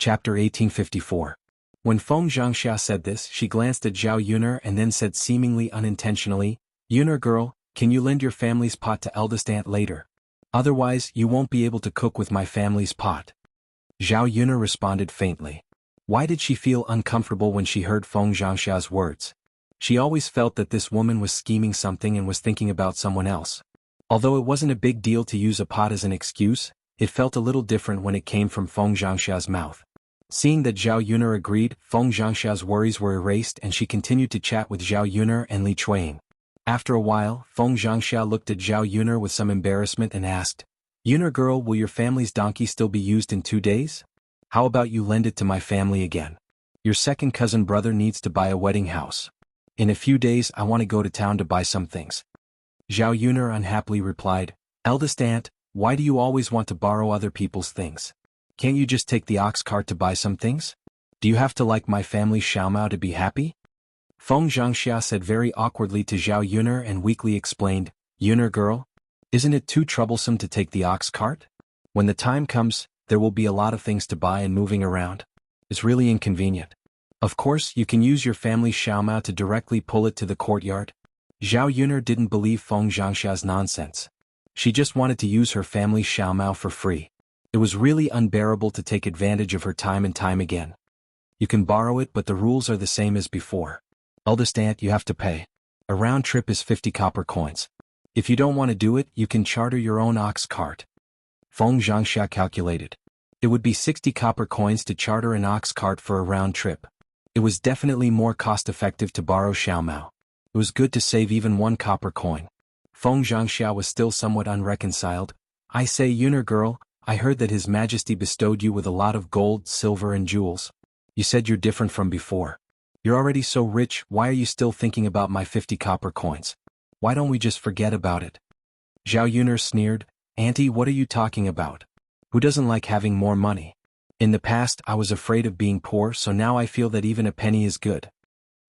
Chapter 1854. When Feng Zhangxia said this, she glanced at Zhao Yuner and then said seemingly unintentionally, "Yuner girl, can you lend your family's pot to eldest aunt later? Otherwise, you won't be able to cook with my family's pot." Zhao Yuner responded faintly. Why did she feel uncomfortable when she heard Feng Zhangxia's words? She always felt that this woman was scheming something and was thinking about someone else. Although it wasn't a big deal to use a pot as an excuse, it felt a little different when it came from Feng Zhangxia's mouth. Seeing that Zhao Yuner agreed, Feng Zhangxia's worries were erased and she continued to chat with Zhao Yuner and Li Chuang. After a while, Feng Zhangxia looked at Zhao Yuner with some embarrassment and asked, "Yuner girl, will your family's donkey still be used in 2 days? How about you lend it to my family again? Your second cousin brother needs to buy a wedding house. In a few days I want to go to town to buy some things." Zhao Yuner unhappily replied, "Eldest aunt, why do you always want to borrow other people's things? Can't you just take the ox cart to buy some things? Do you have to like my family's xiaomao to be happy?" Feng Zhangxia said very awkwardly to Zhao Yuner and weakly explained, "Yuner girl, isn't it too troublesome to take the ox cart? When the time comes, there will be a lot of things to buy and moving around. It's really inconvenient. Of course, you can use your family's xiaomao to directly pull it to the courtyard." Zhao Yuner didn't believe Feng Zhangxia's nonsense. She just wanted to use her family's xiaomao for free. It was really unbearable to take advantage of her time and time again. "You can borrow it, but the rules are the same as before. Eldest aunt, you have to pay. A round trip is 50 copper coins. If you don't want to do it, you can charter your own ox cart." Feng Zhangxia calculated. It would be 60 copper coins to charter an ox cart for a round trip. It was definitely more cost-effective to borrow xiaomao. It was good to save even 1 copper coin. Feng Zhangxia was still somewhat unreconciled. "I say, Yuner girl, I heard that His Majesty bestowed you with a lot of gold, silver and jewels. You said you're different from before. You're already so rich, why are you still thinking about my 50 copper coins? Why don't we just forget about it?" Zhao Yuner sneered, "Auntie, what are you talking about? Who doesn't like having more money? In the past I was afraid of being poor, so now I feel that even a penny is good."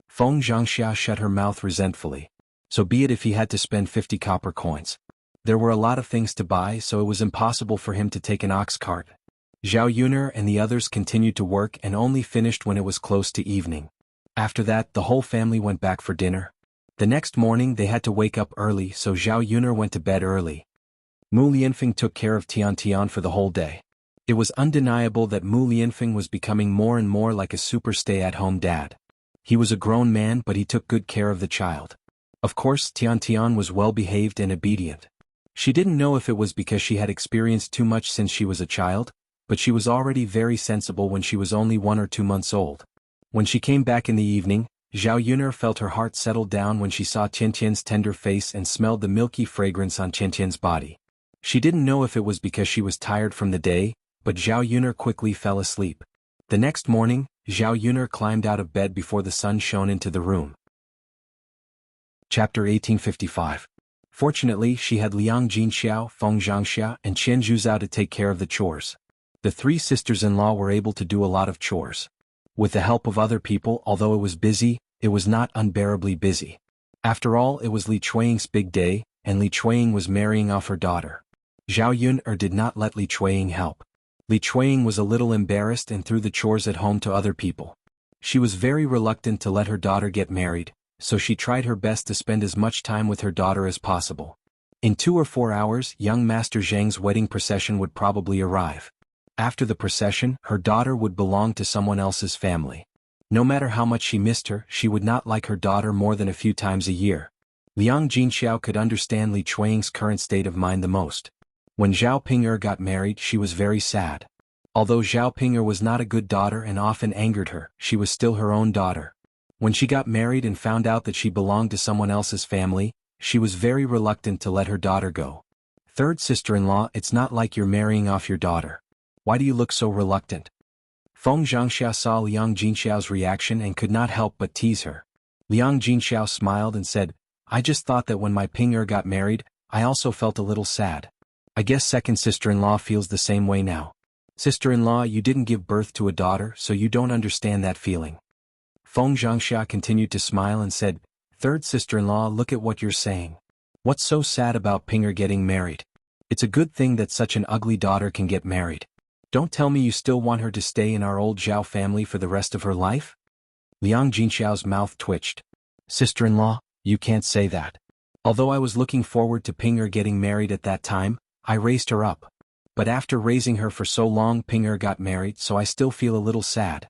Feng Zhangxia shut her mouth resentfully. So be it if he had to spend 50 copper coins. There were a lot of things to buy, so it was impossible for him to take an ox cart. Zhao Yuner and the others continued to work and only finished when it was close to evening. After that, the whole family went back for dinner. The next morning they had to wake up early, so Zhao Yuner went to bed early. Mu Lianfeng took care of Tian Tian for the whole day. It was undeniable that Mu Lianfeng was becoming more and more like a super stay-at-home dad. He was a grown man, but he took good care of the child. Of course, Tian Tian was well-behaved and obedient. She didn't know if it was because she had experienced too much since she was a child, but she was already very sensible when she was only 1 or 2 months old. When she came back in the evening, Zhao Yuner felt her heart settle down when she saw Tiantian's tender face and smelled the milky fragrance on Tiantian's body. She didn't know if it was because she was tired from the day, but Zhao Yuner quickly fell asleep. The next morning, Zhao Yuner climbed out of bed before the sun shone into the room. Chapter 1855. Fortunately, she had Liang Jinxiao, Feng Zhangxia, and Qian Zhuzhao to take care of the chores. The 3 sisters-in-law were able to do a lot of chores. With the help of other people, although it was busy, it was not unbearably busy. After all, it was Li Chuang's big day, and Li Chuang was marrying off her daughter. Zhao Yuner did not let Li Chuang help. Li Chuang was a little embarrassed and threw the chores at home to other people. She was very reluctant to let her daughter get married, so she tried her best to spend as much time with her daughter as possible. In 2 or 4 hours, young Master Zhang's wedding procession would probably arrive. After the procession, her daughter would belong to someone else's family. No matter how much she missed her, she would not like her daughter more than a few times a year. Liang Jinxiao could understand Li Chuang's current state of mind the most. When Zhao Ping'er got married, she was very sad. Although Zhao Ping'er was not a good daughter and often angered her, she was still her own daughter. When she got married and found out that she belonged to someone else's family, she was very reluctant to let her daughter go. "Third sister-in-law, it's not like you're marrying off your daughter. Why do you look so reluctant?" Feng Zhangxia saw Liang Jinxiao's reaction and could not help but tease her. Liang Jinxiao smiled and said, "I just thought that when my Ping'er got married, I also felt a little sad. I guess second sister-in-law feels the same way now. Sister-in-law, you didn't give birth to a daughter, so you don't understand that feeling." Feng Zhangxia continued to smile and said, "Third sister-in-law, look at what you're saying. What's so sad about Ping'er getting married? It's a good thing that such an ugly daughter can get married. Don't tell me you still want her to stay in our old Zhao family for the rest of her life? Liang Jinxiao's mouth twitched. Sister-in-law, you can't say that. Although I was looking forward to Ping'er getting married at that time, I raised her up. But after raising her for so long, Ping'er got married, so I still feel a little sad.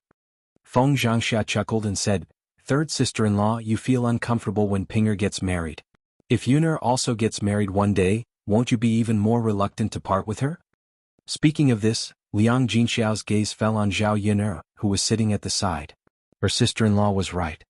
Feng Zhangxia chuckled and said, Third sister-in-law, you feel uncomfortable when Ping'er gets married. If Yuner also gets married one day, won't you be even more reluctant to part with her? Speaking of this, Liang Jinxiao's gaze fell on Zhao Yuner, who was sitting at the side. Her sister-in-law was right.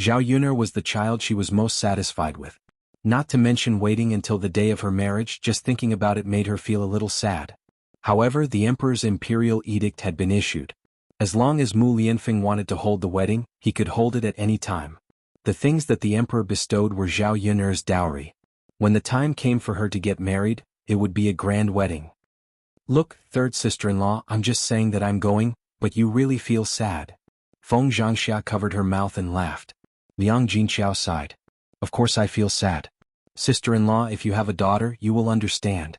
Zhao Yuner was the child she was most satisfied with. Not to mention waiting until the day of her marriage, just thinking about it made her feel a little sad. However, the emperor's imperial edict had been issued. As long as Mu Lianfeng wanted to hold the wedding, he could hold it at any time. The things that the emperor bestowed were Zhao Yuner's dowry. When the time came for her to get married, it would be a grand wedding. Look, third sister-in-law, I'm just saying that I'm going, but you really feel sad. Feng Zhangxia covered her mouth and laughed. Liang Jinxiao sighed. Of course I feel sad. Sister-in-law, if you have a daughter, you will understand.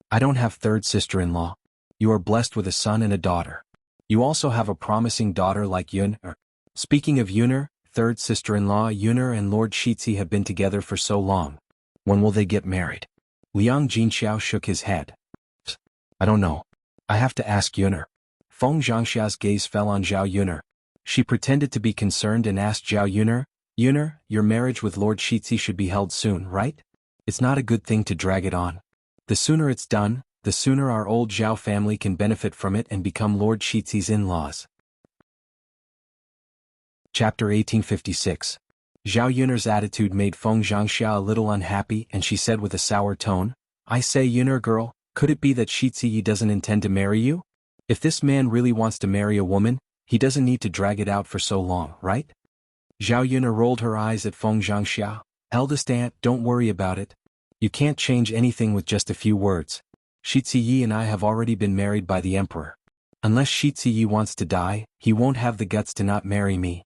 I don't have third sister-in-law. You are blessed with a son and a daughter. You also have a promising daughter like Yuner. Speaking of Yuner, third sister-in-law, Yuner and Lord Shizi have been together for so long. When will they get married? Liang Jinxiao shook his head. I don't know. I have to ask Yuner. Feng Zhangxia's gaze fell on Zhao Yuner. She pretended to be concerned and asked Zhao Yuner, Yuner, your marriage with Lord Shizi should be held soon, right? It's not a good thing to drag it on. The sooner it's done, the sooner our old Zhao family can benefit from it and become Lord Shizi's in-laws. Chapter 1856. Zhao Yuner's attitude made Feng Zhangxia a little unhappy and she said with a sour tone, I say Yuner girl, could it be that Shizi doesn't intend to marry you? If this man really wants to marry a woman, he doesn't need to drag it out for so long, right? Zhao Yuner rolled her eyes at Feng Zhangxia. Eldest aunt, don't worry about it. You can't change anything with just a few words. Shizi and I have already been married by the emperor. Unless Shizi wants to die, he won't have the guts to not marry me.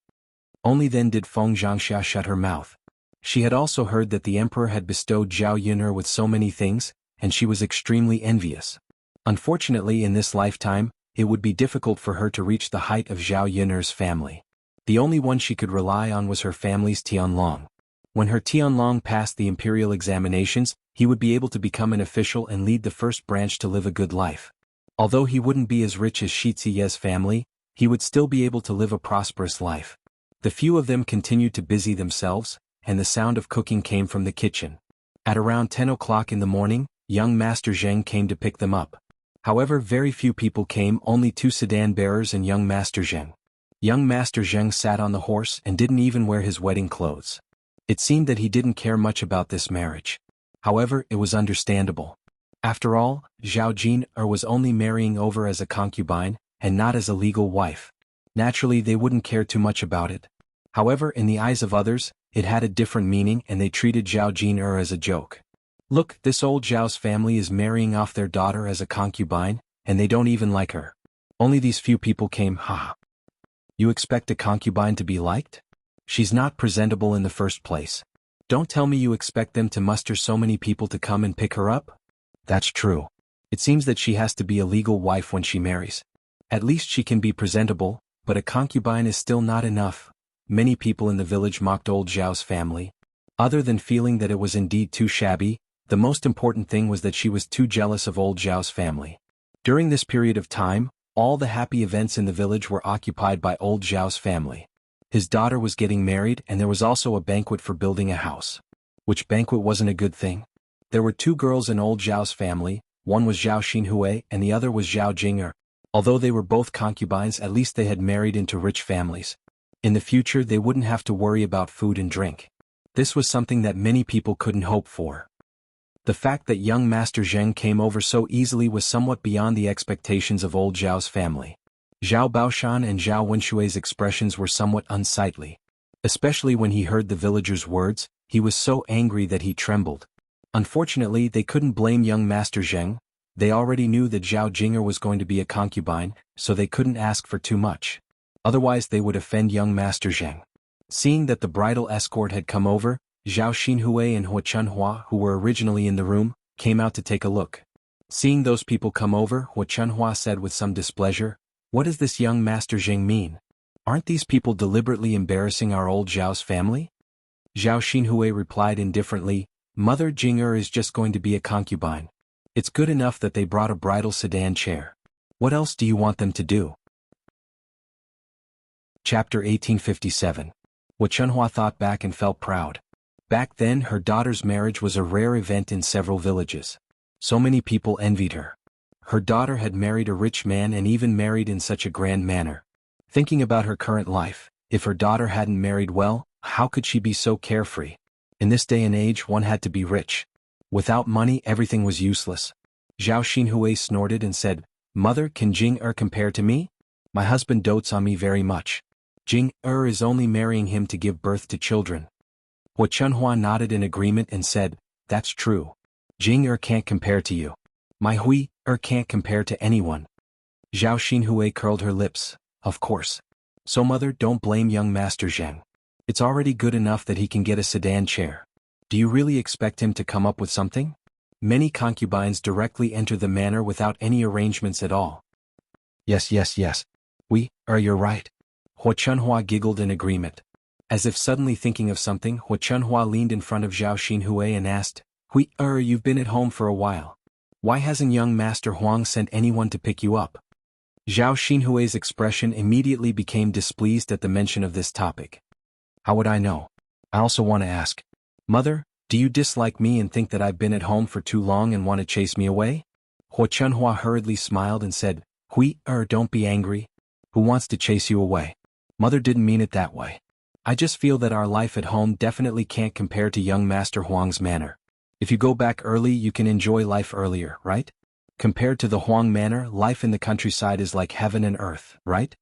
Only then did Feng Zhangxia shut her mouth. She had also heard that the emperor had bestowed Zhao Yuner with so many things, and she was extremely envious. Unfortunately, in this lifetime, it would be difficult for her to reach the height of Zhao Yuner's family. The only one she could rely on was her family's Tianlong. When her Tianlong passed the imperial examinations, he would be able to become an official and lead the first branch to live a good life. Although he wouldn't be as rich as Shizi's family, he would still be able to live a prosperous life. The few of them continued to busy themselves, and the sound of cooking came from the kitchen. At around 10 o'clock in the morning, young Master Zheng came to pick them up. However, very few people came, only 2 sedan bearers and young Master Zheng. Young Master Zheng sat on the horse and didn't even wear his wedding clothes. It seemed that he didn't care much about this marriage. However, it was understandable. After all, Zhao Jin was only marrying over as a concubine, and not as a legal wife. Naturally, they wouldn't care too much about it. However, in the eyes of others, it had a different meaning and they treated Zhao Jin as a joke. Look, this old Zhao's family is marrying off their daughter as a concubine, and they don't even like her. Only these few people came, haha. You expect a concubine to be liked? She's not presentable in the first place. Don't tell me you expect them to muster so many people to come and pick her up? That's true. It seems that she has to be a legal wife when she marries. At least she can be presentable, but a concubine is still not enough. Many people in the village mocked old Zhao's family. Other than feeling that it was indeed too shabby, the most important thing was that she was too jealous of old Zhao's family. During this period of time, all the happy events in the village were occupied by old Zhao's family. His daughter was getting married and there was also a banquet for building a house. Which banquet wasn't a good thing? There were 2 girls in old Zhao's family, one was Zhao Xinhui and the other was Zhao Jing'er. Although they were both concubines, at least they had married into rich families. In the future they wouldn't have to worry about food and drink. This was something that many people couldn't hope for. The fact that young Master Zheng came over so easily was somewhat beyond the expectations of old Zhao's family. Zhao Baoshan and Zhao Wenshui's expressions were somewhat unsightly. Especially when he heard the villagers' words, he was so angry that he trembled. Unfortunately, they couldn't blame young Master Zheng. They already knew that Zhao Jing'er was going to be a concubine, so they couldn't ask for too much. Otherwise they would offend young Master Zheng. Seeing that the bridal escort had come over, Zhao Xinhui and Hua Chunhua, who were originally in the room, came out to take a look. Seeing those people come over, Hua Chunhua said with some displeasure, "What does this young Master Jing mean? Aren't these people deliberately embarrassing our old Zhao's family?" Zhao Xinhui replied indifferently, "Mother Jing is just going to be a concubine. It's good enough that they brought a bridal sedan chair. What else do you want them to do?" Chapter 1857. Hua Chunhua thought back and felt proud. Back then her daughter's marriage was a rare event in several villages. So many people envied her. Her daughter had married a rich man and even married in such a grand manner. Thinking about her current life, if her daughter hadn't married well, how could she be so carefree? In this day and age one had to be rich. Without money everything was useless. Zhao Xinhui snorted and said, "Mother, can Jing compare to me? My husband dotes on me very much. Jing is only marrying him to give birth to children." Hua Chunhua nodded in agreement and said, "That's true. Jing can't compare to you. My Hui can't compare to anyone." Zhao Xinhui curled her lips. "Of course. So mother, don't blame young Master Zheng. It's already good enough that he can get a sedan chair. Do you really expect him to come up with something? Many concubines directly enter the manor without any arrangements at all." Yes. You're right." Hua Chunhua giggled in agreement. As if suddenly thinking of something, Hua Chunhua leaned in front of Zhao Xinhui and asked, "Hui, you've been at home for a while. Why hasn't young Master Huang sent anyone to pick you up?" Zhao Xinhui's expression immediately became displeased at the mention of this topic. "How would I know? I also want to ask. Mother, do you dislike me and think that I've been at home for too long and want to chase me away?" Hua Chunhua hurriedly smiled and said, "Hui, don't be angry. Who wants to chase you away? Mother didn't mean it that way. I just feel that our life at home definitely can't compare to young Master Huang's manor. If you go back early you can enjoy life earlier, right? Compared to the Huang manor, life in the countryside is like heaven and earth, right?"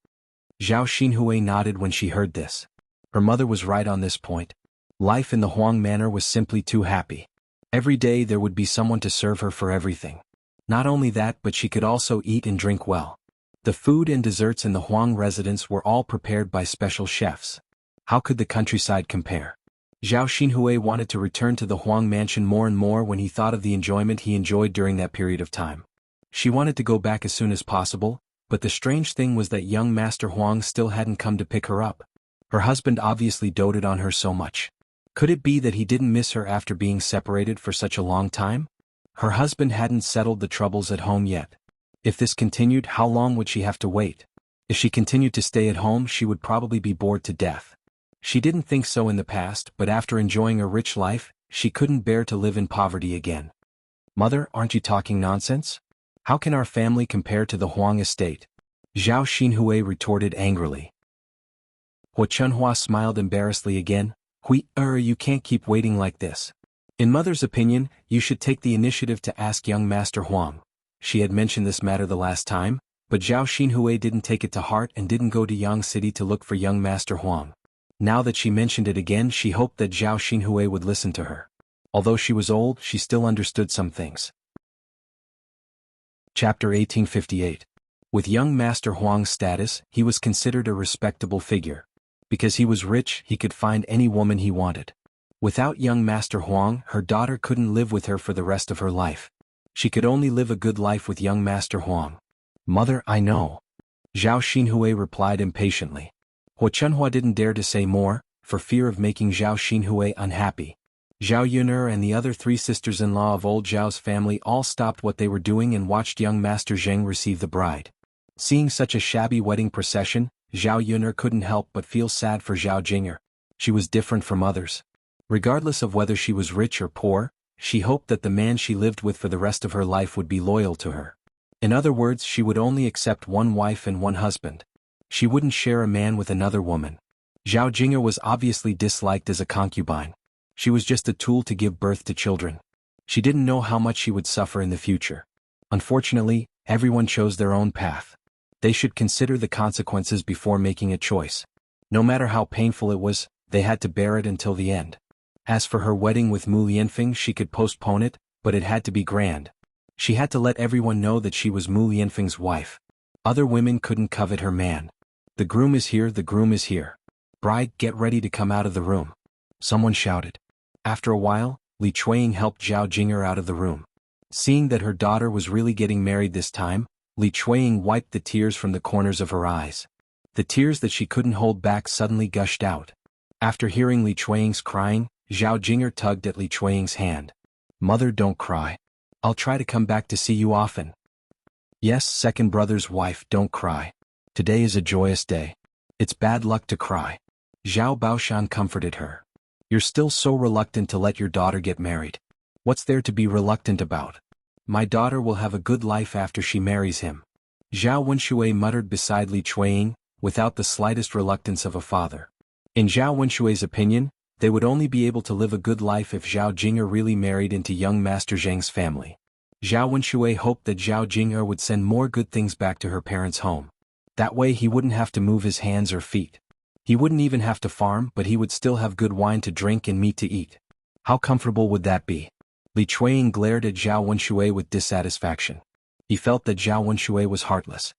Zhao Xinhui nodded when she heard this. Her mother was right on this point. Life in the Huang manor was simply too happy. Every day there would be someone to serve her for everything. Not only that, but she could also eat and drink well. The food and desserts in the Huang residence were all prepared by special chefs. How could the countryside compare? Zhao Xinhui wanted to return to the Huang mansion more and more when he thought of the enjoyment he enjoyed during that period of time. She wanted to go back as soon as possible, but the strange thing was that young Master Huang still hadn't come to pick her up. Her husband obviously doted on her so much. Could it be that he didn't miss her after being separated for such a long time? Her husband hadn't settled the troubles at home yet. If this continued, how long would she have to wait? If she continued to stay at home she would probably be bored to death. She didn't think so in the past, but after enjoying a rich life, she couldn't bear to live in poverty again. "Mother, aren't you talking nonsense? How can our family compare to the Huang estate?" Zhao Xinhui retorted angrily. Hua Chunhua smiled embarrassedly again. "Hui, you can't keep waiting like this. In mother's opinion, you should take the initiative to ask young Master Huang." She had mentioned this matter the last time, but Zhao Xinhui didn't take it to heart and didn't go to Yang City to look for young Master Huang. Now that she mentioned it again, she hoped that Zhao Xinhui would listen to her. Although she was old, she still understood some things. Chapter 1858. With young Master Huang's status, he was considered a respectable figure. Because he was rich, he could find any woman he wanted. Without young Master Huang, her daughter couldn't live with her for the rest of her life. She could only live a good life with young Master Huang. "Mother, I know," Zhao Xinhui replied impatiently. Hua Chunhua didn't dare to say more, for fear of making Zhao Xinhui unhappy. Zhao Yun'er and the other three sisters-in-law of old Zhao's family all stopped what they were doing and watched young Master Zheng receive the bride. Seeing such a shabby wedding procession, Zhao Yun'er couldn't help but feel sad for Zhao Jing'er. She was different from others. Regardless of whether she was rich or poor, she hoped that the man she lived with for the rest of her life would be loyal to her. In other words, she would only accept one wife and one husband. She wouldn't share a man with another woman. Zhao Jing'er was obviously disliked as a concubine. She was just a tool to give birth to children. She didn't know how much she would suffer in the future. Unfortunately, everyone chose their own path. They should consider the consequences before making a choice. No matter how painful it was, they had to bear it until the end. As for her wedding with Mu Lianfeng, she could postpone it, but it had to be grand. She had to let everyone know that she was Mu Lianfeng's wife. Other women couldn't covet her man. "The groom is here, the groom is here. Bride, get ready to come out of the room," someone shouted. After a while, Li Chuiying helped Zhao Jing'er out of the room. Seeing that her daughter was really getting married this time, Li Chuanying wiped the tears from the corners of her eyes. The tears that she couldn't hold back suddenly gushed out. After hearing Li Chuanying's crying, Zhao Jing'er tugged at Li Chuanying's hand. "Mother, don't cry. I'll try to come back to see you often." "Yes, second brother's wife, don't cry. Today is a joyous day. It's bad luck to cry." Zhao Baoshan comforted her. "You're still so reluctant to let your daughter get married. What's there to be reluctant about? My daughter will have a good life after she marries him." Zhao Wenshui muttered beside Li Chuanying, without the slightest reluctance of a father. In Zhao Wenshui's opinion, they would only be able to live a good life if Zhao Jing'er really married into young Master Zheng's family. Zhao Wenshui hoped that Zhao Jing'er would send more good things back to her parents' home. That way he wouldn't have to move his hands or feet. He wouldn't even have to farm, but he would still have good wine to drink and meat to eat. How comfortable would that be? Li Chuanying glared at Zhao Wenshui with dissatisfaction. He felt that Zhao Wenshui was heartless.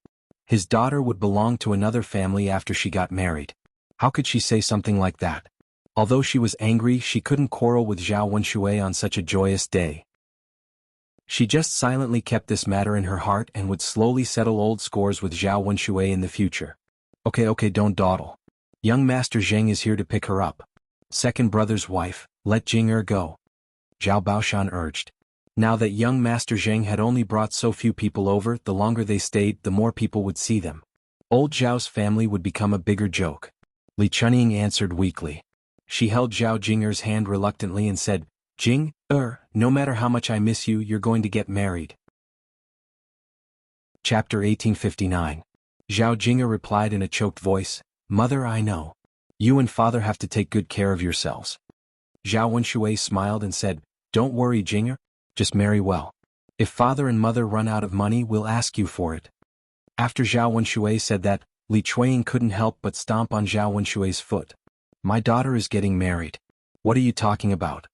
His daughter would belong to another family after she got married. How could she say something like that? Although she was angry, she couldn't quarrel with Zhao Wenshui on such a joyous day. She just silently kept this matter in her heart and would slowly settle old scores with Zhao Wenshui in the future. Okay, don't dawdle. Young Master Zheng is here to pick her up. Second brother's wife, let Jing'er go," Zhao Baoshan urged. Now that young Master Zheng had only brought so few people over, the longer they stayed, the more people would see them. Old Zhao's family would become a bigger joke. Li Chuanying answered weakly. She held Zhao Jing'er's hand reluctantly and said, "Jing-er, no matter how much I miss you, you're going to get married." Chapter 1859. Zhao Jing'er replied in a choked voice, "Mother, I know. You and father have to take good care of yourselves." Zhao Wenshui smiled and said, "Don't worry, Jing'er. Just marry well. If father and mother run out of money, we'll ask you for it." After Zhao Wenshui said that, Li Chuanying couldn't help but stomp on Zhao Wenshui's foot. "My daughter is getting married. What are you talking about?"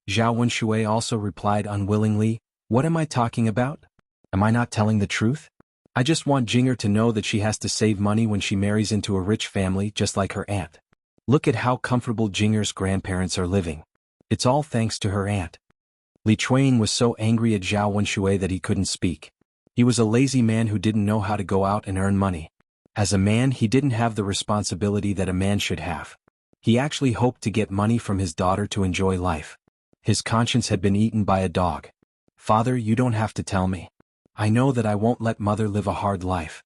Zhao Wenshui also replied unwillingly, "What am I talking about? Am I not telling the truth? I just want Jing'er to know that she has to save money when she marries into a rich family just like her aunt. Look at how comfortable Jing'er's grandparents are living. It's all thanks to her aunt." Li Chuanying was so angry at Zhao Wenshui that he couldn't speak. He was a lazy man who didn't know how to go out and earn money. As a man, he didn't have the responsibility that a man should have. He actually hoped to get money from his daughter to enjoy life. His conscience had been eaten by a dog. "Father, you don't have to tell me. I know that I won't let mother live a hard life,"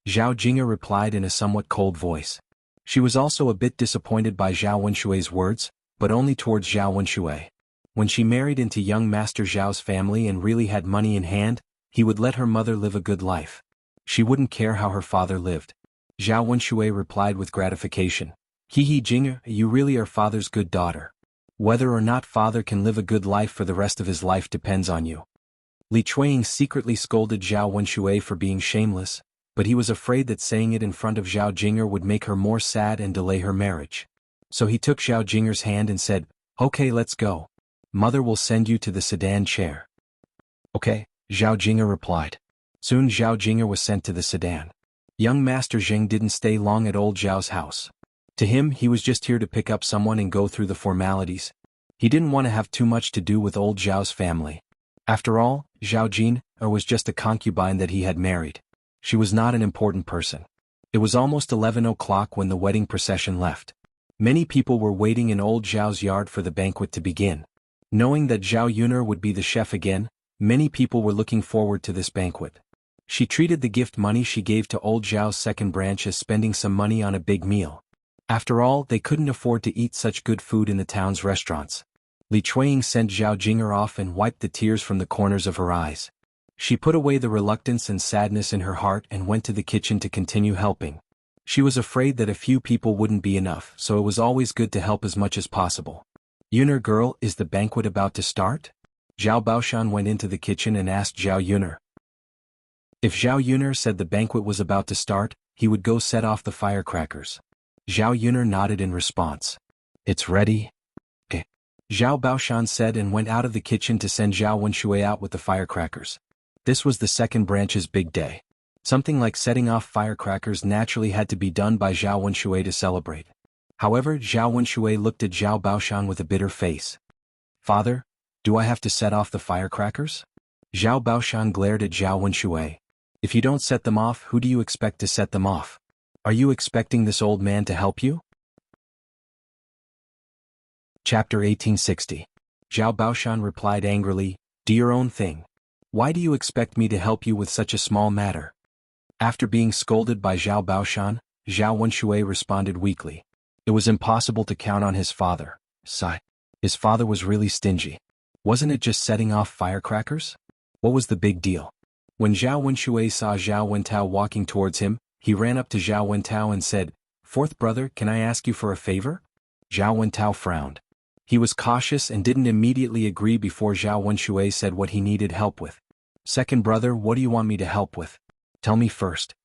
Zhao Jing'er replied in a somewhat cold voice. She was also a bit disappointed by Zhao Wenshui's words, but only towards Zhao Wenshui. When she married into young Master Zhao's family and really had money in hand, he would let her mother live a good life. She wouldn't care how her father lived. Zhao Wenshui replied with gratification. "He, Jing'er, you really are father's good daughter. Whether or not father can live a good life for the rest of his life depends on you." Li Chuanying secretly scolded Zhao Wenshui for being shameless, but he was afraid that saying it in front of Zhao Jing'er would make her more sad and delay her marriage. So he took Zhao Jing'er's hand and said, "Okay, let's go. Mother will send you to the sedan chair." "Okay," Zhao Jing'er replied. Soon Zhao Jing'er was sent to the sedan. Young Master Zheng didn't stay long at old Zhao's house. To him, he was just here to pick up someone and go through the formalities. He didn't want to have too much to do with old Zhao's family. After all, Zhao Jing'er was just a concubine that he had married. She was not an important person. It was almost 11 o'clock when the wedding procession left. Many people were waiting in old Zhao's yard for the banquet to begin. Knowing that Zhao Yun'er would be the chef again, many people were looking forward to this banquet. She treated the gift money she gave to old Zhao's second branch as spending some money on a big meal. After all, they couldn't afford to eat such good food in the town's restaurants. Li Chuanying sent Zhao Jing'er off and wiped the tears from the corners of her eyes. She put away the reluctance and sadness in her heart and went to the kitchen to continue helping. She was afraid that a few people wouldn't be enough, so it was always good to help as much as possible. "Yun'er girl, is the banquet about to start?" Zhao Baoshan went into the kitchen and asked Zhao Yun'er. If Zhao Yun'er said the banquet was about to start, he would go set off the firecrackers. Zhao Yun'er nodded in response. "It's ready." "Eh." Zhao Baoshan said and went out of the kitchen to send Zhao Wenshui out with the firecrackers. This was the second branch's big day. Something like setting off firecrackers naturally had to be done by Zhao Wenshui to celebrate. However, Zhao Wenshui looked at Zhao Baoshan with a bitter face. "Father, do I have to set off the firecrackers?" Zhao Baoshan glared at Zhao Wenshui. If you don't set them off, who do you expect to set them off? Are you expecting this old man to help you? Chapter 1860. Zhao Baoshan replied angrily, Do your own thing. Why do you expect me to help you with such a small matter? After being scolded by Zhao Baoshan, Zhao Wenshui responded weakly. It was impossible to count on his father. Sigh. His father was really stingy. Wasn't it just setting off firecrackers? What was the big deal? When Zhao Wenshui saw Zhao Wentao walking towards him, he ran up to Zhao Wentao and said, Fourth brother, can I ask you for a favor? Zhao Wentao frowned. He was cautious and didn't immediately agree before Zhao Wenshui said what he needed help with. Second brother, what do you want me to help with? Tell me first.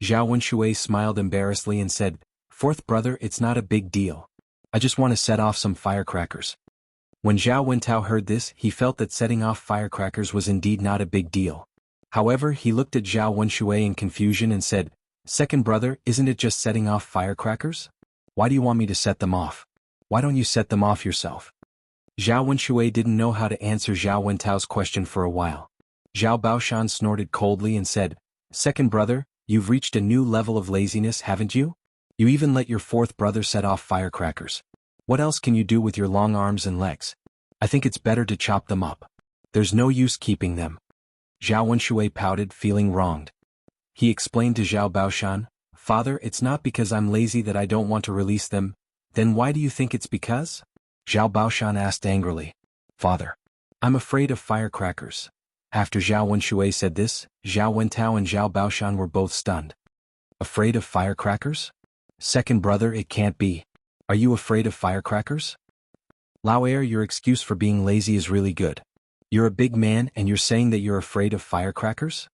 Zhao Wenshui smiled embarrassedly and said, Fourth brother, it's not a big deal. I just want to set off some firecrackers. When Zhao Wentao heard this, he felt that setting off firecrackers was indeed not a big deal. However, he looked at Zhao Wenshui in confusion and said, Second brother, isn't it just setting off firecrackers? Why do you want me to set them off? Why don't you set them off yourself? Zhao Wenshui didn't know how to answer Zhao Wentao's question for a while. Zhao Baoshan snorted coldly and said, Second brother, you've reached a new level of laziness, haven't you? You even let your fourth brother set off firecrackers. What else can you do with your long arms and legs? I think it's better to chop them up. There's no use keeping them. Zhao Wenshui pouted, feeling wronged. He explained to Zhao Baoshan, Father, it's not because I'm lazy that I don't want to release them. Then why do you think it's because? Zhao Baoshan asked angrily. Father, I'm afraid of firecrackers. After Zhao Wenshui said this, Zhao Wentao and Zhao Baoshan were both stunned. Afraid of firecrackers? Second brother, it can't be. Are you afraid of firecrackers? Lao Air, your excuse for being lazy is really good. You're a big man and you're saying that you're afraid of firecrackers?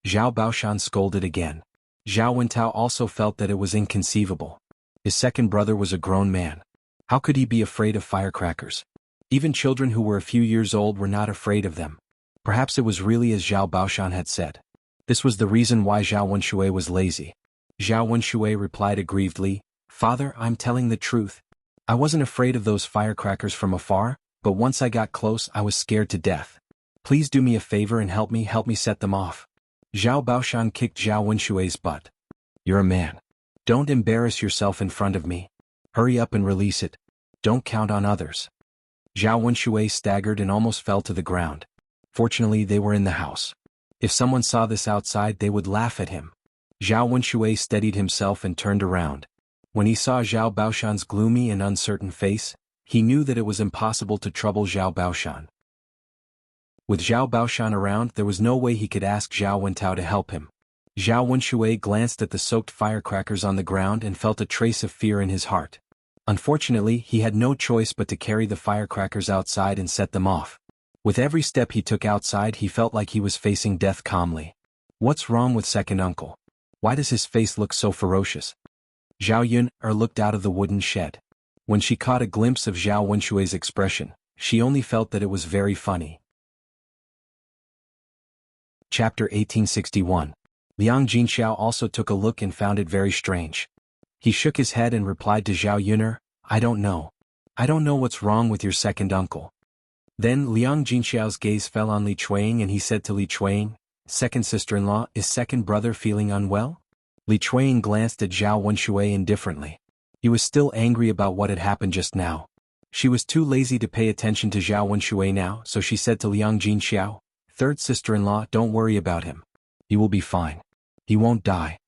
Zhao Baoshan scolded again. Zhao Wentao also felt that it was inconceivable. His second brother was a grown man. How could he be afraid of firecrackers? Even children who were a few years old were not afraid of them. Perhaps it was really as Zhao Baoshan had said. This was the reason why Zhao Wenshui was lazy. Zhao Wenshui replied aggrievedly, Father, I'm telling the truth. I wasn't afraid of those firecrackers from afar, but once I got close I was scared to death. Please do me a favor and help me set them off. Zhao Baoshan kicked Zhao Wenshui's butt. You're a man. Don't embarrass yourself in front of me. Hurry up and release it. Don't count on others. Zhao Wenshui staggered and almost fell to the ground. Fortunately, they were in the house. If someone saw this outside, they would laugh at him. Zhao Wenshui steadied himself and turned around. When he saw Zhao Baoshan's gloomy and uncertain face, he knew that it was impossible to trouble Zhao Baoshan. With Zhao Baoshan around, there was no way he could ask Zhao Wentao to help him. Zhao Wenshui glanced at the soaked firecrackers on the ground and felt a trace of fear in his heart. Unfortunately, he had no choice but to carry the firecrackers outside and set them off. With every step he took outside, he felt like he was facing death calmly. What's wrong with second uncle? Why does his face look so ferocious? Zhao Yun-er looked out of the wooden shed. When she caught a glimpse of Zhao Wenshui's expression, she only felt that it was very funny. Chapter 1861. Liang Jinxiao also took a look and found it very strange. He shook his head and replied to Zhao Yun-er, I don't know. I don't know what's wrong with your second uncle. Then Liang Jinxiao's gaze fell on Li Chuang and he said to Li Chuang, Second sister-in-law, is second brother feeling unwell? Li Chuang glanced at Zhao Wenshui indifferently. He was still angry about what had happened just now. She was too lazy to pay attention to Zhao Wenshui now, so she said to Liang Jinxiao, Third sister-in-law, don't worry about him. He will be fine. He won't die.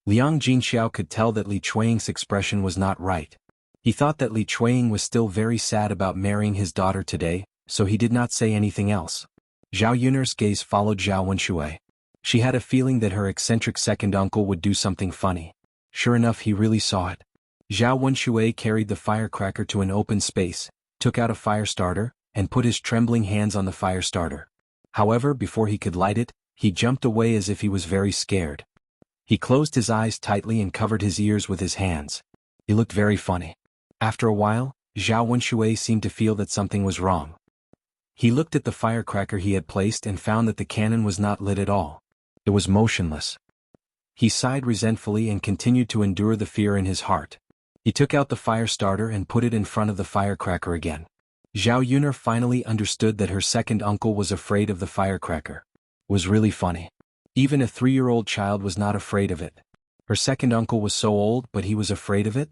Liang Jinxiao could tell that Li Chuang's expression was not right. He thought that Li Chuang was still very sad about marrying his daughter today, so he did not say anything else. Zhao Yun'er's gaze followed Zhao Wenshui. She had a feeling that her eccentric second uncle would do something funny. Sure enough, he really saw it. Zhao Wenshui carried the firecracker to an open space, took out a fire starter, and put his trembling hands on the fire starter. However, before he could light it, he jumped away as if he was very scared. He closed his eyes tightly and covered his ears with his hands. He looked very funny. After a while, Zhao Wenshui seemed to feel that something was wrong. He looked at the firecracker he had placed and found that the cannon was not lit at all. It was motionless. He sighed resentfully and continued to endure the fear in his heart. He took out the fire starter and put it in front of the firecracker again. Zhao Yuner finally understood that her second uncle was afraid of the firecracker. It was really funny. Even a 3-year-old child was not afraid of it. Her second uncle was so old, but he was afraid of it?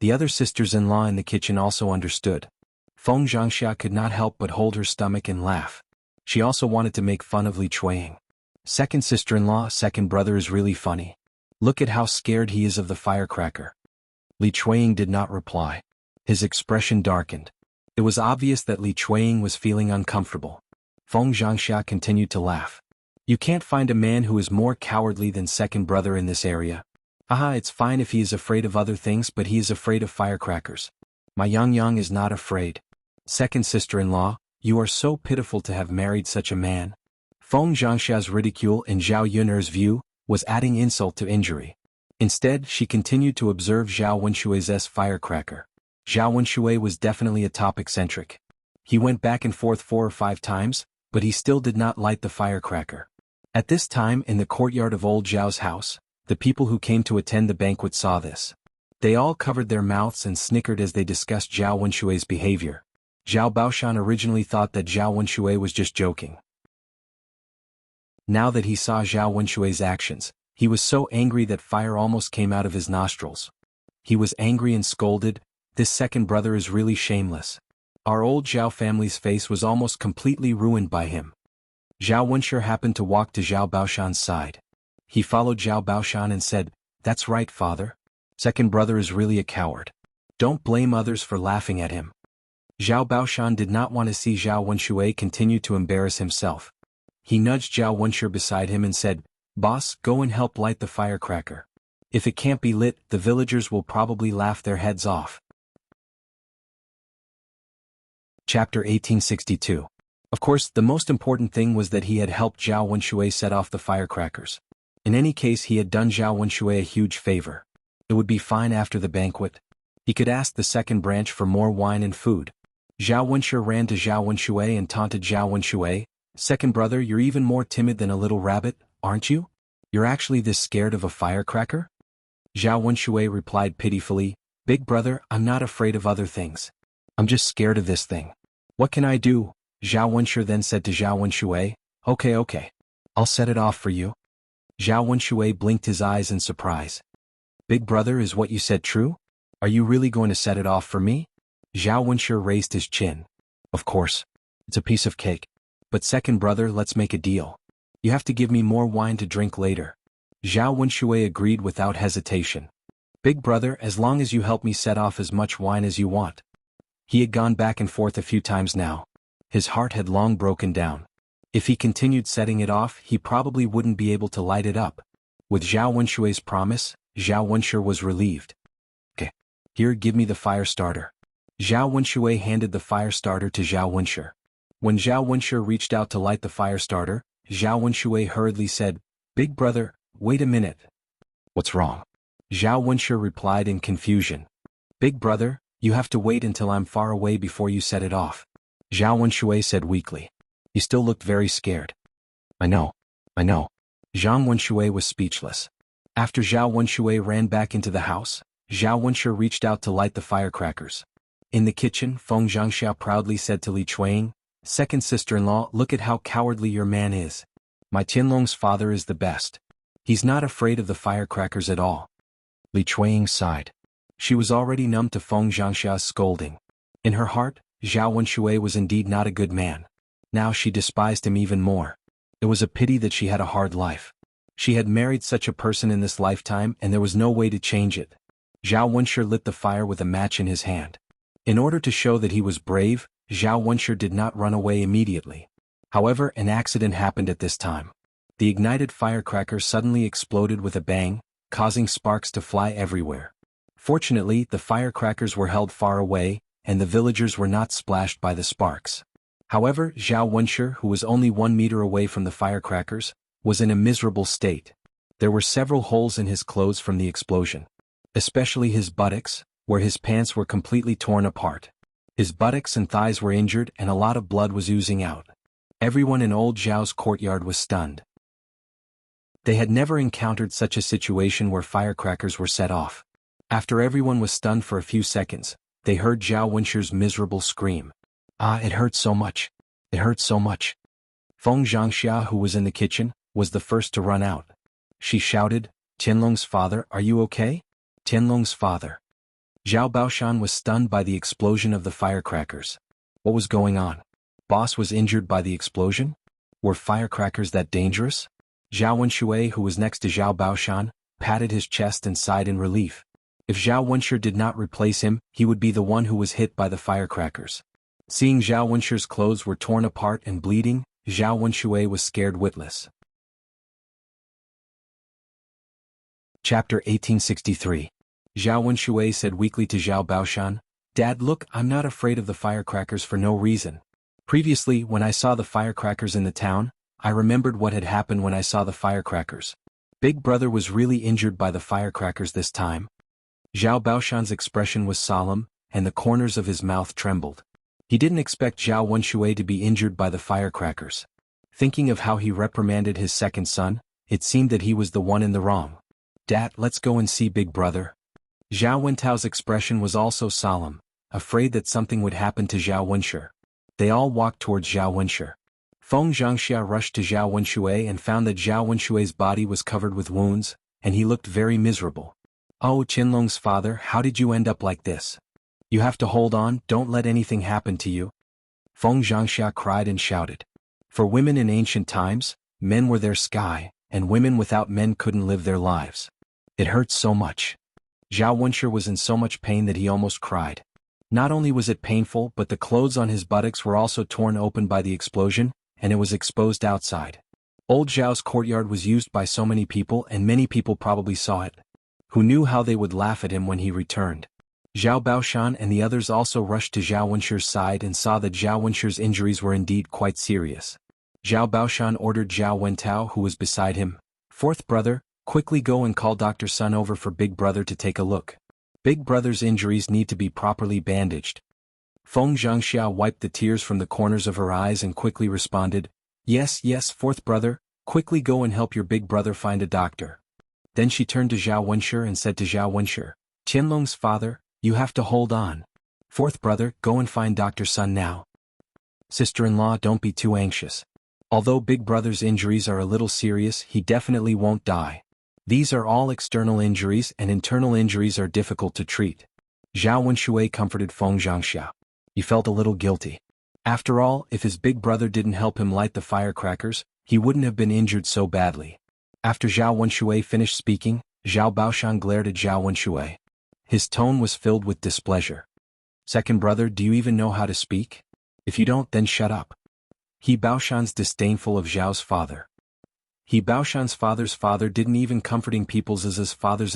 The other sisters-in-law in the kitchen also understood. Feng Zhangxia could not help but hold her stomach and laugh. She also wanted to make fun of Li Chuiying. Second sister-in-law, second brother is really funny. Look at how scared he is of the firecracker. Li Chuiying did not reply. His expression darkened. It was obvious that Li Chuiying was feeling uncomfortable. Feng Zhangxia continued to laugh. You can't find a man who is more cowardly than second brother in this area. Haha, it's fine if he is afraid of other things, but he is afraid of firecrackers. My Yang is not afraid. Second sister-in-law, you are so pitiful to have married such a man. Feng Zhangxia's ridicule, in Zhao Yuner's view, was adding insult to injury. Instead, she continued to observe Zhao Wenshui's firecracker. Zhao Wenshui was definitely a top-eccentric. He went back and forth 4 or 5 times, but he still did not light the firecracker. At this time, in the courtyard of old Zhao's house, the people who came to attend the banquet saw this. They all covered their mouths and snickered as they discussed Zhao Wenshui's behavior. Zhao Baoshan originally thought that Zhao Wenshui was just joking. Now that he saw Zhao Wenshui's actions, he was so angry that fire almost came out of his nostrils. He was angry and scolded, "This second brother is really shameless. Our old Zhao family's face was almost completely ruined by him." Zhao Wenshu happened to walk to Zhao Baoshan's side. He followed Zhao Baoshan and said, "That's right, father. Second brother is really a coward. Don't blame others for laughing at him." Zhao Baoshan did not want to see Zhao Wenshui continue to embarrass himself. He nudged Zhao Wenshu beside him and said, "Boss, go and help light the firecracker. If it can't be lit, the villagers will probably laugh their heads off." Chapter 1862. Of course, the most important thing was that he had helped Zhao Wenshui set off the firecrackers. In any case, he had done Zhao Wenshui a huge favor. It would be fine after the banquet. He could ask the second branch for more wine and food. Zhao Wenshu ran to Zhao Wenshui and taunted Zhao Wenshui, "Second brother, you're even more timid than a little rabbit, aren't you? You're actually this scared of a firecracker?" Zhao Wenshui replied pitifully, "Big brother, I'm not afraid of other things. I'm just scared of this thing. What can I do?" Zhao Wenshu then said to Zhao Wenshui, Okay, I'll set it off for you." Zhao Wenshui blinked his eyes in surprise. "Big brother, is what you said true? Are you really going to set it off for me?" Zhao Wenshu raised his chin. "Of course. It's a piece of cake. But second brother, let's make a deal. You have to give me more wine to drink later." Zhao Wenshui agreed without hesitation. "Big brother, as long as you help me set off as much wine as you want." He had gone back and forth a few times now. His heart had long broken down. If he continued setting it off, he probably wouldn't be able to light it up. With Zhao Wenshui's promise, Zhao Wenshu was relieved. "Okay, here, give me the fire starter." Zhao Wenshui handed the fire starter to Zhao Wenshu. When Zhao Wenshu reached out to light the fire starter, Zhao Wenshui hurriedly said, "Big brother, wait a minute." "What's wrong?" Zhao Wenshu replied in confusion. "Big brother, you have to wait until I'm far away before you set it off." Zhao Wenshui said weakly. He still looked very scared. I know. Zhang Wenshui was speechless. After Zhao Wenshui ran back into the house, Zhao Wenshu reached out to light the firecrackers. In the kitchen, Feng Zhangxia proudly said to Li Chuiying, "Second sister-in-law, look at how cowardly your man is. My Tianlong's father is the best. He's not afraid of the firecrackers at all." Li Chuiying sighed. She was already numb to Feng Zhangxia's scolding. In her heart, Zhao Wenshui was indeed not a good man. Now she despised him even more. It was a pity that she had a hard life. She had married such a person in this lifetime and there was no way to change it. Zhao Wenshu lit the fire with a match in his hand. In order to show that he was brave, Zhao Wenshu did not run away immediately. However, an accident happened at this time. The ignited firecracker suddenly exploded with a bang, causing sparks to fly everywhere. Fortunately, the firecrackers were held far away, and the villagers were not splashed by the sparks. However, Zhao Wenshu, who was only 1 meter away from the firecrackers, was in a miserable state. There were several holes in his clothes from the explosion. Especially his buttocks, where his pants were completely torn apart. His buttocks and thighs were injured and a lot of blood was oozing out. Everyone in old Zhao's courtyard was stunned. They had never encountered such a situation where firecrackers were set off. After everyone was stunned for a few seconds, they heard Zhao Wenshu's miserable scream. Ah, it hurts so much. It hurts so much. Feng Zhangxia, who was in the kitchen, was the first to run out. She shouted, Tianlong's father, are you okay? Tianlong's father. Zhao Baoshan was stunned by the explosion of the firecrackers. What was going on? Boss was injured by the explosion? Were firecrackers that dangerous? Zhao Wenshui, who was next to Zhao Baoshan, patted his chest and sighed in relief. If Zhao Wenshi did not replace him, he would be the one who was hit by the firecrackers. Seeing Zhao Wenshi's clothes were torn apart and bleeding, Zhao Wenshui was scared witless. Chapter 1863. Zhao Wenshui said weakly to Zhao Baoshan, Dad, look, I'm not afraid of the firecrackers for no reason. Previously, when I saw the firecrackers in the town, I remembered what had happened when I saw the firecrackers. Big brother was really injured by the firecrackers this time. Zhao Baoshan's expression was solemn, and the corners of his mouth trembled. He didn't expect Zhao Wenshui to be injured by the firecrackers. Thinking of how he reprimanded his second son, it seemed that he was the one in the wrong. Dad, let's go and see big brother. Zhao Wentao's expression was also solemn, afraid that something would happen to Zhao Wenshi. They all walked towards Zhao Wenshi. Feng Zhangxia rushed to Zhao Wenshui and found that Zhao Wenshui's body was covered with wounds, and he looked very miserable. Oh, Qianlong's father, how did you end up like this? You have to hold on, don't let anything happen to you. Feng Zhangxia cried and shouted. For women in ancient times, men were their sky, and women without men couldn't live their lives. It hurts so much. Zhao Wenshi was in so much pain that he almost cried. Not only was it painful, but the clothes on his buttocks were also torn open by the explosion, and it was exposed outside. Old Zhao's courtyard was used by so many people, and many people probably saw it. Who knew how they would laugh at him when he returned. Zhao Baoshan and the others also rushed to Zhao Wenshi's side and saw that Zhao Wenshi's injuries were indeed quite serious. Zhao Baoshan ordered Zhao Wentao, who was beside him, Fourth brother, quickly go and call Dr. Sun over for Big Brother to take a look. Big Brother's injuries need to be properly bandaged. Feng Zhangxia wiped the tears from the corners of her eyes and quickly responded, Yes, yes, Fourth brother, quickly go and help your big brother find a doctor. Then she turned to Zhao Wenshi and said to Zhao Wenshi, Tianlong's father, you have to hold on. Fourth brother, go and find Dr. Sun now. Sister-in-law, don't be too anxious. Although Big Brother's injuries are a little serious, he definitely won't die. These are all external injuries, and internal injuries are difficult to treat. Zhao Wenshui comforted Feng Zhangxia. He felt a little guilty. After all, if his big brother didn't help him light the firecrackers, he wouldn't have been injured so badly. After Zhao Wenshui finished speaking, Zhao Baoshan glared at Zhao Wenshui. His tone was filled with displeasure. Second brother, do you even know how to speak? If you don't, then shut up. He Baoshan's disdainful of Zhao's father. He Baoshan's father's father didn't even comforting people's his father's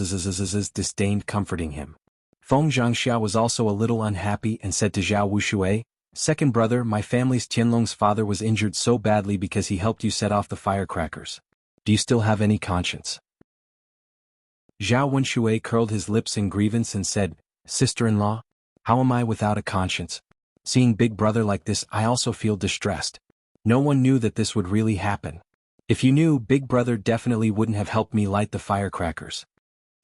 disdained comforting him. Feng Zhangxia was also a little unhappy and said to Zhao Wushui, Second brother, my family's Tianlong's father was injured so badly because he helped you set off the firecrackers. Do you still have any conscience? Zhao Wenshui curled his lips in grievance and said, Sister-in-law, how am I without a conscience? Seeing Big Brother like this, I also feel distressed. No one knew that this would really happen. If you knew, Big Brother definitely wouldn't have helped me light the firecrackers.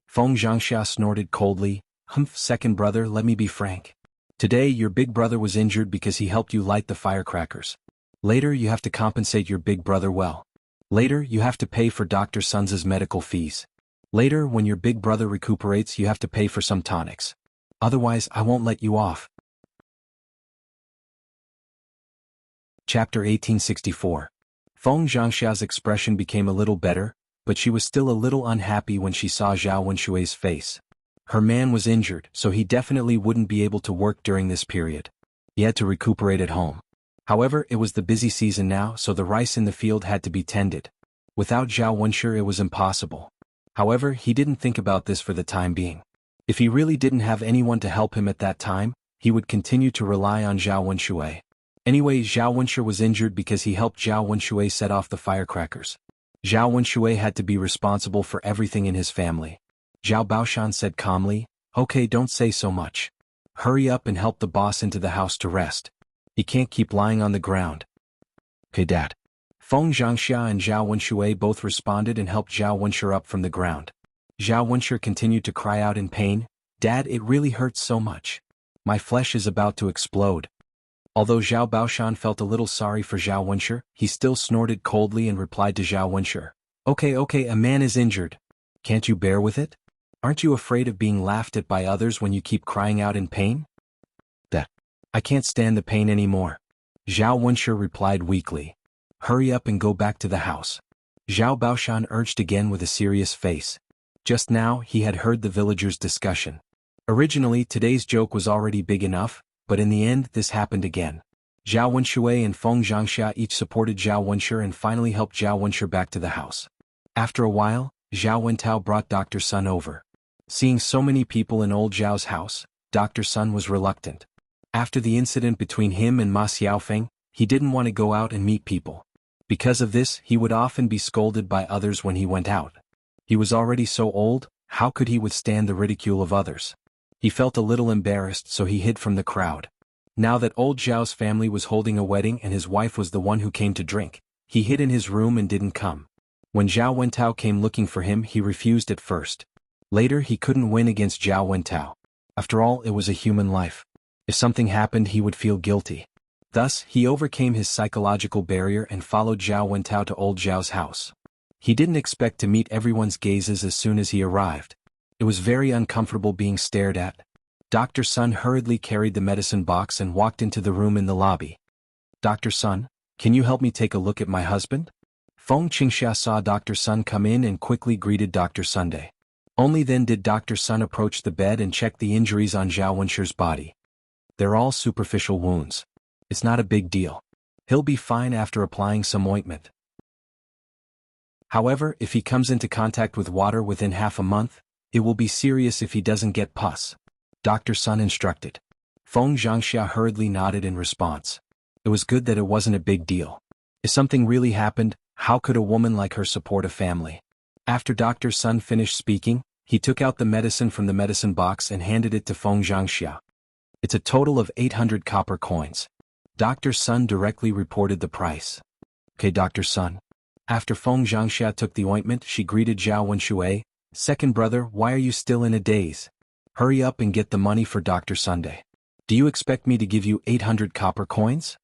Feng Zhangxia snorted coldly, Humph, second brother, let me be frank. Today your big brother was injured because he helped you light the firecrackers. Later you have to compensate your big brother well. Later you have to pay for Dr. Sun's medical fees. Later, when your big brother recuperates, you have to pay for some tonics. Otherwise, I won't let you off. Chapter 1864. Feng Zhangxia's expression became a little better, but she was still a little unhappy when she saw Zhao Wenshui's face. Her man was injured, so he definitely wouldn't be able to work during this period. He had to recuperate at home. However, it was the busy season now, so the rice in the field had to be tended. Without Zhao Wenshi, it was impossible. However, he didn't think about this for the time being. If he really didn't have anyone to help him at that time, he would continue to rely on Zhao Wenshui. Anyway, Zhao Wenshi was injured because he helped Zhao Wenshui set off the firecrackers. Zhao Wenshui had to be responsible for everything in his family. Zhao Baoshan said calmly, Okay, don't say so much. Hurry up and help the boss into the house to rest. He can't keep lying on the ground. Okay, Dad. Feng Zhangxia and Zhao Wenshui both responded and helped Zhao Wenshi up from the ground. Zhao Wenshi continued to cry out in pain, Dad, it really hurts so much. My flesh is about to explode. Although Zhao Baoshan felt a little sorry for Zhao Wenshi, he still snorted coldly and replied to Zhao Wenshi, Okay, a man is injured. Can't you bear with it? Aren't you afraid of being laughed at by others when you keep crying out in pain? That. I can't stand the pain anymore. Zhao Wenshi replied weakly. Hurry up and go back to the house. Zhao Baoshan urged again with a serious face. Just now he had heard the villagers' discussion. Originally today's joke was already big enough, but in the end this happened again. Zhao Wenshui and Feng Zhangxia each supported Zhao Wenshi and finally helped Zhao Wenshi back to the house. After a while, Zhao Wentao brought Dr. Sun over. Seeing so many people in old Zhao's house, Dr. Sun was reluctant. After the incident between him and Ma Xiaofeng, he didn't want to go out and meet people. Because of this, he would often be scolded by others when he went out. He was already so old, how could he withstand the ridicule of others? He felt a little embarrassed, so he hid from the crowd. Now that old Zhao's family was holding a wedding and his wife was the one who came to drink, he hid in his room and didn't come. When Zhao Wentao came looking for him, he refused at first. Later he couldn't win against Zhao Wentao. After all, it was a human life. If something happened, he would feel guilty. Thus, he overcame his psychological barrier and followed Zhao Wentao to old Zhao's house. He didn't expect to meet everyone's gazes as soon as he arrived. It was very uncomfortable being stared at. Dr. Sun hurriedly carried the medicine box and walked into the room in the lobby. Dr. Sun, can you help me take a look at my husband? Feng Qingxia saw Dr. Sun come in and quickly greeted Dr. Sunday. Only then did Dr. Sun approach the bed and check the injuries on Zhao Wenshi's body. They're all superficial wounds. It's not a big deal. He'll be fine after applying some ointment. However, if he comes into contact with water within half a month, it will be serious if he doesn't get pus. Dr. Sun instructed. Feng Zhangxia hurriedly nodded in response. It was good that it wasn't a big deal. If something really happened, how could a woman like her support a family? After Dr. Sun finished speaking, he took out the medicine from the medicine box and handed it to Feng Zhangxia. It's a total of 800 copper coins. Dr. Sun directly reported the price. Okay, Dr. Sun. After Feng Zhangxia took the ointment, she greeted Zhao Wenshui. Second brother, why are you still in a daze? Hurry up and get the money for Dr. Sunday. Do you expect me to give you 800 copper coins?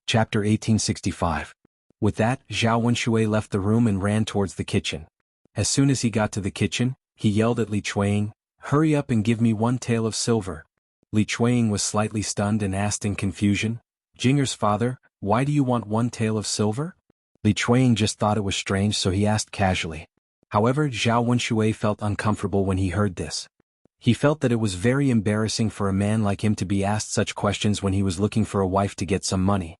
Chapter 1865. With that, Zhao Wenshui left the room and ran towards the kitchen. As soon as he got to the kitchen, he yelled at Li Chuanying, Hurry up and give me 1 tael of silver. Li Chuanying was slightly stunned and asked in confusion, Jinger's father, why do you want 1 tael of silver? Li Chuanying just thought it was strange, so he asked casually. However, Zhao Wenshui felt uncomfortable when he heard this. He felt that it was very embarrassing for a man like him to be asked such questions when he was looking for a wife to get some money.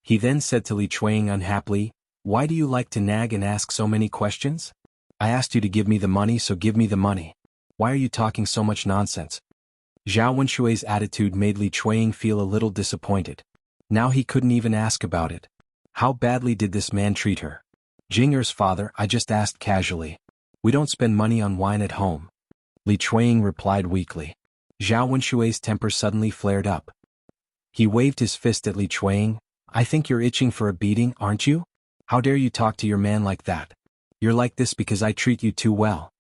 He then said to Li Chuanying unhappily, Why do you like to nag and ask so many questions? I asked you to give me the money, so give me the money. Why are you talking so much nonsense? Zhao Wenshui's attitude made Li Chuanying feel a little disappointed. Now he couldn't even ask about it. How badly did this man treat her? Jinger's father, I just asked casually. We don't spend money on wine at home. Li Chuanying replied weakly. Zhao Wenshui's temper suddenly flared up. He waved his fist at Li Chuanying. I think you're itching for a beating, aren't you? How dare you talk to your man like that? You're like this because I treat you too well.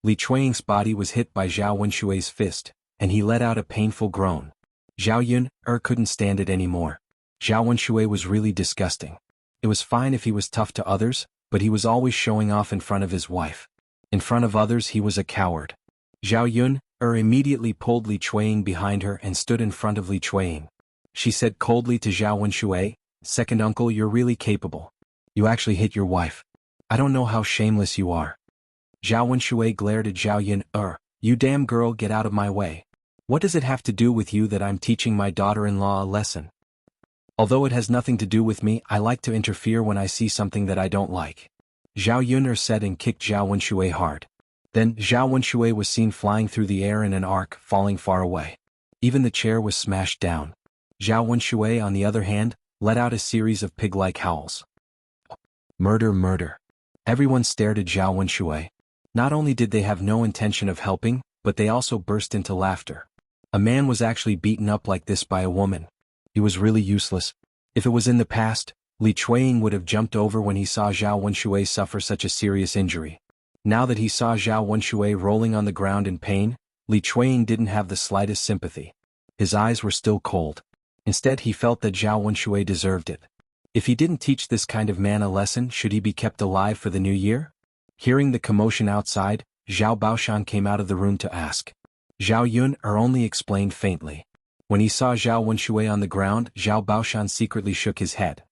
Li Chuanying's body was hit by Zhao Wenshui's fist, and he let out a painful groan. Zhao Yun couldn't stand it anymore. Zhao Wenshui was really disgusting. It was fine if he was tough to others, but he was always showing off in front of his wife. In front of others he was a coward. Zhao Yun immediately pulled Li Chuanying behind her and stood in front of Li Chuanying. She said coldly to Zhao Wenshui, Second uncle, you're really capable. You actually hit your wife. I don't know how shameless you are. Zhao Wenshui glared at Zhao Yun. You damn girl, get out of my way. What does it have to do with you that I'm teaching my daughter-in-law a lesson? Although it has nothing to do with me, I like to interfere when I see something that I don't like. Zhao Yun said and kicked Zhao Wenshui hard. Then, Zhao Wenshui was seen flying through the air in an arc, falling far away. Even the chair was smashed down. Zhao Wenshui, on the other hand, let out a series of pig-like howls. Murder, murder. Everyone stared at Zhao Wenshui. Not only did they have no intention of helping, but they also burst into laughter. A man was actually beaten up like this by a woman. He was really useless. If it was in the past, Li Chuanying would have jumped over when he saw Zhao Wenshui suffer such a serious injury. Now that he saw Zhao Wenshui rolling on the ground in pain, Li Chuanying didn't have the slightest sympathy. His eyes were still cold. Instead he felt that Zhao Wenshui deserved it. If he didn't teach this kind of man a lesson, should he be kept alive for the new year? Hearing the commotion outside, Zhao Baoshan came out of the room to ask. Zhao Yun only explained faintly. When he saw Zhao Wenshui on the ground, Zhao Baoshan secretly shook his head.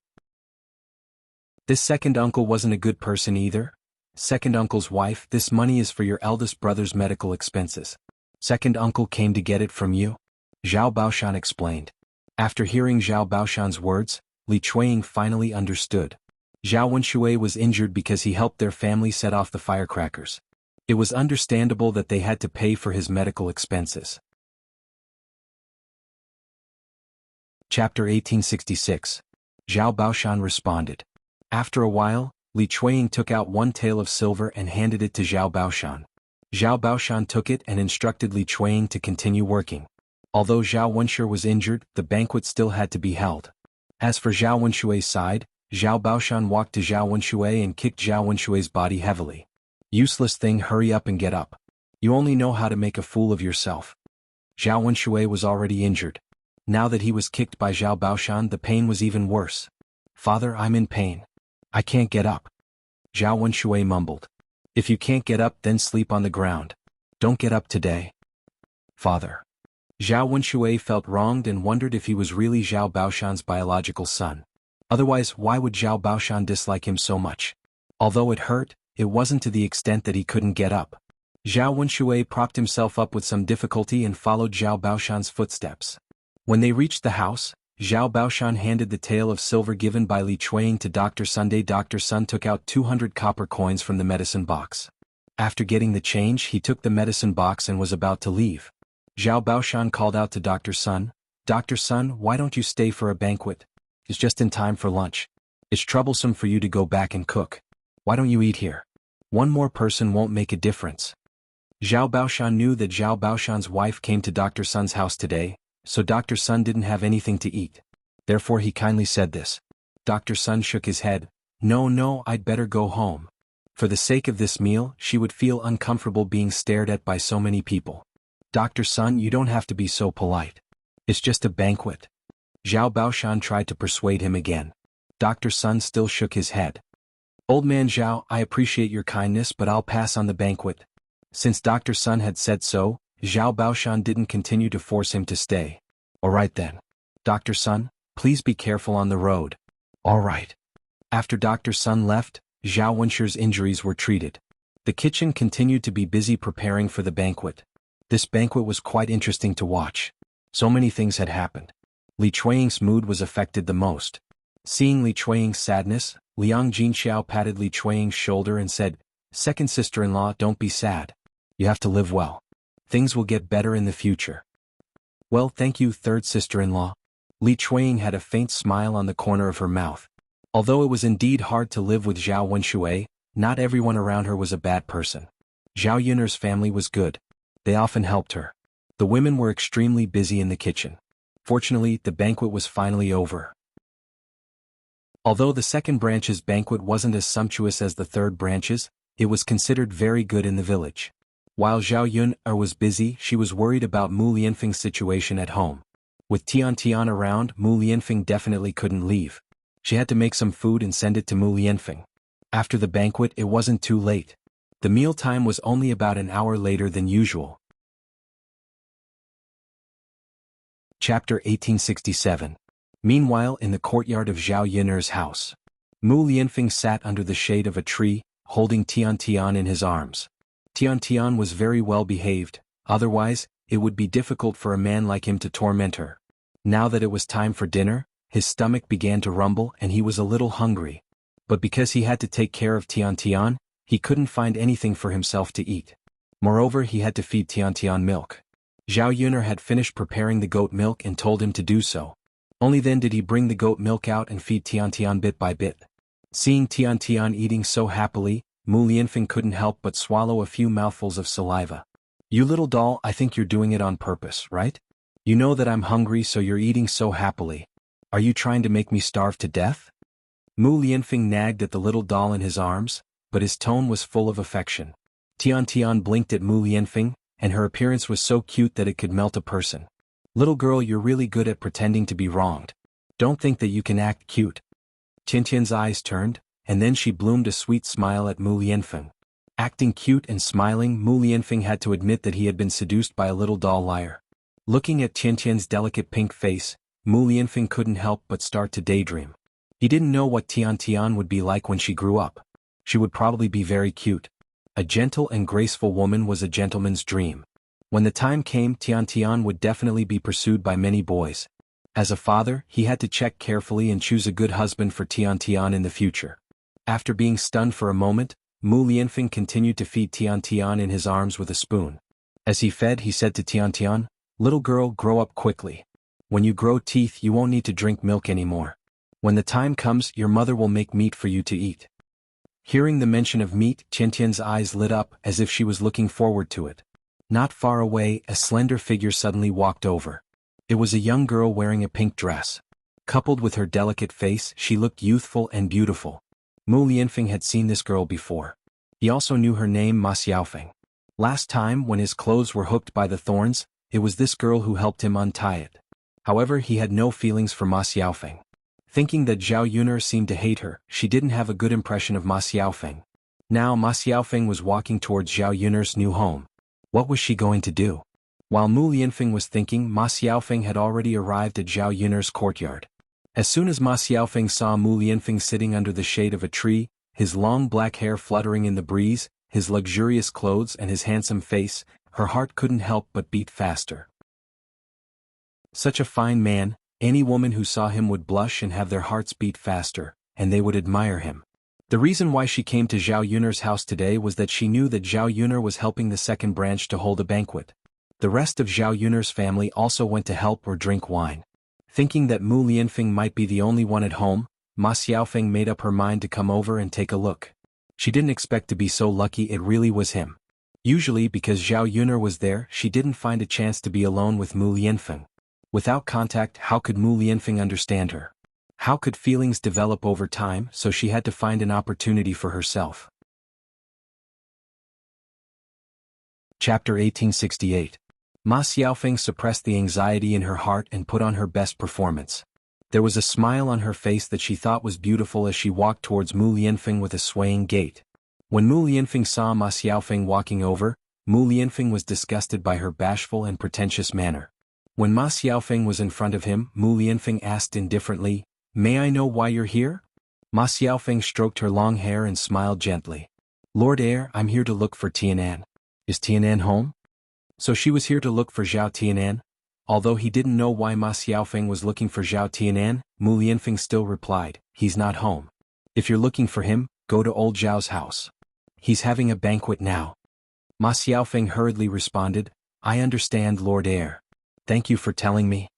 This second uncle wasn't a good person either. Second uncle's wife, this money is for your eldest brother's medical expenses. Second uncle came to get it from you? Zhao Baoshan explained. After hearing Zhao Baoshan's words, Li Chuanying finally understood. Zhao Wenshui was injured because he helped their family set off the firecrackers. It was understandable that they had to pay for his medical expenses. Chapter 1866. Zhao Baoshan responded. After a while, Li Chuanying took out one tael of silver and handed it to Zhao Baoshan. Zhao Baoshan took it and instructed Li Chuanying to continue working. Although Zhao Wenshi was injured, the banquet still had to be held. As for Zhao Wenshui's side, Zhao Baoshan walked to Zhao Wenshui and kicked Zhao Wenshui's body heavily. Useless thing, hurry up and get up. You only know how to make a fool of yourself. Zhao Wenshui was already injured. Now that he was kicked by Zhao Baoshan, the pain was even worse. Father, I'm in pain. I can't get up. Zhao Wenshui mumbled. If you can't get up, then sleep on the ground. Don't get up today. Father. Zhao Wenshui felt wronged and wondered if he was really Zhao Baoshan's biological son. Otherwise, why would Zhao Baoshan dislike him so much? Although it hurt, it wasn't to the extent that he couldn't get up. Zhao Wenshui propped himself up with some difficulty and followed Zhao Baoshan's footsteps. When they reached the house, Zhao Baoshan handed the tael of silver given by Li Chuanying to Dr. Sunday. Dr. Sun took out 200 copper coins from the medicine box. After getting the change, he took the medicine box and was about to leave. Zhao Baoshan called out to Dr. Sun, Dr. Sun, why don't you stay for a banquet? It's just in time for lunch. It's troublesome for you to go back and cook. Why don't you eat here? One more person won't make a difference. Zhao Baoshan knew that Zhao Baoshan's wife came to Dr. Sun's house today, so Dr. Sun didn't have anything to eat. Therefore he kindly said this. Dr. Sun shook his head. No, I'd better go home. For the sake of this meal, she would feel uncomfortable being stared at by so many people. Dr. Sun, you don't have to be so polite. It's just a banquet. Zhao Baoshan tried to persuade him again. Dr. Sun still shook his head. Old man Zhao, I appreciate your kindness, but I'll pass on the banquet. Since Dr. Sun had said so, Zhao Baoshan didn't continue to force him to stay. All right then. Dr. Sun, please be careful on the road. All right. After Dr. Sun left, Zhao Wenshi's injuries were treated. The kitchen continued to be busy preparing for the banquet. This banquet was quite interesting to watch. So many things had happened. Li Chuanying's mood was affected the most. Seeing Li Chuanying's sadness, Liang Jinxiao patted Li Chuanying's shoulder and said, Second sister-in-law, don't be sad. You have to live well. Things will get better in the future. Well, thank you, third sister-in-law. Li Chuanying had a faint smile on the corner of her mouth. Although it was indeed hard to live with Zhao Wenshui, not everyone around her was a bad person. Zhao Yun'er's family was good. They often helped her. The women were extremely busy in the kitchen. Fortunately, the banquet was finally over. Although the second branch's banquet wasn't as sumptuous as the third branch's, it was considered very good in the village. While Zhao Yun'er was busy, she was worried about Mu Lianfeng's situation at home. With Tian around, Mu Lianfeng definitely couldn't leave. She had to make some food and send it to Mu Lianfeng. After the banquet, it wasn't too late. The meal time was only about an hour later than usual. Chapter 1867. Meanwhile, in the courtyard of Zhao Yun'er's house, Mu Lianfeng sat under the shade of a tree, holding Tian in his arms. Tian was very well behaved, otherwise, it would be difficult for a man like him to torment her. Now that it was time for dinner, his stomach began to rumble and he was a little hungry. But because he had to take care of Tian, he couldn't find anything for himself to eat. Moreover, he had to feed Tian milk. Zhao Yun'er had finished preparing the goat milk and told him to do so. Only then did he bring the goat milk out and feed Tian bit by bit. Seeing Tian eating so happily, Mu Lianfeng couldn't help but swallow a few mouthfuls of saliva. You little doll, I think you're doing it on purpose, right? You know that I'm hungry, so you're eating so happily. Are you trying to make me starve to death? Mu Lianfeng nagged at the little doll in his arms, but his tone was full of affection. Tian blinked at Mu Lianfeng, and her appearance was so cute that it could melt a person. Little girl, you're really good at pretending to be wronged. Don't think that you can act cute. Tiantian's eyes turned, and then she bloomed a sweet smile at Mu Lianfeng. Acting cute and smiling, Mu Lianfeng had to admit that he had been seduced by a little doll liar. Looking at Tiantian's delicate pink face, Mu Lianfeng couldn't help but start to daydream. He didn't know what Tiantian would be like when she grew up. She would probably be very cute. A gentle and graceful woman was a gentleman's dream. When the time came, Tiantian would definitely be pursued by many boys. As a father, he had to check carefully and choose a good husband for Tiantian in the future. After being stunned for a moment, Mu Lianfeng continued to feed Tiantian in his arms with a spoon. As he fed, he said to Tiantian, "Little girl, grow up quickly. When you grow teeth, you won't need to drink milk anymore. When the time comes, your mother will make meat for you to eat." Hearing the mention of meat, Tiantian's eyes lit up as if she was looking forward to it. Not far away, a slender figure suddenly walked over. It was a young girl wearing a pink dress. Coupled with her delicate face, she looked youthful and beautiful. Mu Lianfeng had seen this girl before. He also knew her name, Ma Xiaofeng. Last time, when his clothes were hooked by the thorns, it was this girl who helped him untie it. However, he had no feelings for Ma Xiaofeng. Thinking that Zhao Yuner seemed to hate her, she didn't have a good impression of Ma Xiaofeng. Now Ma Xiaofeng was walking towards Zhao Yuner's new home. What was she going to do? While Mu Lianfeng was thinking, Ma Xiaofeng had already arrived at Zhao Yuner's courtyard. As soon as Ma Xiaofeng saw Mu Lianfeng sitting under the shade of a tree, his long black hair fluttering in the breeze, his luxurious clothes and his handsome face, her heart couldn't help but beat faster. Such a fine man, any woman who saw him would blush and have their hearts beat faster, and they would admire him. The reason why she came to Zhao Yuner's house today was that she knew that Zhao Yuner was helping the second branch to hold a banquet. The rest of Zhao Yuner's family also went to help or drink wine. Thinking that Mu Lianfeng might be the only one at home, Ma Xiaofeng made up her mind to come over and take a look. She didn't expect to be so lucky it really was him. Usually because Zhao Yuner was there, she didn't find a chance to be alone with Mu Lianfeng. Without contact, how could Mu Lianfeng understand her? How could feelings develop over time? So she had to find an opportunity for herself. Chapter 1868. Ma Xiaofeng suppressed the anxiety in her heart and put on her best performance. There was a smile on her face that she thought was beautiful as she walked towards Mu Lianfeng with a swaying gait. When Mu Lianfeng saw Ma Xiaofeng walking over, Mu Lianfeng was disgusted by her bashful and pretentious manner. When Ma Xiaofeng was in front of him, Mu Lianfeng asked indifferently, "May I know why you're here?" Ma Xiaofeng stroked her long hair and smiled gently. "Lord Heir, I'm here to look for Tianan. Is Tianan home?" So she was here to look for Zhao Tianan? Although he didn't know why Ma Xiaofeng was looking for Zhao Tianan, Mu Lianfeng still replied, "He's not home. If you're looking for him, go to old Zhao's house. He's having a banquet now." Ma Xiaofeng hurriedly responded, "I understand, Lord Heir. Thank you for telling me."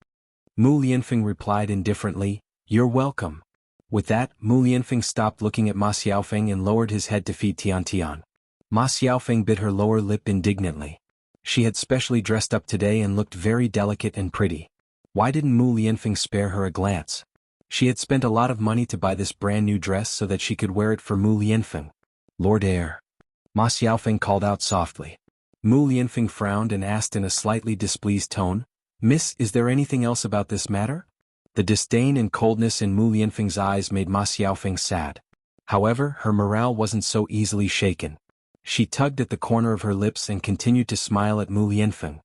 Mu Lianfeng replied indifferently, "You're welcome." With that, Mu Lianfeng stopped looking at Ma Xiaofeng and lowered his head to feed Tiantian. Ma Xiaofeng bit her lower lip indignantly. She had specially dressed up today and looked very delicate and pretty. Why didn't Mu Lianfeng spare her a glance? She had spent a lot of money to buy this brand new dress so that she could wear it for Mu Lianfeng. "Lord Heir." Ma Xiaofeng called out softly. Mu Lianfeng frowned and asked in a slightly displeased tone, "Miss, is there anything else about this matter?" The disdain and coldness in Mu Lianfeng's eyes made Ma Xiaofeng sad. However, her morale wasn't so easily shaken. She tugged at the corner of her lips and continued to smile at Mu Lianfeng.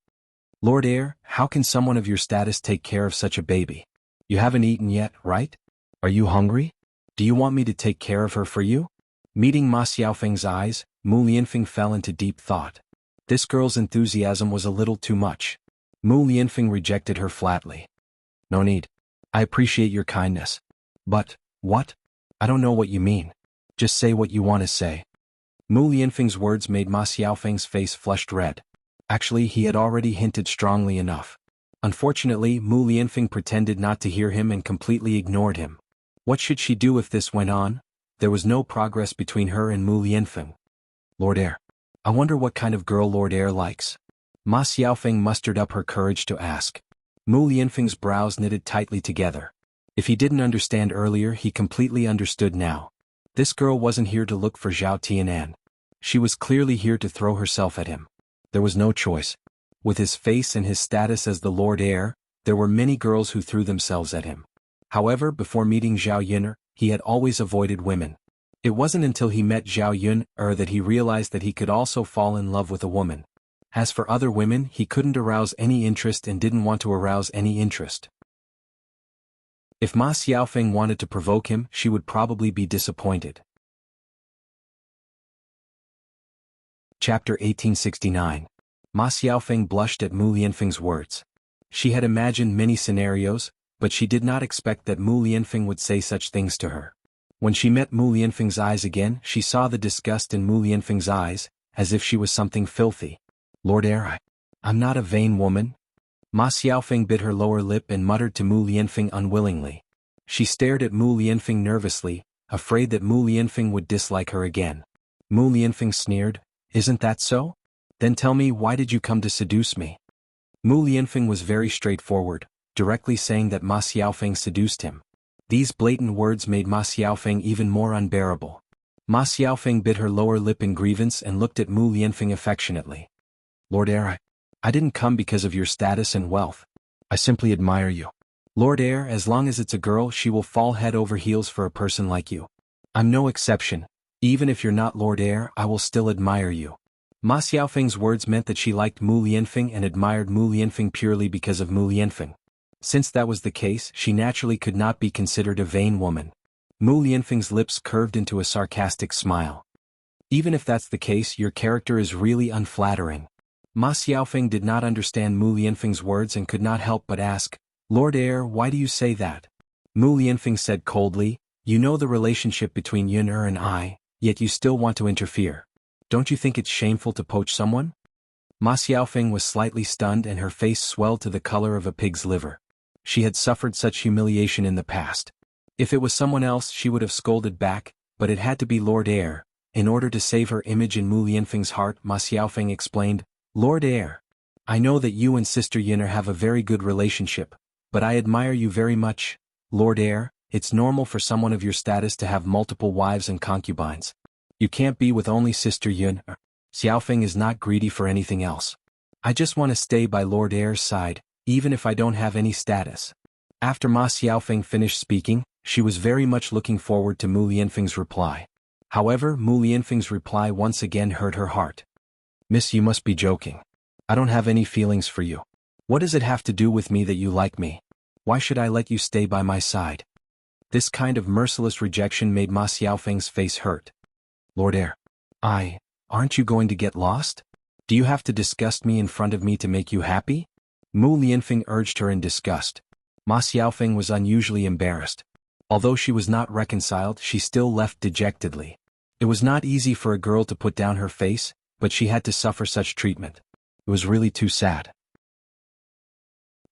"Lord Heir, how can someone of your status take care of such a baby? You haven't eaten yet, right? Are you hungry? Do you want me to take care of her for you?" Meeting Ma Xiaofeng's eyes, Mu Lianfeng fell into deep thought. This girl's enthusiasm was a little too much. Mu Lianfeng rejected her flatly. "No need. I appreciate your kindness. But, what? I don't know what you mean. Just say what you want to say." Mu Lianfeng's words made Ma Xiaofeng's face flushed red. Actually, he had already hinted strongly enough. Unfortunately, Mu Lianfeng pretended not to hear him and completely ignored him. What should she do if this went on? There was no progress between her and Mu Lianfeng. "Lord Heir. I wonder what kind of girl Lord Heir likes." Ma Xiaofeng mustered up her courage to ask. Mu Lianfeng's brows knitted tightly together. If he didn't understand earlier, he completely understood now. This girl wasn't here to look for Zhao Tianan. She was clearly here to throw herself at him. There was no choice. With his face and his status as the Lord Heir, there were many girls who threw themselves at him. However, before meeting Zhao Yun'er, he had always avoided women. It wasn't until he met Zhao Yun'er that he realized that he could also fall in love with a woman. As for other women, he couldn't arouse any interest and didn't want to arouse any interest. If Ma Xiaofeng wanted to provoke him, she would probably be disappointed. Chapter 1869. Ma Xiaofeng blushed at Mu Lianfeng's words. She had imagined many scenarios, but she did not expect that Mu Lianfeng would say such things to her. When she met Mu Lianfeng's eyes again, she saw the disgust in Mu Lianfeng's eyes, as if she was something filthy. Lord Heir, I'm not a vain woman. Ma Xiaofeng bit her lower lip and muttered to Mu Lianfeng unwillingly. She stared at Mu Lianfeng nervously, afraid that Mu Lianfeng would dislike her again. Mu Lianfeng sneered, "Isn't that so? Then tell me, why did you come to seduce me?" Mu Lianfeng was very straightforward, directly saying that Ma Xiaofeng seduced him. These blatant words made Ma Xiaofeng even more unbearable. Ma Xiaofeng bit her lower lip in grievance and looked at Mu Lianfeng affectionately. Lord Heir, I didn't come because of your status and wealth. I simply admire you. Lord Heir, as long as it's a girl, she will fall head over heels for a person like you. I'm no exception. Even if you're not Lord Heir, I will still admire you. Ma Xiaofeng's words meant that she liked Mu Lianfeng and admired Mu Lianfeng purely because of Mu Lianfeng. Since that was the case, she naturally could not be considered a vain woman. Mu Lianfeng's lips curved into a sarcastic smile. Even if that's the case, your character is really unflattering. Ma Xiaofeng did not understand Mu Lianfeng's words and could not help but ask, Lord Heir, why do you say that? Mu Lianfeng said coldly, you know the relationship between Yun'er and I, yet you still want to interfere. Don't you think it's shameful to poach someone? Ma Xiaofeng was slightly stunned and her face swelled to the color of a pig's liver. She had suffered such humiliation in the past. If it was someone else, she would have scolded back, but it had to be Lord Heir. In order to save her image in Mu Lianfeng's heart, Ma Xiaofeng explained, Lord Heir, I know that you and Sister Yun'er have a very good relationship, but I admire you very much. Lord Heir, it's normal for someone of your status to have multiple wives and concubines. You can't be with only Sister Yun'er. Xiaofeng is not greedy for anything else. I just want to stay by Lord Heir's side, even if I don't have any status. After Ma Xiaofeng finished speaking, she was very much looking forward to Mu Lianfeng's reply. However, Mu Lianfeng's reply once again hurt her heart. Miss, you must be joking. I don't have any feelings for you. What does it have to do with me that you like me? Why should I let you stay by my side? This kind of merciless rejection made Ma Xiaofeng's face hurt. Lord Heir, aren't you going to get lost? Do you have to disgust me in front of me to make you happy? Mu Lianfeng urged her in disgust. Ma Xiaofeng was unusually embarrassed. Although she was not reconciled, she still left dejectedly. It was not easy for a girl to put down her face, but she had to suffer such treatment. It was really too sad.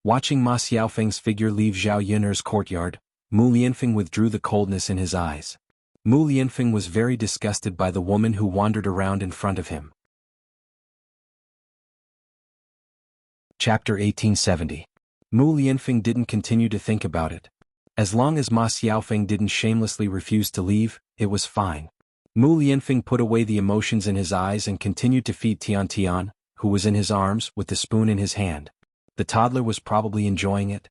Watching Ma Xiaofeng's figure leave Zhao Yun'er's courtyard, Mu Lianfeng withdrew the coldness in his eyes. Mu Lianfeng was very disgusted by the woman who wandered around in front of him. Chapter 1870. Mu Lianfeng didn't continue to think about it. As long as Ma Xiaofeng didn't shamelessly refuse to leave, it was fine. Mu Lianfeng put away the emotions in his eyes and continued to feed Tian, who was in his arms, with the spoon in his hand. The toddler was probably enjoying it.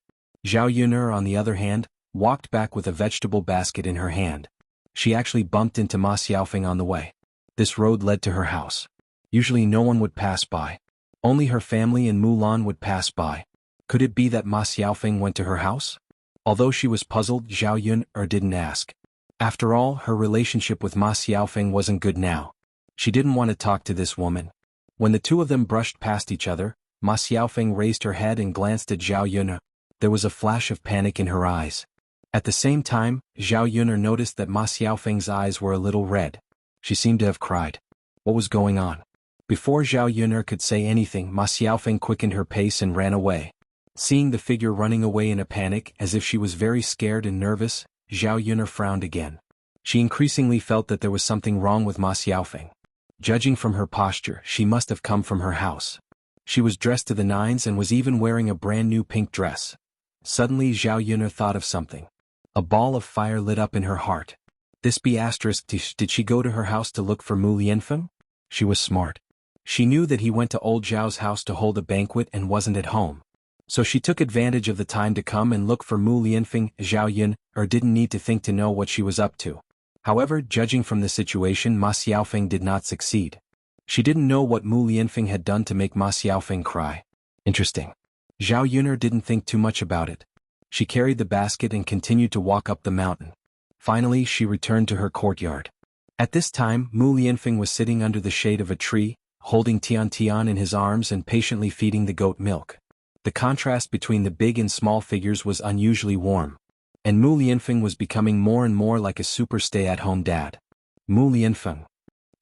Zhao Yun'er, on the other hand, walked back with a vegetable basket in her hand. She actually bumped into Ma Xiaofeng on the way. This road led to her house. Usually no one would pass by. Only her family and Mulan would pass by. Could it be that Ma Xiaofeng went to her house? Although she was puzzled, Zhao Yun'er didn't ask. After all, her relationship with Ma Xiaofeng wasn't good now. She didn't want to talk to this woman. When the two of them brushed past each other, Ma Xiaofeng raised her head and glanced at Zhao Yun'er. There was a flash of panic in her eyes. At the same time, Zhao Yun'er noticed that Ma Xiaofeng's eyes were a little red. She seemed to have cried. What was going on? Before Zhao Yun'er could say anything, Ma Xiaofeng quickened her pace and ran away. Seeing the figure running away in a panic, as if she was very scared and nervous, Zhao Yun'er frowned again. She increasingly felt that there was something wrong with Ma Xiaofeng. Judging from her posture, she must have come from her house. She was dressed to the nines and was even wearing a brand new pink dress. Suddenly Zhao Yun'er thought of something. A ball of fire lit up in her heart. This be asterisk, did she go to her house to look for Mu Lianfeng? She was smart. She knew that he went to old Zhao's house to hold a banquet and wasn't at home. So she took advantage of the time to come and look for Mu Lianfeng. Zhao Yun didn't need to think to know what she was up to. However, judging from the situation, Ma Xiaofeng did not succeed. She didn't know what Mu Lianfeng had done to make Ma Xiaofeng cry. Interesting. Zhao Yun'er didn't think too much about it. She carried the basket and continued to walk up the mountain. Finally, she returned to her courtyard. At this time, Mu Lianfeng was sitting under the shade of a tree, holding Tian Tian in his arms and patiently feeding the goat milk. The contrast between the big and small figures was unusually warm. And Mu Lianfeng was becoming more and more like a super stay-at-home dad. Mu Lianfeng.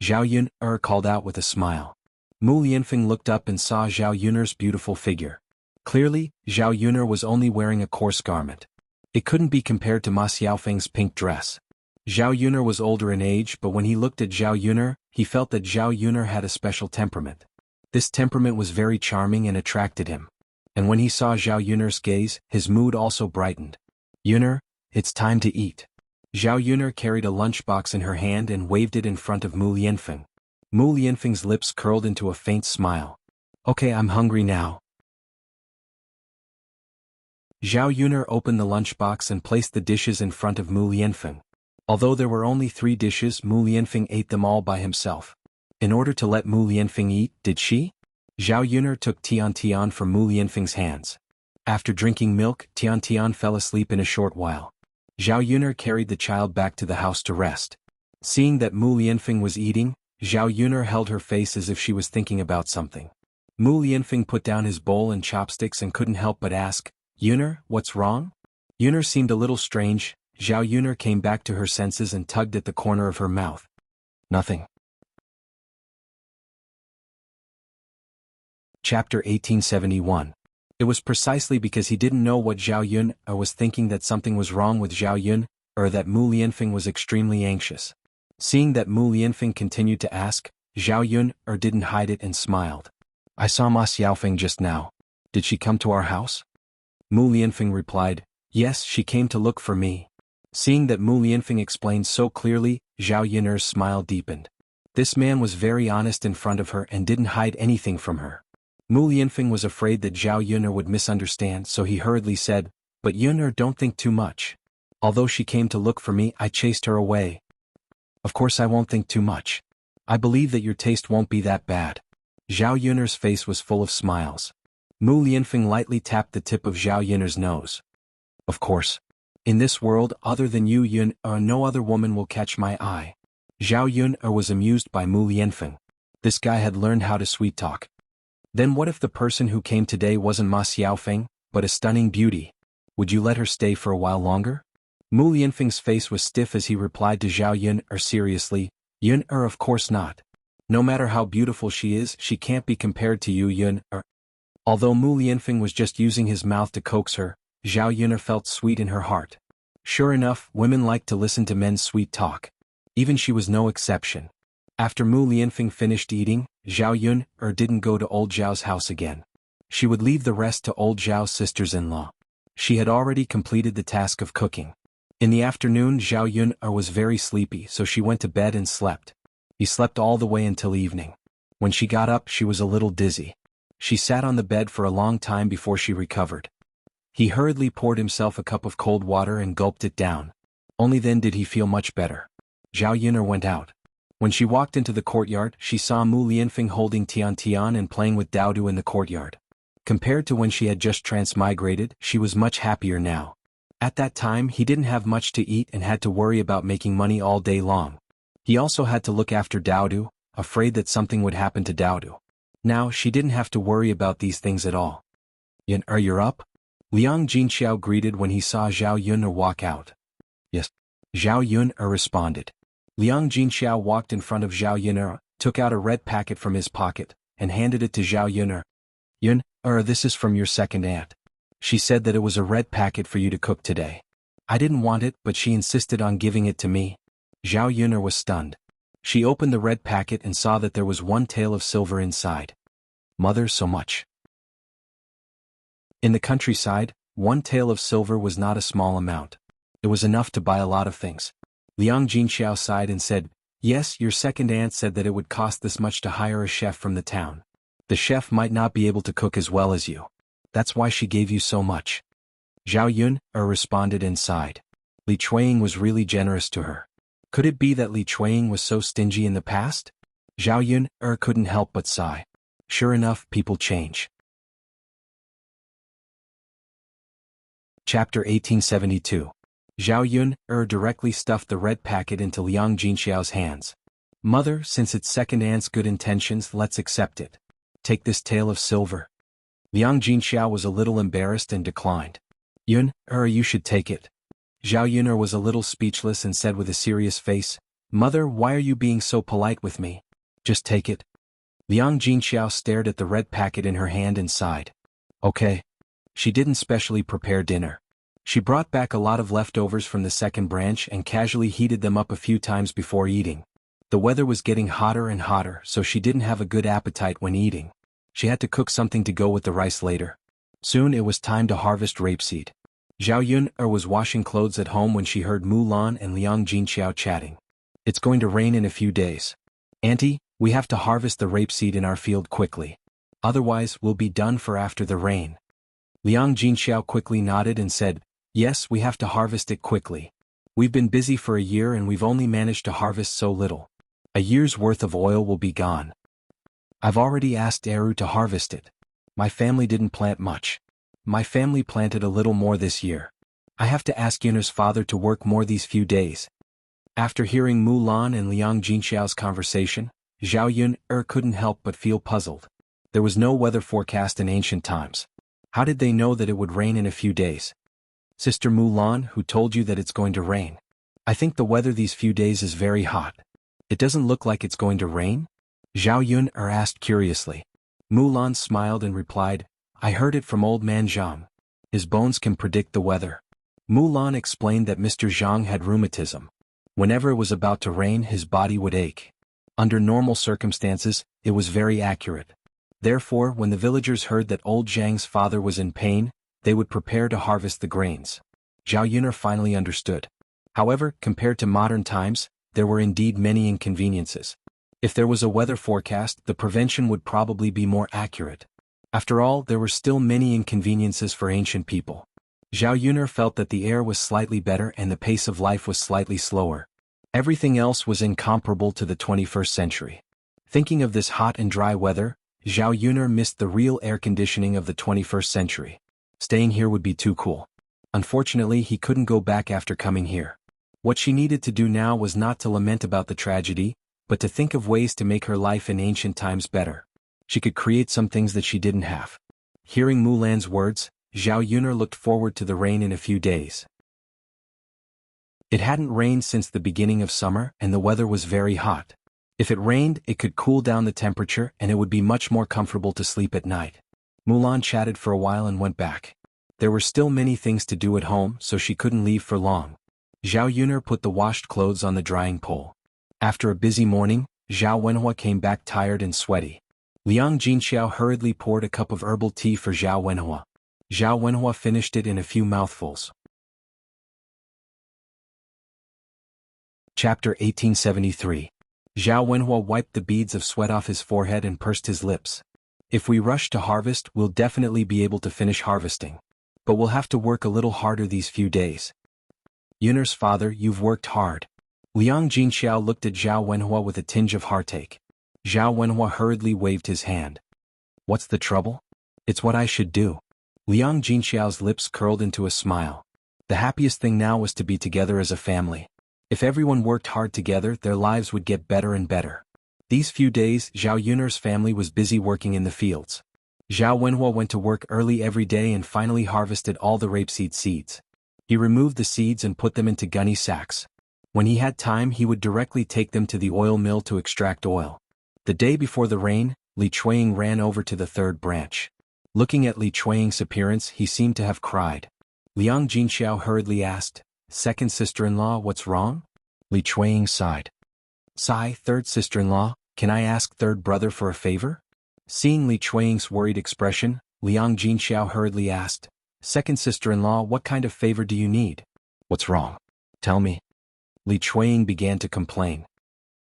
Zhao Yun'er called out with a smile. Mu Lianfeng looked up and saw Zhao Yun'er's beautiful figure. Clearly, Zhao Yun'er was only wearing a coarse garment. It couldn't be compared to Ma Xiaofeng's pink dress. Zhao Yun'er was older in age, but when he looked at Zhao Yun'er, he felt that Zhao Yun'er had a special temperament. This temperament was very charming and attracted him. And when he saw Zhao Yun'er's gaze, his mood also brightened. Yun'er, it's time to eat. Zhao Yun'er carried a lunchbox in her hand and waved it in front of Mu Lianfeng. Mu Lianfeng's lips curled into a faint smile. Okay, I'm hungry now. Zhao Yun'er opened the lunchbox and placed the dishes in front of Mu Lianfeng. Although there were only 3 dishes, Mu Lianfeng ate them all by himself. In order to let Mu Lianfeng eat, did she? Zhao Yun'er took Tian Tian from Mu Lianfeng's hands. After drinking milk, Tian Tian fell asleep in a short while. Zhao Yun'er carried the child back to the house to rest. Seeing that Mu Lianfeng was eating, Zhao Yun'er held her face as if she was thinking about something. Mu Lianfeng put down his bowl and chopsticks and couldn't help but ask, Yun'er, what's wrong? Yun'er seemed a little strange. Zhao Yun'er came back to her senses and tugged at the corner of her mouth. Nothing. Chapter 1871. It was precisely because he didn't know what Zhao Yun'er was thinking that something was wrong with Zhao Yun'er that Mu Lianfeng was extremely anxious. Seeing that Mu Lianfeng continued to ask, Zhao Yun'er didn't hide it and smiled. I saw Ma Xiaofeng just now. Did she come to our house? Mu Lianfeng replied, yes, she came to look for me. Seeing that Mu Lianfeng explained so clearly, Zhao Yun'er's smile deepened. This man was very honest in front of her and didn't hide anything from her. Mu Lianfeng was afraid that Zhao Yun'er would misunderstand, so he hurriedly said, but Yun'er, don't think too much. Although she came to look for me, I chased her away. Of course I won't think too much. I believe that your taste won't be that bad. Zhao Yun'er's face was full of smiles. Mu Lianfeng lightly tapped the tip of Zhao Yun'er's nose. Of course. In this world, other than you Yun'er, no other woman will catch my eye. Zhao Yun'er was amused by Mu Lianfeng. This guy had learned how to sweet talk. Then what if the person who came today wasn't Ma Xiaofeng, but a stunning beauty? Would you let her stay for a while longer? Mu Lianfeng's face was stiff as he replied to Zhao Yun'er seriously, Yun'er, of course not. No matter how beautiful she is, she can't be compared to you Yun'er. Although Mu Lianfeng was just using his mouth to coax her, Zhao Yun'er felt sweet in her heart. Sure enough, women like to listen to men's sweet talk. Even she was no exception. After Mu Lianfeng finished eating, Zhao Yun'er didn't go to old Zhao's house again. She would leave the rest to old Zhao's sisters-in-law. She had already completed the task of cooking. In the afternoon, Zhao Yun'er was very sleepy, so she went to bed and slept. He slept all the way until evening. When she got up, she was a little dizzy. She sat on the bed for a long time before she recovered. He hurriedly poured himself a cup of cold water and gulped it down. Only then did he feel much better. Zhao Yun'er went out. When she walked into the courtyard, she saw Mu Lianfeng holding Tian Tian and playing with Daodu in the courtyard. Compared to when she had just transmigrated, she was much happier now. At that time, he didn't have much to eat and had to worry about making money all day long. He also had to look after Daodu, afraid that something would happen to Daodu. Now, she didn't have to worry about these things at all. Yun'er, you're up? Liang Jinxiao greeted when he saw Zhao Yun'er walk out. Yes. Zhao Yun'er responded. Liang Jinxiao walked in front of Zhao Yun'er, took out a red packet from his pocket, and handed it to Zhao Yun'er. Yun'er, this is from your second aunt. She said that it was a red packet for you to cook today. I didn't want it, but she insisted on giving it to me. Zhao Yun'er was stunned. She opened the red packet and saw that there was 1 tael of silver inside. Mother, so much. In the countryside, 1 tael of silver was not a small amount. It was enough to buy a lot of things. Liang Jinxiao sighed and said, Yes, your second aunt said that it would cost this much to hire a chef from the town. The chef might not be able to cook as well as you. That's why she gave you so much. Zhao Yun responded and sighed. Li Chuanying was really generous to her. Could it be that Li Chuanying was so stingy in the past? Zhao Yun couldn't help but sigh. Sure enough, people change. Chapter 1872. Zhao Yun directly stuffed the red packet into Liang Jinxiao's hands. Mother, since it's second aunt's good intentions, let's accept it. Take this tael of silver. Liang Jinxiao was a little embarrassed and declined. Yun, you should take it. Zhao Yun was a little speechless and said with a serious face, Mother, why are you being so polite with me? Just take it. Liang Jinxiao stared at the red packet in her hand and sighed. Okay. She didn't specially prepare dinner. She brought back a lot of leftovers from the second branch and casually heated them up a few times before eating. The weather was getting hotter and hotter, so she didn't have a good appetite when eating. She had to cook something to go with the rice later. Soon it was time to harvest rapeseed. Zhao Yun was washing clothes at home when she heard Mulan and Liang Jinxiao chatting. It's going to rain in a few days. Auntie, we have to harvest the rapeseed in our field quickly. Otherwise, we'll be done for after the rain. Liang Jinxiao quickly nodded and said, Yes, we have to harvest it quickly. We've been busy for a year and we've only managed to harvest so little. A year's worth of oil will be gone. I've already asked Eru to harvest it. My family didn't plant much. My family planted a little more this year. I have to ask Yun's father to work more these few days. After hearing Mulan and Liang Jinxiao's conversation, Zhao Yun couldn't help but feel puzzled. There was no weather forecast in ancient times. How did they know that it would rain in a few days? Sister Mulan, who told you that it's going to rain? I think the weather these few days is very hot. It doesn't look like it's going to rain? Zhao Yun asked curiously. Mulan smiled and replied, I heard it from old man Zhang. His bones can predict the weather. Mulan explained that Mr. Zhang had rheumatism. Whenever it was about to rain, his body would ache. Under normal circumstances, it was very accurate. Therefore, when the villagers heard that old Zhang's father was in pain, they would prepare to harvest the grains. Zhao Yun finally understood. However, compared to modern times, there were indeed many inconveniences. If there was a weather forecast, the prevention would probably be more accurate. After all, there were still many inconveniences for ancient people. Zhao Yun felt that the air was slightly better and the pace of life was slightly slower. Everything else was incomparable to the 21st century. Thinking of this hot and dry weather, Zhao Yun missed the real air conditioning of the 21st century. Staying here would be too cool. Unfortunately, he couldn't go back after coming here. What she needed to do now was not to lament about the tragedy, but to think of ways to make her life in ancient times better. She could create some things that she didn't have. Hearing Mulan's words, Zhao Yun looked forward to the rain in a few days. It hadn't rained since the beginning of summer and the weather was very hot. If it rained, it could cool down the temperature and it would be much more comfortable to sleep at night. Mulan chatted for a while and went back. There were still many things to do at home, so she couldn't leave for long. Zhao Yun put the washed clothes on the drying pole. After a busy morning, Zhao Wenhua came back tired and sweaty. Liang Jinxiao hurriedly poured a cup of herbal tea for Zhao Wenhua. Zhao Wenhua finished it in a few mouthfuls. Chapter 1873. Zhao Wenhua wiped the beads of sweat off his forehead and pursed his lips. If we rush to harvest, we'll definitely be able to finish harvesting. But we'll have to work a little harder these few days. Yun's father, you've worked hard. Liang Jinxiao looked at Zhao Wenhua with a tinge of heartache. Zhao Wenhua hurriedly waved his hand. What's the trouble? It's what I should do. Liang Jinxiao's lips curled into a smile. The happiest thing now was to be together as a family. If everyone worked hard together, their lives would get better and better. These few days, Zhao Yun's family was busy working in the fields. Zhao Wenhua went to work early every day and finally harvested all the rapeseed seeds. He removed the seeds and put them into gunny sacks. When he had time, he would directly take them to the oil mill to extract oil. The day before the rain, Li Chuanying ran over to the third branch. Looking at Li Chuanying's appearance, he seemed to have cried. Liang Jinxiao hurriedly asked, Second sister-in-law, what's wrong? Li Chuanying sighed. Sigh, third sister-in-law, can I ask third brother for a favor? Seeing Li Chuanying's worried expression, Liang Jinxiao hurriedly asked, Second sister-in-law, what kind of favor do you need? What's wrong? Tell me. Li Chuanying began to complain.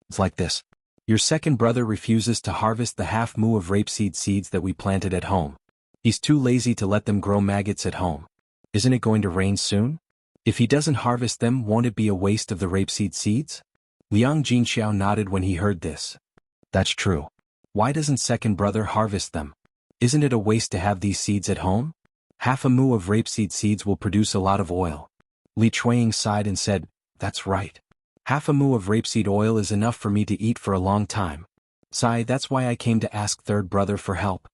It's like this. Your second brother refuses to harvest the half moo of rapeseed seeds that we planted at home. He's too lazy to let them grow maggots at home. Isn't it going to rain soon? If he doesn't harvest them, won't it be a waste of the rapeseed seeds? Liang Jinxiao nodded when he heard this. That's true. Why doesn't second brother harvest them? Isn't it a waste to have these seeds at home? Half a moo of rapeseed seeds will produce a lot of oil. Li Chuanying sighed and said, That's right. Half a moo of rapeseed oil is enough for me to eat for a long time. Sai, that's why I came to ask third brother for help.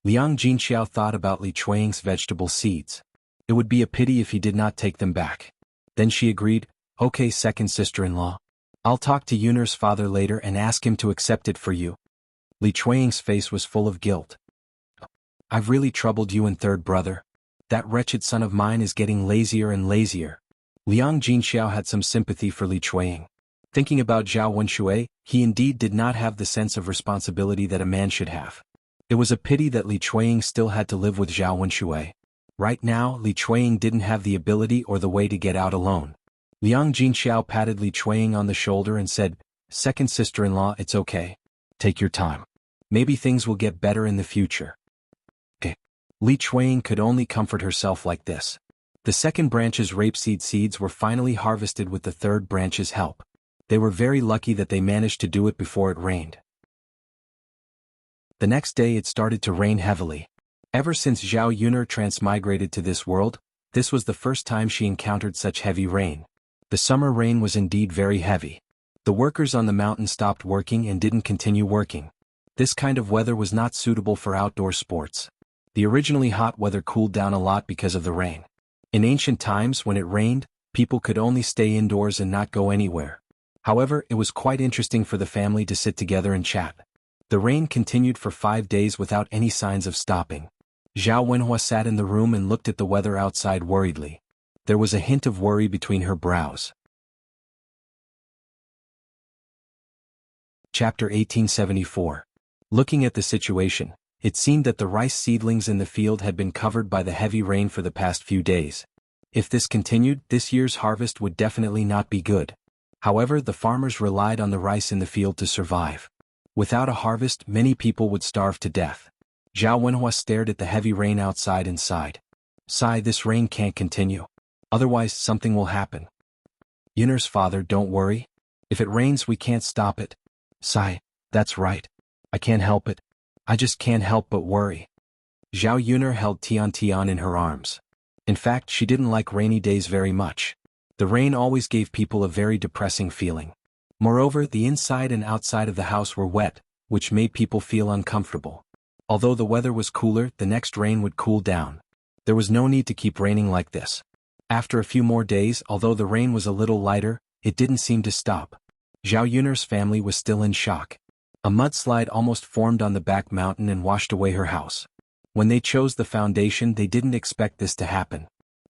Liang Jinxiao thought about Li Chuanying's vegetable seeds. It would be a pity if he did not take them back. Then she agreed, Okay, second sister-in-law. I'll talk to Yun'er's father later and ask him to accept it for you. Li Chuanying's face was full of guilt. I've really troubled you and third brother. That wretched son of mine is getting lazier and lazier. Liang Jinxiao had some sympathy for Li Chuanying. Thinking about Zhao Wenshui, he indeed did not have the sense of responsibility that a man should have. It was a pity that Li Chuanying still had to live with Zhao Wenshui. Right now, Li Chuanying didn't have the ability or the way to get out alone. Liang Jinxiao patted Li Chuanying on the shoulder and said, Second sister-in-law, it's okay. Take your time. Maybe things will get better in the future. Li Chuanying could only comfort herself like this. The second branch's rapeseed seeds were finally harvested with the third branch's help. They were very lucky that they managed to do it before it rained. The next day it started to rain heavily. Ever since Zhao Yun'er transmigrated to this world, this was the first time she encountered such heavy rain. The summer rain was indeed very heavy. The workers on the mountain stopped working and didn't continue working. This kind of weather was not suitable for outdoor sports. The originally hot weather cooled down a lot because of the rain. In ancient times when it rained, people could only stay indoors and not go anywhere. However, it was quite interesting for the family to sit together and chat. The rain continued for 5 days without any signs of stopping. Zhao Wenhua sat in the room and looked at the weather outside worriedly. There was a hint of worry between her brows. Chapter 1874. Looking at the situation, it seemed that the rice seedlings in the field had been covered by the heavy rain for the past few days. If this continued, this year's harvest would definitely not be good. However, the farmers relied on the rice in the field to survive. Without a harvest, many people would starve to death. Zhao Wenhua stared at the heavy rain outside and sighed. Sigh, this rain can't continue. Otherwise, something will happen. Yun'er's father, don't worry. If it rains, we can't stop it. Sigh, that's right. I can't help it. I just can't help but worry. Zhao Yun'er held Tian Tian in her arms. In fact, she didn't like rainy days very much. The rain always gave people a very depressing feeling. Moreover, the inside and outside of the house were wet, which made people feel uncomfortable. Although the weather was cooler, the next rain would cool down. There was no need to keep raining like this. After a few more days, although the rain was a little lighter, it didn't seem to stop. Zhao Yun'er's family was still in shock. A mudslide almost formed on the back mountain and washed away her house. When they chose the foundation, they didn't expect this to happen.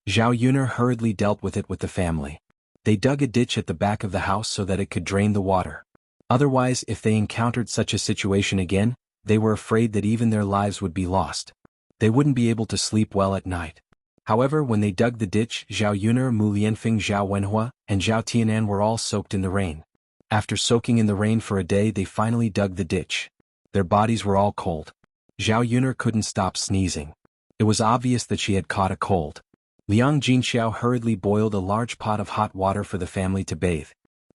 Zhao Yun'er hurriedly dealt with it with the family. They dug a ditch at the back of the house so that it could drain the water. Otherwise, if they encountered such a situation again, they were afraid that even their lives would be lost. They wouldn't be able to sleep well at night. However, when they dug the ditch, Zhao Yun'er, Mu Lianfeng, Zhao Wenhua, and Zhao Tianan were all soaked in the rain. After soaking in the rain for a day, they finally dug the ditch. Their bodies were all cold. Zhao Yun'er couldn't stop sneezing. It was obvious that she had caught a cold. Liang Jinxiao hurriedly boiled a large pot of hot water for the family to bathe.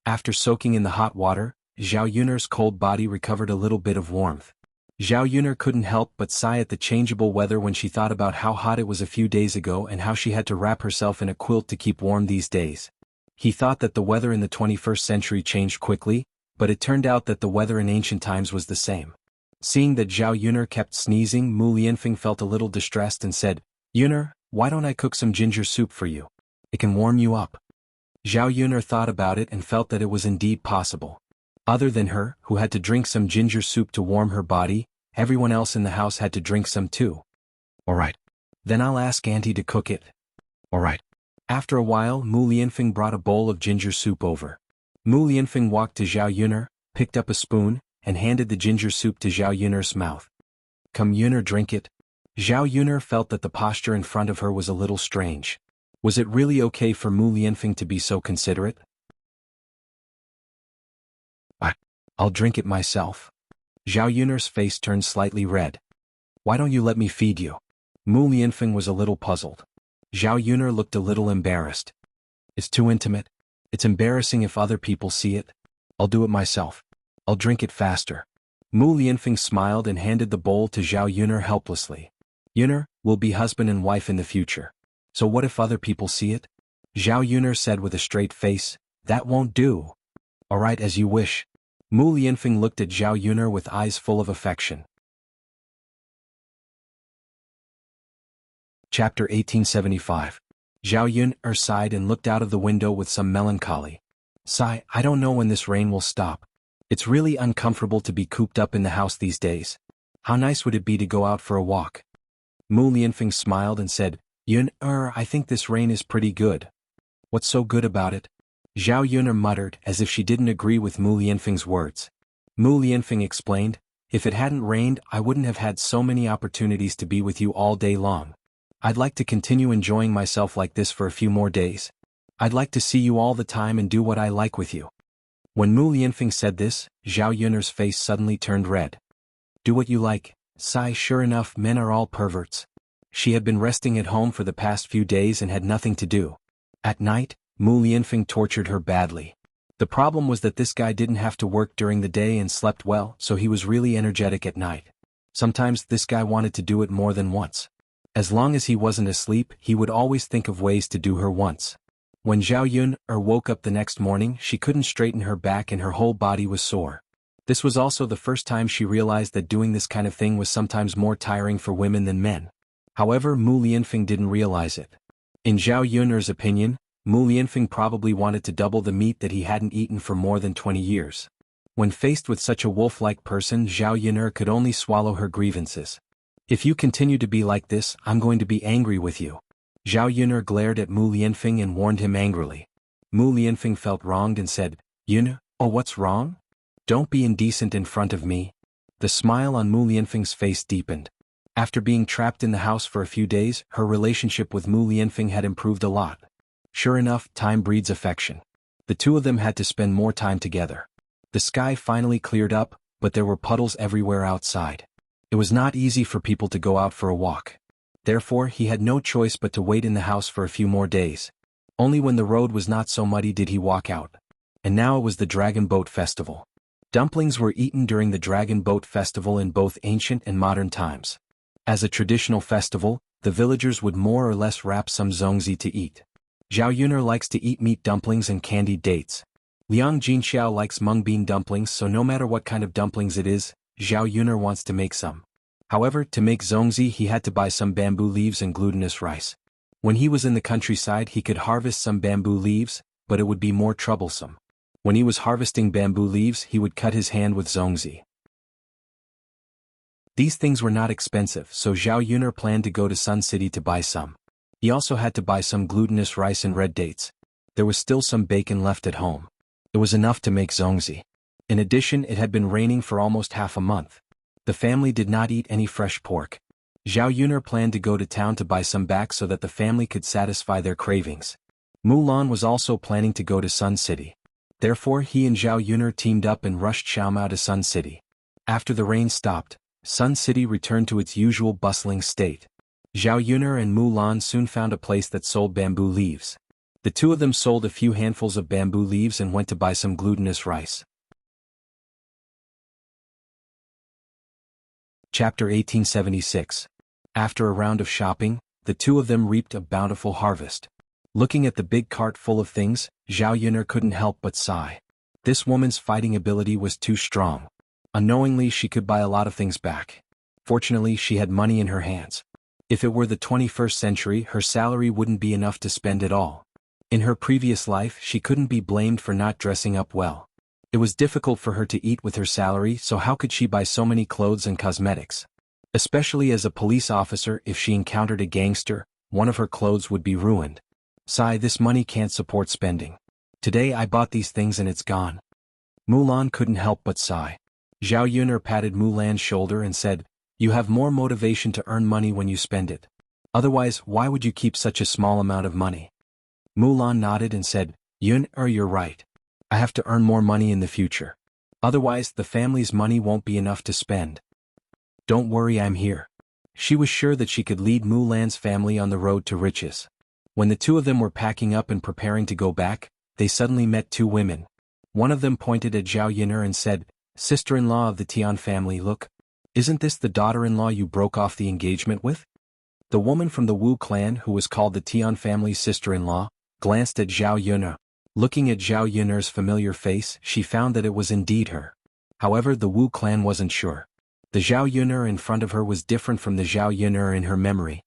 After soaking in the hot water, Zhao Yun'er's cold body recovered a little bit of warmth. Zhao Yun'er couldn't help but sigh at the changeable weather when she thought about how hot it was a few days ago and how she had to wrap herself in a quilt to keep warm these days. He thought that the weather in the 21st century changed quickly, but it turned out that the weather in ancient times was the same. Seeing that Zhao Yun'er kept sneezing, Mu Lianfeng felt a little distressed and said, Yun'er, why don't I cook some ginger soup for you? It can warm you up. Zhao Yun'er thought about it and felt that it was indeed possible. Other than her, who had to drink some ginger soup to warm her body, everyone else in the house had to drink some too. Alright. Then I'll ask Auntie to cook it. Alright. After a while, Mu Lianfeng brought a bowl of ginger soup over. Mu Lianfeng walked to Zhao Yun'er, picked up a spoon, and handed the ginger soup to Zhao Yun'er's mouth. Come Yun'er, drink it. Zhao Yun'er felt that the posture in front of her was a little strange. Was it really okay for Mu Lianfeng to be so considerate? I'll drink it myself. Zhao Yun'er's face turned slightly red. Why don't you let me feed you? Mu Lianfeng was a little puzzled. Zhao Yun'er looked a little embarrassed. It's too intimate. It's embarrassing if other people see it. I'll do it myself. I'll drink it faster. Mu Lianfeng smiled and handed the bowl to Zhao Yun'er helplessly. Yun'er, we'll be husband and wife in the future. So what if other people see it? Zhao Yun'er said with a straight face, that won't do. All right, as you wish. Mu Lianfeng looked at Zhao Yun'er with eyes full of affection. Chapter 1875. Zhao Yun'er sighed and looked out of the window with some melancholy. Sigh, I don't know when this rain will stop. It's really uncomfortable to be cooped up in the house these days. How nice would it be to go out for a walk? Mu Lianfeng smiled and said, Yun'er, I think this rain is pretty good. What's so good about it? Zhao Yun'er muttered as if she didn't agree with Mu Lianfeng's words. Mu Lianfeng explained, if it hadn't rained, I wouldn't have had so many opportunities to be with you all day long. I'd like to continue enjoying myself like this for a few more days. I'd like to see you all the time and do what I like with you. When Mu Lianfeng said this, Zhao Yun'er's face suddenly turned red. Do what you like. Sigh, sure enough, men are all perverts. She had been resting at home for the past few days and had nothing to do. At night, Mu Lianfeng tortured her badly. The problem was that this guy didn't have to work during the day and slept well, so he was really energetic at night. Sometimes this guy wanted to do it more than once. As long as he wasn't asleep, he would always think of ways to do her once. When Zhao Yun'er woke up the next morning, she couldn't straighten her back and her whole body was sore. This was also the first time she realized that doing this kind of thing was sometimes more tiring for women than men. However, Mu Lianfeng didn't realize it. In Zhao Yun'er's opinion, Mu Lianfeng probably wanted to double the meat that he hadn't eaten for more than 20 years. When faced with such a wolf-like person, Zhao Yun'er could only swallow her grievances. If you continue to be like this, I'm going to be angry with you. Zhao Yun'er glared at Mu Lianfeng and warned him angrily. Mu Lianfeng felt wronged and said, Yun'er, oh, what's wrong? Don't be indecent in front of me. The smile on Mu Lianfeng's face deepened. After being trapped in the house for a few days, her relationship with Mu Lianfeng had improved a lot. Sure enough, time breeds affection. The two of them had to spend more time together. The sky finally cleared up, but there were puddles everywhere outside. It was not easy for people to go out for a walk. Therefore, he had no choice but to wait in the house for a few more days. Only when the road was not so muddy did he walk out. And now it was the Dragon Boat Festival. Dumplings were eaten during the Dragon Boat Festival in both ancient and modern times. As a traditional festival, the villagers would more or less wrap some zongzi to eat. Zhao Yun'er likes to eat meat dumplings and candied dates. Liang Jinxiao likes mung bean dumplings, so no matter what kind of dumplings it is, Zhao Yun'er wants to make some. However, to make zongzi he had to buy some bamboo leaves and glutinous rice. When he was in the countryside he could harvest some bamboo leaves, but it would be more troublesome. When he was harvesting bamboo leaves he would cut his hand with zongzi. These things were not expensive, so Zhao Yun'er planned to go to Sun City to buy some. He also had to buy some glutinous rice and red dates. There was still some bacon left at home. It was enough to make zongzi. In addition, it had been raining for almost half a month. The family did not eat any fresh pork. Zhao Yun'er planned to go to town to buy some back so that the family could satisfy their cravings. Mulan was also planning to go to Sun City. Therefore, he and Zhao Yun'er teamed up and rushed Xiaomao to Sun City. After the rain stopped, Sun City returned to its usual bustling state. Zhao Yun'er and Mulan soon found a place that sold bamboo leaves. The two of them sold a few handfuls of bamboo leaves and went to buy some glutinous rice. Chapter 1876. After a round of shopping, the two of them reaped a bountiful harvest. Looking at the big cart full of things, Zhao Yun'er couldn't help but sigh. This woman's fighting ability was too strong. Unknowingly she could buy a lot of things back. Fortunately she had money in her hands. If it were the 21st century her salary wouldn't be enough to spend it all. In her previous life she couldn't be blamed for not dressing up well. It was difficult for her to eat with her salary, so how could she buy so many clothes and cosmetics? Especially as a police officer, if she encountered a gangster, one of her clothes would be ruined. Sigh, this money can't support spending. Today I bought these things and it's gone. Mulan couldn't help but sigh. Zhao Yun'er patted Mulan's shoulder and said, You have more motivation to earn money when you spend it. Otherwise, why would you keep such a small amount of money? Mulan nodded and said, Yun'er, you're right. I have to earn more money in the future. Otherwise, the family's money won't be enough to spend. Don't worry, I'm here. She was sure that she could lead Mulan's family on the road to riches. When the two of them were packing up and preparing to go back, they suddenly met two women. One of them pointed at Zhao Yuner and said, "Sister-in-law of the Tian family, look. Isn't this the daughter-in-law you broke off the engagement with?" The woman from the Wu clan, who was called the Tian family's sister-in-law, glanced at Zhao Yuner. Looking at Zhao Yuner's familiar face, she found that it was indeed her. However, the Wu clan wasn't sure. The Zhao Yuner in front of her was different from the Zhao Yuner in her memory.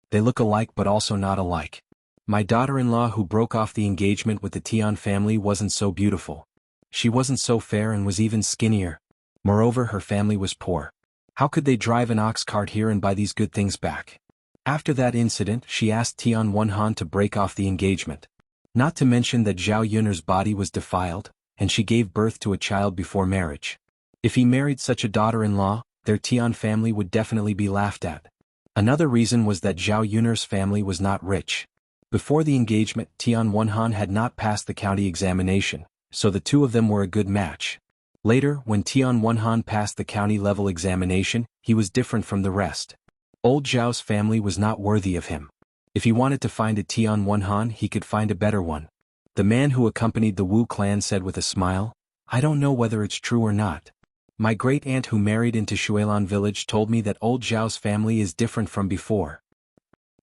They look alike but also not alike. My daughter-in-law who broke off the engagement with the Tian family wasn't so beautiful. She wasn't so fair and was even skinnier. Moreover, her family was poor. How could they drive an ox cart here and buy these good things back? After that incident, she asked Tian Wenhan to break off the engagement. Not to mention that Zhao Yuner's body was defiled, and she gave birth to a child before marriage. If he married such a daughter-in-law, their Tian family would definitely be laughed at. Another reason was that Zhao Yuner's family was not rich. Before the engagement, Tian Wenhan had not passed the county examination, so the two of them were a good match. Later, when Tian Wenhan passed the county-level examination, he was different from the rest. Old Zhao's family was not worthy of him. If he wanted to find a Tian Wenhan, he could find a better one. The man who accompanied the Wu clan said with a smile, "I don't know whether it's true or not. My great-aunt who married into Shuilan village told me that old Zhao's family is different from before."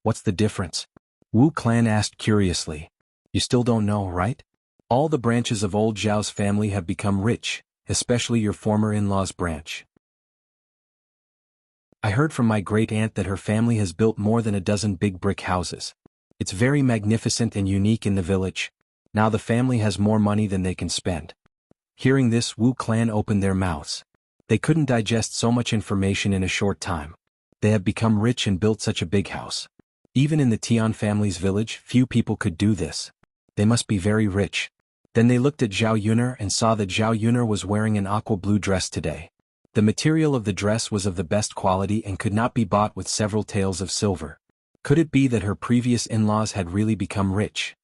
"What's the difference?" Wu clan asked curiously. "You still don't know, right? All the branches of old Zhao's family have become rich, especially your former in-law's branch. I heard from my great-aunt that her family has built more than a dozen big brick houses. It's very magnificent and unique in the village. Now the family has more money than they can spend." Hearing this, Wu clan opened their mouths. They couldn't digest so much information in a short time. They have become rich and built such a big house. Even in the Tian family's village, few people could do this. They must be very rich. Then they looked at Zhao Yuner and saw that Zhao Yuner was wearing an aqua blue dress today. The material of the dress was of the best quality and could not be bought with several taels of silver. Could it be that her previous in-laws had really become rich?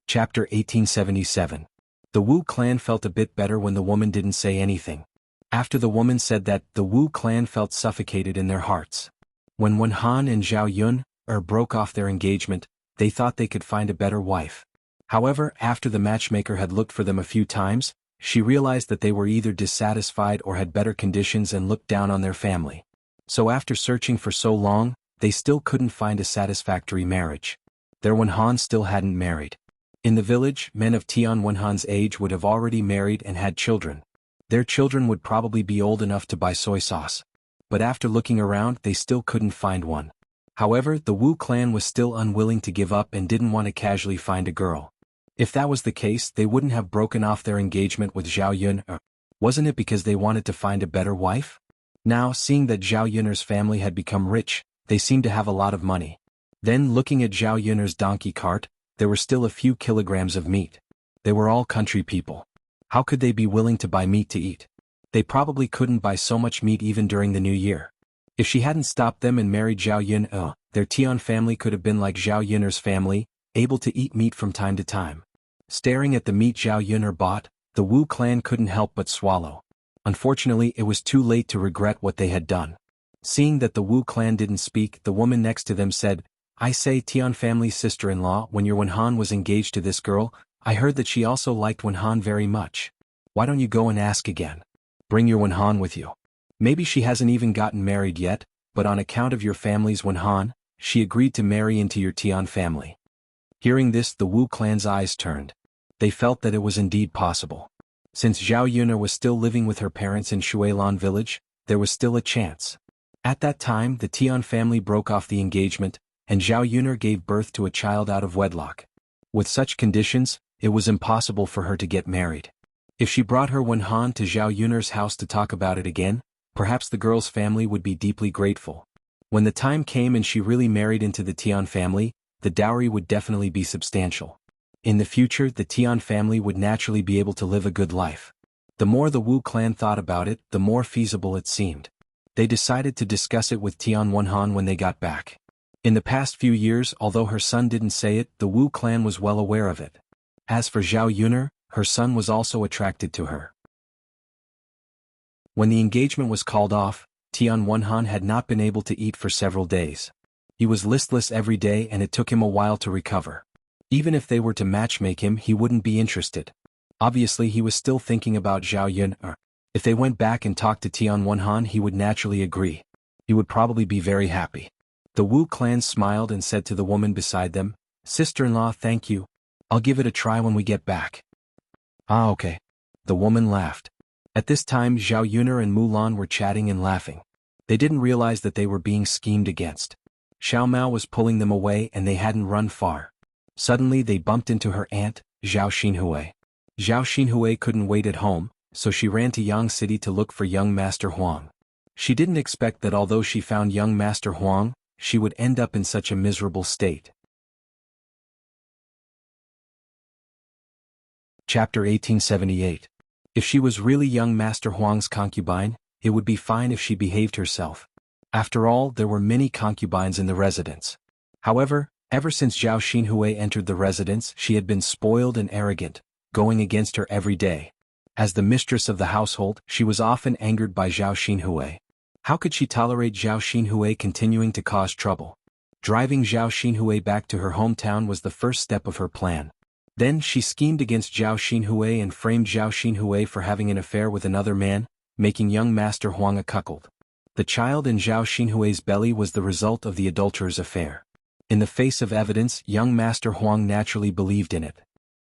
Chapter 1877. The Wu clan felt a bit better when the woman didn't say anything. After the woman said that, the Wu clan felt suffocated in their hearts. When Wenhan and Zhao Yuner broke off their engagement, they thought they could find a better wife. However, after the matchmaker had looked for them a few times, she realized that they were either dissatisfied or had better conditions and looked down on their family. So after searching for so long, they still couldn't find a satisfactory marriage. Their Wenhan still hadn't married. In the village, men of Tian Wenhan's age would have already married and had children. Their children would probably be old enough to buy soy sauce. But after looking around, they still couldn't find one. However, the Wu clan was still unwilling to give up and didn't want to casually find a girl. If that was the case, they wouldn't have broken off their engagement with Zhao Yuner. Wasn't it because they wanted to find a better wife? Now, seeing that Zhao Yuner's family had become rich, they seemed to have a lot of money. Then, looking at Zhao Yuner's donkey cart, there were still a few kilograms of meat. They were all country people. How could they be willing to buy meat to eat? They probably couldn't buy so much meat even during the new year. If she hadn't stopped them and married Zhao Yuner, their Tian family could have been like Zhao Yuner's family, able to eat meat from time to time. Staring at the meat Zhao Yuner bought, the Wu clan couldn't help but swallow. Unfortunately, it was too late to regret what they had done. Seeing that the Wu clan didn't speak, the woman next to them said, "I say, Tian family's sister-in-law, when your Wenhan was engaged to this girl, I heard that she also liked Wenhan very much. Why don't you go and ask again? Bring your Wenhan with you. Maybe she hasn't even gotten married yet, but on account of your family's Wenhan, she agreed to marry into your Tian family." Hearing this, the Wu clan's eyes turned. They felt that it was indeed possible. Since Zhao Yuner was still living with her parents in Shuilan village, there was still a chance. At that time, the Tian family broke off the engagement, and Zhao Yuner gave birth to a child out of wedlock. With such conditions, it was impossible for her to get married. If she brought her Wenhan to Zhao Yuner's house to talk about it again, perhaps the girl's family would be deeply grateful. When the time came and she really married into the Tian family, the dowry would definitely be substantial. In the future, the Tian family would naturally be able to live a good life. The more the Wu clan thought about it, the more feasible it seemed. They decided to discuss it with Tian Wenhan when they got back. In the past few years, although her son didn't say it, the Wu clan was well aware of it. As for Zhao Yuner, her son was also attracted to her. When the engagement was called off, Tian Wenhan had not been able to eat for several days. He was listless every day and it took him a while to recover. Even if they were to matchmake him, he wouldn't be interested. Obviously he was still thinking about Zhao Yuner. If they went back and talked to Tian Wenhan, he would naturally agree. He would probably be very happy. The Wu clan smiled and said to the woman beside them, "Sister-in-law, thank you. I'll give it a try when we get back." "Ah, okay." The woman laughed. At this time Zhao Yuner and Mulan were chatting and laughing. They didn't realize that they were being schemed against. Xiao Mao was pulling them away and they hadn't run far. Suddenly they bumped into her aunt, Zhao Xinhui. Zhao Xinhui couldn't wait at home, so she ran to Yang City to look for young Master Huang. She didn't expect that although she found young Master Huang, she would end up in such a miserable state. Chapter 1878. If she was really young Master Huang's concubine, it would be fine if she behaved herself. After all, there were many concubines in the residence. However, ever since Zhao Xinhui entered the residence, she had been spoiled and arrogant, going against her every day. As the mistress of the household, she was often angered by Zhao Xinhui. How could she tolerate Zhao Xinhui continuing to cause trouble? Driving Zhao Xinhui back to her hometown was the first step of her plan. Then she schemed against Zhao Xinhui and framed Zhao Xinhui for having an affair with another man, making young Master Huang a cuckold. The child in Zhao Xinhui's belly was the result of the adulterer's affair. In the face of evidence, young Master Huang naturally believed in it.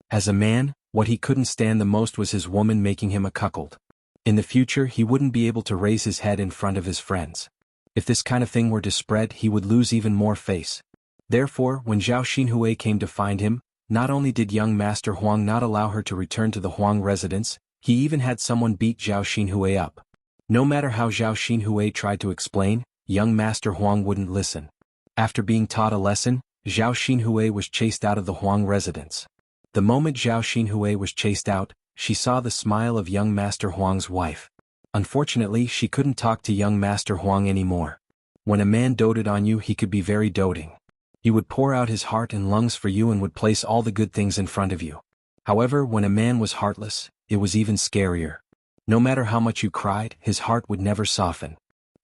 As a man, what he couldn't stand the most was his woman making him a cuckold. In the future he wouldn't be able to raise his head in front of his friends. If this kind of thing were to spread, he would lose even more face. Therefore, when Zhao Xinhui came to find him, not only did young Master Huang not allow her to return to the Huang residence, he even had someone beat Zhao Xinhui up. No matter how Zhao Xinhui tried to explain, young Master Huang wouldn't listen. After being taught a lesson, Zhao Xinhui was chased out of the Huang residence. The moment Zhao Xinhui was chased out, she saw the smile of young Master Huang's wife. Unfortunately, she couldn't talk to young Master Huang anymore. When a man doted on you, he could be very doting. He would pour out his heart and lungs for you and would place all the good things in front of you. However, when a man was heartless, it was even scarier. No matter how much you cried, his heart would never soften.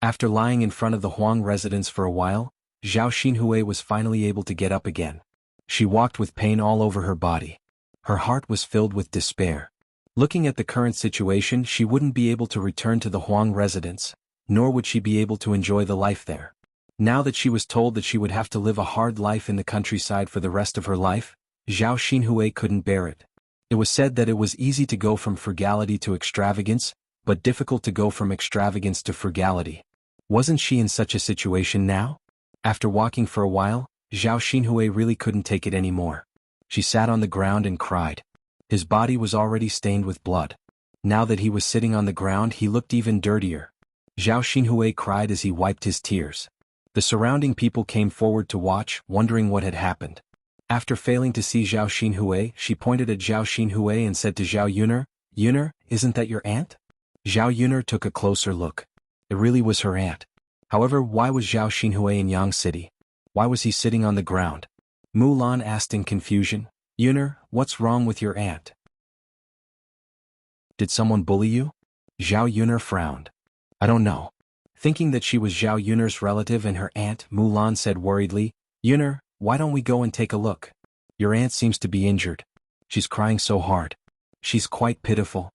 After lying in front of the Huang residence for a while, Zhao Xinhui was finally able to get up again. She walked with pain all over her body. Her heart was filled with despair. Looking at the current situation, she wouldn't be able to return to the Huang residence, nor would she be able to enjoy the life there. Now that she was told that she would have to live a hard life in the countryside for the rest of her life, Zhao Xinhui couldn't bear it. It was said that it was easy to go from frugality to extravagance, but difficult to go from extravagance to frugality. Wasn't she in such a situation now? After walking for a while, Zhao Xinhui really couldn't take it anymore. She sat on the ground and cried. His body was already stained with blood. Now that he was sitting on the ground, he looked even dirtier. Zhao Xinhui cried as he wiped his tears. The surrounding people came forward to watch, wondering what had happened. After failing to see Zhao Xinhui, she pointed at Zhao Xinhui and said to Zhao Yuner, "Yuner, isn't that your aunt?" Zhao Yuner took a closer look. It really was her aunt. However, why was Zhao Xinhui in Yang City? Why was he sitting on the ground? Mulan asked in confusion, "Yuner, what's wrong with your aunt? Did someone bully you?" Zhao Yuner frowned. "I don't know." Thinking that she was Zhao Yuner's relative and her aunt, Mulan said worriedly, "Yuner, why don't we go and take a look? Your aunt seems to be injured. She's crying so hard. She's quite pitiful."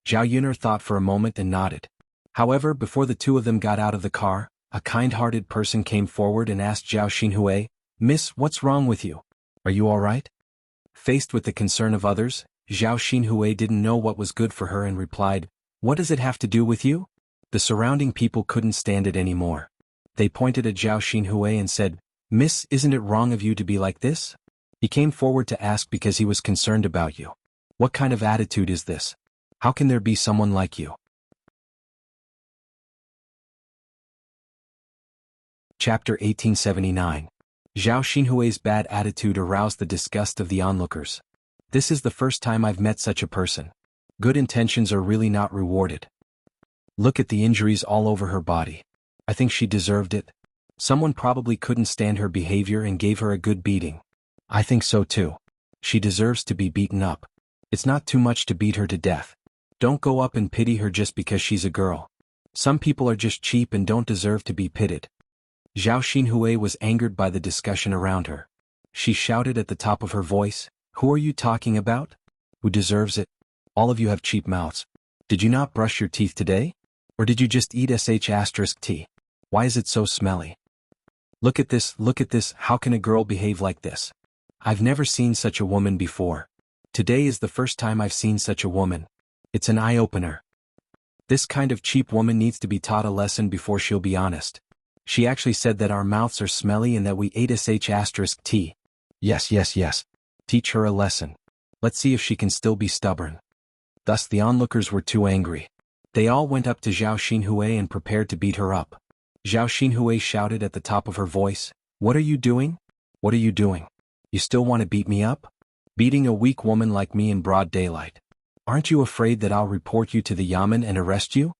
Zhao Yuner thought for a moment and nodded. However, before the two of them got out of the car, a kind-hearted person came forward and asked Zhao Xinhui, "Miss, what's wrong with you? Are you all right?" Faced with the concern of others, Zhao Xinhui didn't know what was good for her and replied, "What does it have to do with you?" The surrounding people couldn't stand it anymore. They pointed at Zhao Xinhui and said, "Miss, isn't it wrong of you to be like this?" He came forward to ask because he was concerned about you. What kind of attitude is this? How can there be someone like you? Chapter 1879. Zhao Xinhui's bad attitude aroused the disgust of the onlookers. "This is the first time I've met such a person. Good intentions are really not rewarded. Look at the injuries all over her body. I think she deserved it. Someone probably couldn't stand her behavior and gave her a good beating." "I think so too. She deserves to be beaten up. It's not too much to beat her to death. Don't go up and pity her just because she's a girl. Some people are just cheap and don't deserve to be pitied. Zhao Xinhui was angered by the discussion around her. She shouted at the top of her voice, "Who are you talking about? Who deserves it? All of you have cheap mouths. Did you not brush your teeth today? Or did you just eat sh*t? Why is it so smelly? Look at this, how can a girl behave like this? I've never seen such a woman before. Today is the first time I've seen such a woman. It's an eye-opener. This kind of cheap woman needs to be taught a lesson before she'll be honest. She actually said that our mouths are smelly and that we ate sh*t. Yes. Teach her a lesson. Let's see if she can still be stubborn." Thus the onlookers were too angry. They all went up to Zhao Xinhui and prepared to beat her up. Zhao Xinhui shouted at the top of her voice, "What are you doing? What are you doing? You still want to beat me up? Beating a weak woman like me in broad daylight. Aren't you afraid that I'll report you to the Yamen and arrest you?"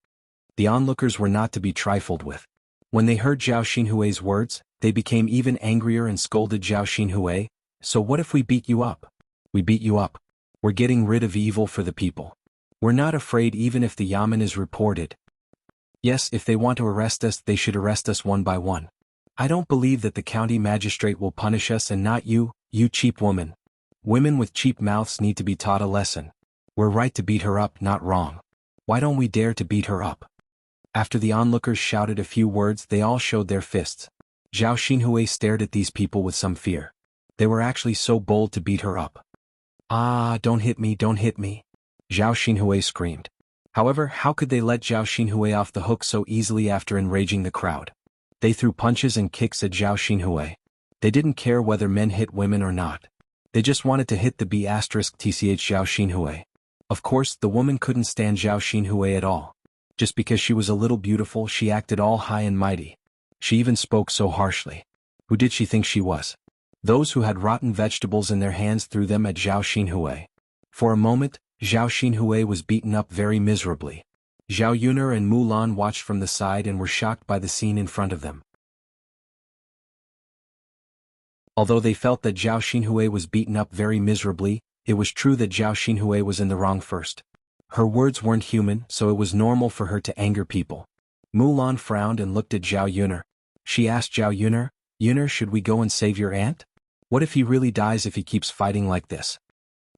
The onlookers were not to be trifled with. When they heard Zhao Xinhui's words, they became even angrier and scolded Zhao Xinhui, "So what if we beat you up? We beat you up. We're getting rid of evil for the people. We're not afraid even if the Yamen is reported. Yes, if they want to arrest us, they should arrest us one by one. I don't believe that the county magistrate will punish us and not you, you cheap woman. Women with cheap mouths need to be taught a lesson. We're right to beat her up, not wrong. Why don't we dare to beat her up?" After the onlookers shouted a few words, they all showed their fists. Zhao Xinhui stared at these people with some fear. They were actually so bold to beat her up. "Ah, don't hit me, don't hit me," Zhao Xinhui screamed. However, how could they let Zhao Xinhui off the hook so easily after enraging the crowd? They threw punches and kicks at Zhao Xinhui. They didn't care whether men hit women or not. They just wanted to hit the B*tch Zhao Xinhui. Of course, the woman couldn't stand Zhao Xinhui at all. Just because she was a little beautiful, she acted all high and mighty. She even spoke so harshly. Who did she think she was? Those who had rotten vegetables in their hands threw them at Zhao Xinhui. For a moment, Zhao Xinhui was beaten up very miserably. Zhao Yuner and Mulan watched from the side and were shocked by the scene in front of them. Although they felt that Zhao Xinhui was beaten up very miserably, it was true that Zhao Xinhui was in the wrong first. Her words weren't human, so it was normal for her to anger people. Mulan frowned and looked at Zhao Yuner. She asked Zhao Yuner, "Yuner, should we go and save your aunt? What if he really dies if he keeps fighting like this?"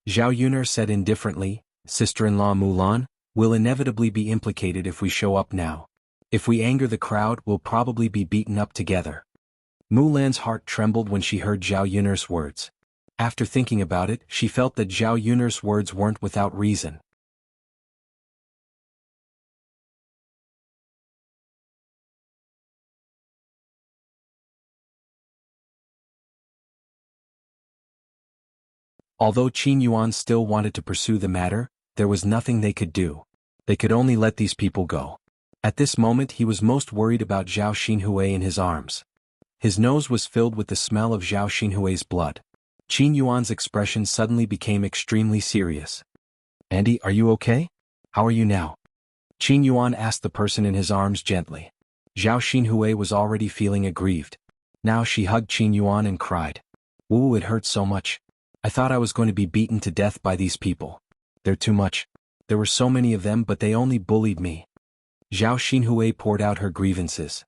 Zhao Yuner said indifferently, "Sister-in-law Mulan, will inevitably be implicated if we show up now. If we anger the crowd, we'll probably be beaten up together." Mulan's heart trembled when she heard Zhao Yuner's words. After thinking about it, she felt that Zhao Yuner's words weren't without reason. Although Qin Yuan still wanted to pursue the matter, there was nothing they could do. They could only let these people go. At this moment he was most worried about Zhao Xinhui in his arms. His nose was filled with the smell of Zhao Xinhui's blood. Qin Yuan's expression suddenly became extremely serious. "Andy, are you okay? How are you now?" Qin Yuan asked the person in his arms gently. Zhao Xinhui was already feeling aggrieved. Now she hugged Qin Yuan and cried, "Ooh, it hurts so much. I thought I was going to be beaten to death by these people. They're too much. There were so many of them, but they only bullied me." Zhao Xinhui poured out her grievances.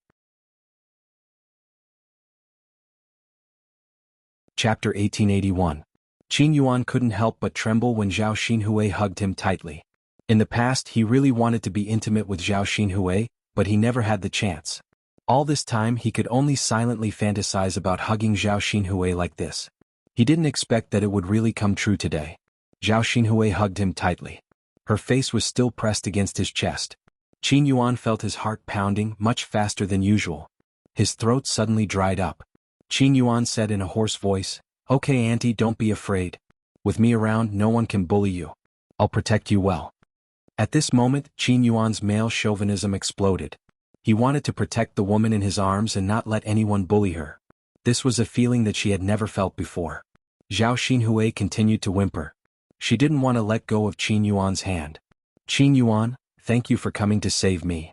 Chapter 1881. Qin Yuan couldn't help but tremble when Zhao Xinhui hugged him tightly. In the past he really wanted to be intimate with Zhao Xinhui, but he never had the chance. All this time he could only silently fantasize about hugging Zhao Xinhui like this. He didn't expect that it would really come true today. Zhao Xinhui hugged him tightly. Her face was still pressed against his chest. Qin Yuan felt his heart pounding much faster than usual. His throat suddenly dried up. Qin Yuan said in a hoarse voice, "Okay, Auntie, don't be afraid. With me around, no one can bully you. I'll protect you well." At this moment, Qin Yuan's male chauvinism exploded. He wanted to protect the woman in his arms and not let anyone bully her. This was a feeling that she had never felt before. Zhao Xinhui continued to whimper. She didn't want to let go of Qin Yuan's hand. "Qin Yuan, thank you for coming to save me.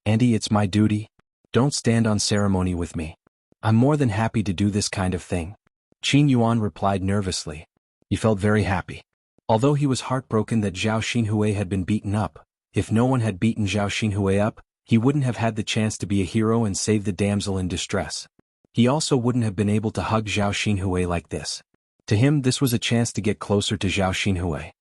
Auntie, it's my duty. Don't stand on ceremony with me. I'm more than happy to do this kind of thing." Qin Yuan replied nervously. He felt very happy. Although he was heartbroken that Zhao Xinhui had been beaten up, if no one had beaten Zhao Xinhui up, he wouldn't have had the chance to be a hero and save the damsel in distress. He also wouldn't have been able to hug Zhao Xinhui like this. To him, this was a chance to get closer to Zhao Xinhui.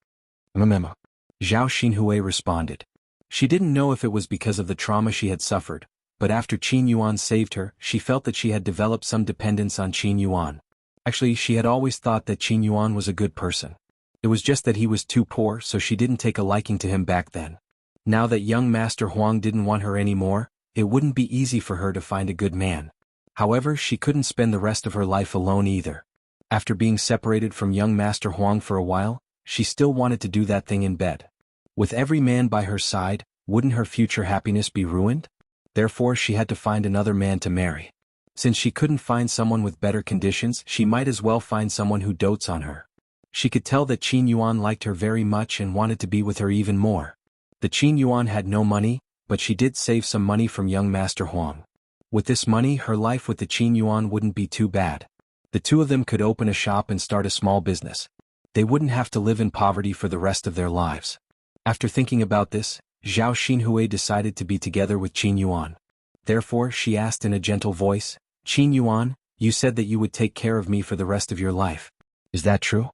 Memo. Zhao Xinhui responded. She didn't know if it was because of the trauma she had suffered, but after Qin Yuan saved her, she felt that she had developed some dependence on Qin Yuan. Actually, she had always thought that Qin Yuan was a good person. It was just that he was too poor, so she didn't take a liking to him back then. Now that young Master Huang didn't want her anymore, it wouldn't be easy for her to find a good man. However, she couldn't spend the rest of her life alone either. After being separated from young Master Huang for a while, she still wanted to do that thing in bed. With every man by her side, wouldn't her future happiness be ruined? Therefore, she had to find another man to marry. Since she couldn't find someone with better conditions, she might as well find someone who dotes on her. She could tell that Qin Yuan liked her very much and wanted to be with her even more. The Qin Yuan had no money, but she did save some money from young Master Huang. With this money, her life with the Qin Yuan wouldn't be too bad. The two of them could open a shop and start a small business. They wouldn't have to live in poverty for the rest of their lives. After thinking about this, Zhao Xinhui decided to be together with Qin Yuan. Therefore, she asked in a gentle voice, "Qin Yuan, you said that you would take care of me for the rest of your life. Is that true?"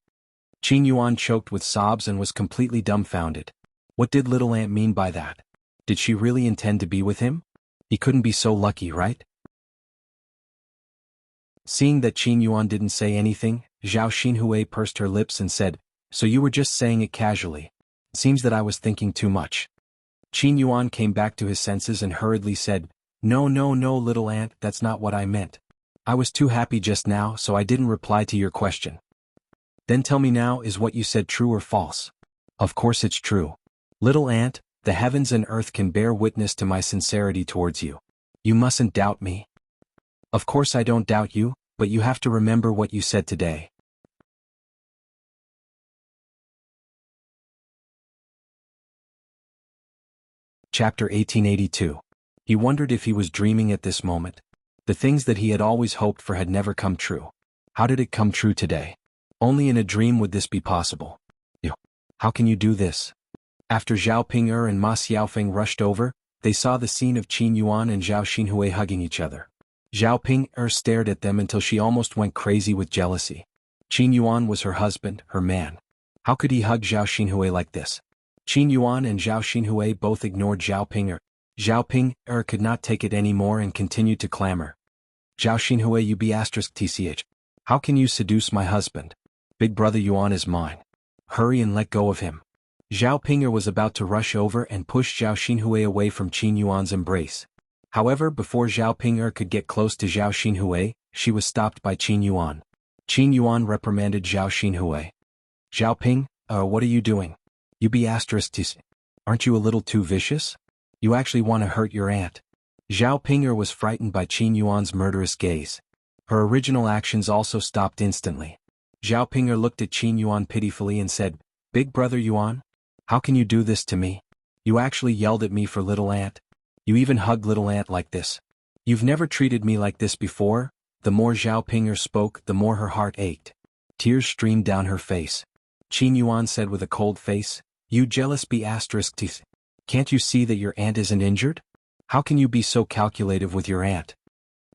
Qin Yuan choked with sobs and was completely dumbfounded. What did little aunt mean by that? Did she really intend to be with him? He couldn't be so lucky, right? Seeing that Qin Yuan didn't say anything, Zhao Xinhui pursed her lips and said, "So you were just saying it casually. It seems that I was thinking too much." Qin Yuan came back to his senses and hurriedly said, No, little aunt, that's not what I meant. I was too happy just now, so I didn't reply to your question. Then tell me now, is what you said true or false? Of course it's true. Little aunt, the heavens and earth can bear witness to my sincerity towards you. You mustn't doubt me. Of course I don't doubt you, but you have to remember what you said today. Chapter 1882. He wondered if he was dreaming at this moment. The things that he had always hoped for had never come true. How did it come true today? Only in a dream would this be possible. How can you do this? After Zhao Ping'er and Ma Xiaofeng rushed over, they saw the scene of Qin Yuan and Zhao Xinhui hugging each other. Zhao Ping'er stared at them until she almost went crazy with jealousy. Qin Yuan was her husband, her man. How could he hug Zhao Xinhui like this? Qin Yuan and Zhao Xinhui both ignored Zhao Ping'er. Zhao Ping'er could not take it anymore and continued to clamor. Zhao Xinhui, you be asterisk tch. How can you seduce my husband? Big brother Yuan is mine. Hurry and let go of him. Zhao Ping'er was about to rush over and push Zhao Xinhui away from Qin Yuan's embrace. However, before Zhao Ping'er could get close to Zhao Xinhui, she was stopped by Qin Yuan. Qin Yuan reprimanded Zhao Xinhui. Zhao Ping, what are you doing? You be asterisk tch. Aren't you a little too vicious? You actually want to hurt your aunt. Zhao Ping'er was frightened by Qin Yuan's murderous gaze. Her original actions also stopped instantly. Zhao Ping'er looked at Qin Yuan pitifully and said, Big brother Yuan? How can you do this to me? You actually yelled at me for little aunt. You even hugged little aunt like this. You've never treated me like this before. The more Zhao Ping'er spoke, the more her heart ached. Tears streamed down her face. Qin Yuan said with a cold face, You jealous be asterisk teeth. Can't you see that your aunt isn't injured? How can you be so calculative with your aunt?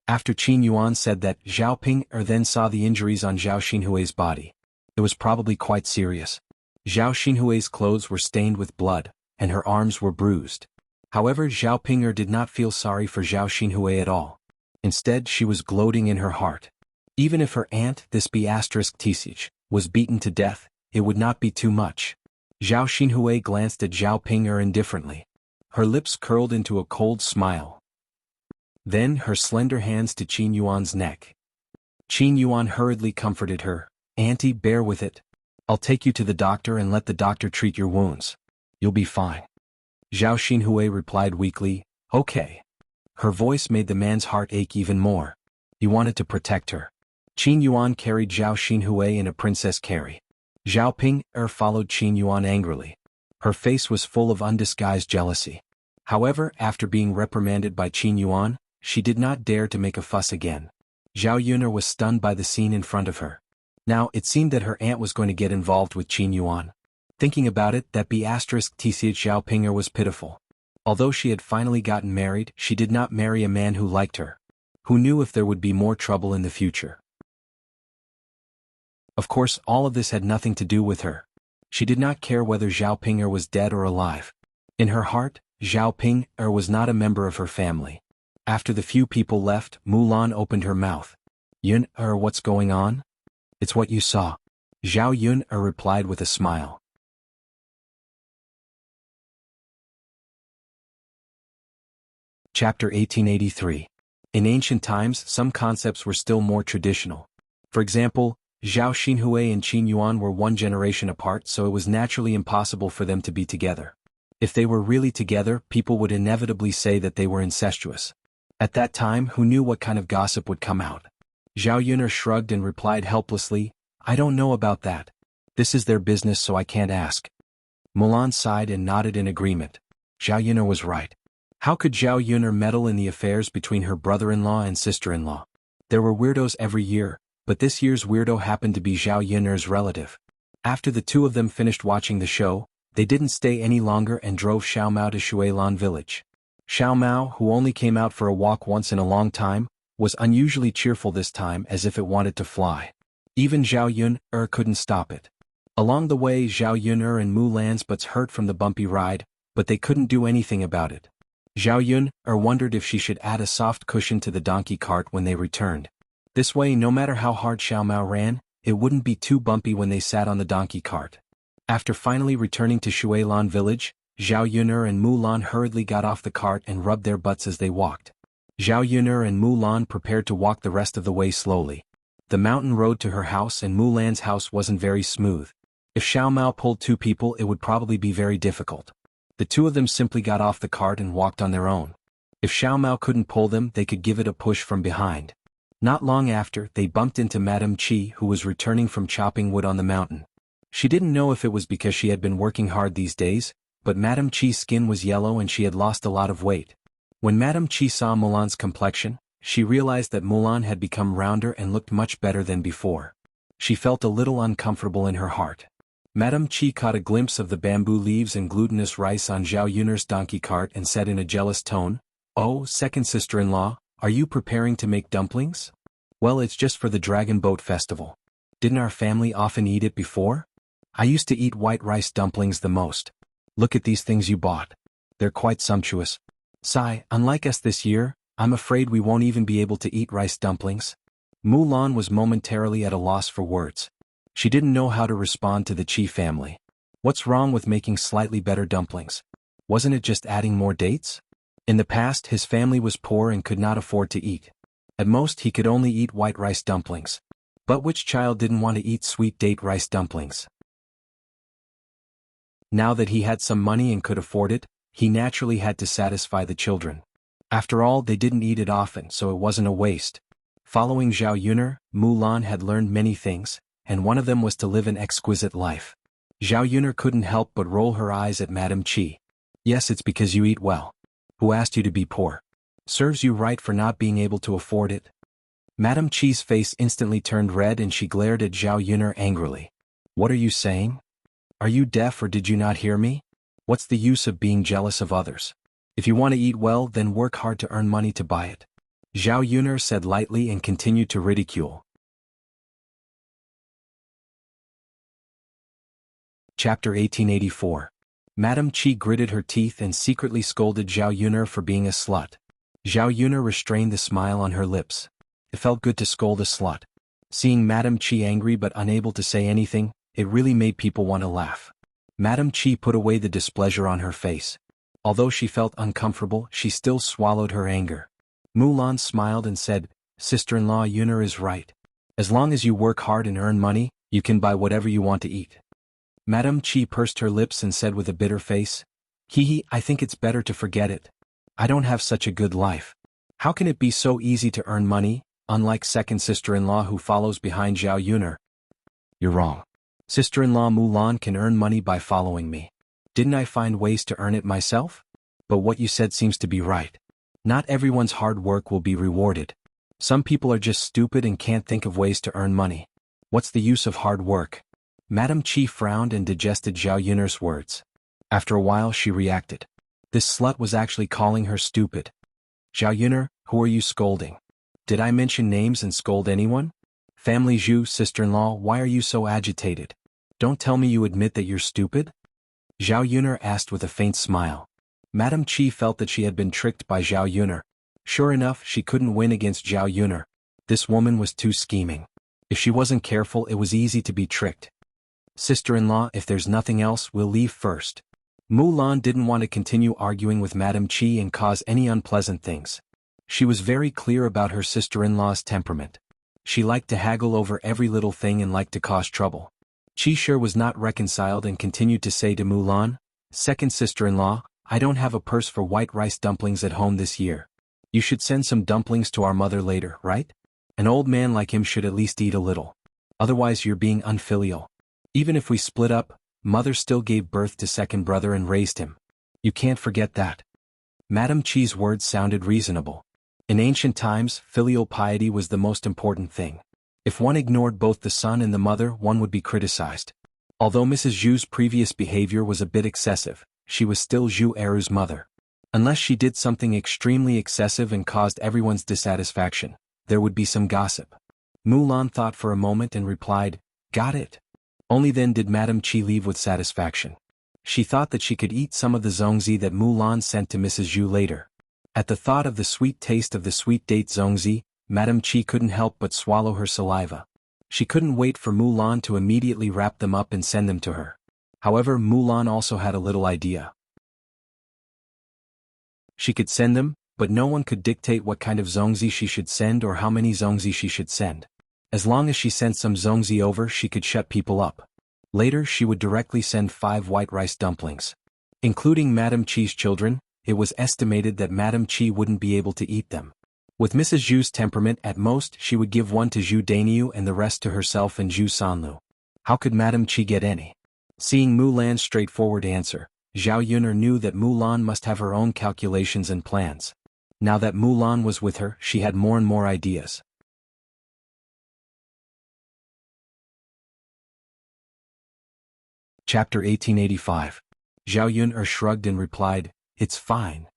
After Qin Yuan said that, Zhao Ping'er then saw the injuries on Zhao Xinhui's body. It was probably quite serious. Zhao Xinhui's clothes were stained with blood, and her arms were bruised. However, Zhao Ping'er did not feel sorry for Zhao Xinhui at all. Instead, she was gloating in her heart. Even if her aunt, this be asterisk tch, was beaten to death, it would not be too much. Zhao Xinhui glanced at Zhao Ping'er indifferently. Her lips curled into a cold smile. Then her slender hands to Qin Yuan's neck. Qin Yuan hurriedly comforted her. Auntie, bear with it. I'll take you to the doctor and let the doctor treat your wounds. You'll be fine. Zhao Xinhui replied weakly, Okay. Her voice made the man's heart ache even more. He wanted to protect her. Qin Yuan carried Zhao Xinhui in a princess carry. Zhao Ping'er followed Qin Yuan angrily. Her face was full of undisguised jealousy. However, after being reprimanded by Qin Yuan, she did not dare to make a fuss again. Zhao Yuner was stunned by the scene in front of her. Now, it seemed that her aunt was going to get involved with Qin Yuan. Thinking about it, that B*TC Xiaopinger was pitiful. Although she had finally gotten married, she did not marry a man who liked her. Who knew if there would be more trouble in the future? Of course, all of this had nothing to do with her. She did not care whether Zhao Ping'er was dead or alive. In her heart, Zhao Ping'er was not a member of her family. After the few people left, Mulan opened her mouth. Yun-er, what's going on? It's what you saw. Zhao Yun-er replied with a smile. Chapter 1883. In ancient times, some concepts were still more traditional. For example, Zhao Xinhui and Qin Yuan were one generation apart, so it was naturally impossible for them to be together. If they were really together, people would inevitably say that they were incestuous. At that time, who knew what kind of gossip would come out? Zhao Yun'er shrugged and replied helplessly, I don't know about that. This is their business, so I can't ask. Mulan sighed and nodded in agreement. Zhao Yun'er was right. How could Zhao Yun'er meddle in the affairs between her brother-in-law and sister-in-law? There were weirdos every year, but this year's weirdo happened to be Zhao Yun'er's relative. After the two of them finished watching the show, they didn't stay any longer and drove Xiao Mao to Shuilan village. Xiao Mao, who only came out for a walk once in a long time, was unusually cheerful this time, as if it wanted to fly. Even Zhao Yun'er couldn't stop it. Along the way, Zhao Yun'er and Mulan's butts hurt from the bumpy ride, but they couldn't do anything about it. Zhao Yun'er wondered if she should add a soft cushion to the donkey cart when they returned. This way, no matter how hard Xiao Mao ran, it wouldn't be too bumpy when they sat on the donkey cart. After finally returning to Shuilan village, Zhao Yun'er and Mulan hurriedly got off the cart and rubbed their butts as they walked. Zhao Yun'er and Mulan prepared to walk the rest of the way slowly. The mountain road to her house and Mulan's house wasn't very smooth. If Xiao Mao pulled two people, it would probably be very difficult. The two of them simply got off the cart and walked on their own. If Xiao Mao couldn't pull them, they could give it a push from behind. Not long after, they bumped into Madame Qi, who was returning from chopping wood on the mountain. She didn't know if it was because she had been working hard these days, but Madame Qi's skin was yellow and she had lost a lot of weight. When Madame Qi saw Mulan's complexion, she realized that Mulan had become rounder and looked much better than before. She felt a little uncomfortable in her heart. Madame Qi caught a glimpse of the bamboo leaves and glutinous rice on Zhao Yun'er's donkey cart and said in a jealous tone, "Oh, second sister-in-law, are you preparing to make dumplings? Well, it's just for the Dragon Boat Festival. Didn't our family often eat it before? I used to eat white rice dumplings the most. Look at these things you bought. They're quite sumptuous. Sigh, unlike us this year, I'm afraid we won't even be able to eat rice dumplings." Mulan was momentarily at a loss for words. She didn't know how to respond to the Qi family. What's wrong with making slightly better dumplings? Wasn't it just adding more dates? In the past, his family was poor and could not afford to eat. At most, he could only eat white rice dumplings. But which child didn't want to eat sweet date rice dumplings? Now that he had some money and could afford it, he naturally had to satisfy the children. After all, they didn't eat it often, so it wasn't a waste. Following Zhao Yun'er, Mulan had learned many things, and one of them was to live an exquisite life. Zhao Yun'er couldn't help but roll her eyes at Madame Qi. Yes, it's because you eat well. Who asked you to be poor? Serves you right for not being able to afford it. Madame Qi's face instantly turned red and she glared at Zhao Yun'er angrily. What are you saying? Are you deaf or did you not hear me? What's the use of being jealous of others? If you want to eat well, then work hard to earn money to buy it. Zhao Yun'er said lightly and continued to ridicule. Chapter 1884. Madame Qi gritted her teeth and secretly scolded Zhao Yun'er for being a slut. Zhao Yun'er restrained the smile on her lips. It felt good to scold a slut. Seeing Madame Qi angry but unable to say anything, it really made people want to laugh. Madame Qi put away the displeasure on her face. Although she felt uncomfortable, she still swallowed her anger. Mulan smiled and said, "Sister-in-law Yun'er is right. As long as you work hard and earn money, you can buy whatever you want to eat." Madame Qi pursed her lips and said with a bitter face, "Hee, I think it's better to forget it. I don't have such a good life. How can it be so easy to earn money, unlike second sister-in-law who follows behind Zhao Yun'er?" "You're wrong. Sister-in-law Mulan can earn money by following me. Didn't I find ways to earn it myself? But what you said seems to be right. Not everyone's hard work will be rewarded. Some people are just stupid and can't think of ways to earn money. What's the use of hard work? Madame Qi frowned and digested Zhao Yun'er's words. After a while she reacted. This slut was actually calling her stupid. Zhao Yun'er, who are you scolding? Did I mention names and scold anyone? Family Zhu, sister-in-law, why are you so agitated? Don't tell me you admit that you're stupid? Zhao Yun'er asked with a faint smile. Madame Qi felt that she had been tricked by Zhao Yun'er. Sure enough, she couldn't win against Zhao Yun'er. This woman was too scheming. If she wasn't careful, it was easy to be tricked. Sister-in-law, if there's nothing else, we'll leave first. Mulan didn't want to continue arguing with Madame Qi and cause any unpleasant things. She was very clear about her sister-in-law's temperament. She liked to haggle over every little thing and liked to cause trouble. Qi Shi was not reconciled and continued to say to Mulan, second sister-in-law, I don't have a purse for white rice dumplings at home this year. You should send some dumplings to our mother later, right? An old man like him should at least eat a little. Otherwise you're being unfilial. Even if we split up, mother still gave birth to second brother and raised him. You can't forget that. Madame Qi's words sounded reasonable. In ancient times, filial piety was the most important thing. If one ignored both the son and the mother, one would be criticized. Although Mrs. Zhu's previous behavior was a bit excessive, she was still Zhu Eru's mother. Unless she did something extremely excessive and caused everyone's dissatisfaction, there would be some gossip. Mulan thought for a moment and replied, got it. Only then did Madame Qi leave with satisfaction. She thought that she could eat some of the zongzi that Mulan sent to Mrs. Zhu later. At the thought of the sweet taste of the sweet date zongzi, Madame Qi couldn't help but swallow her saliva. She couldn't wait for Mulan to immediately wrap them up and send them to her. However, Mulan also had a little idea. She could send them, but no one could dictate what kind of zongzi she should send or how many zongzi she should send. As long as she sent some zongzi over, she could shut people up. Later she would directly send 5 white rice dumplings. Including Madame Qi's children, it was estimated that Madame Qi wouldn't be able to eat them. With Mrs. Zhu's temperament, at most she would give one to Zhu Dainiu and the rest to herself and Zhu Sanlu. How could Madame Qi get any? Seeing Mulan's straightforward answer, Zhao Yun'er knew that Mulan must have her own calculations and plans. Now that Mulan was with her, she had more and more ideas. Chapter 1885. Zhao Yun'er shrugged and replied, it's fine.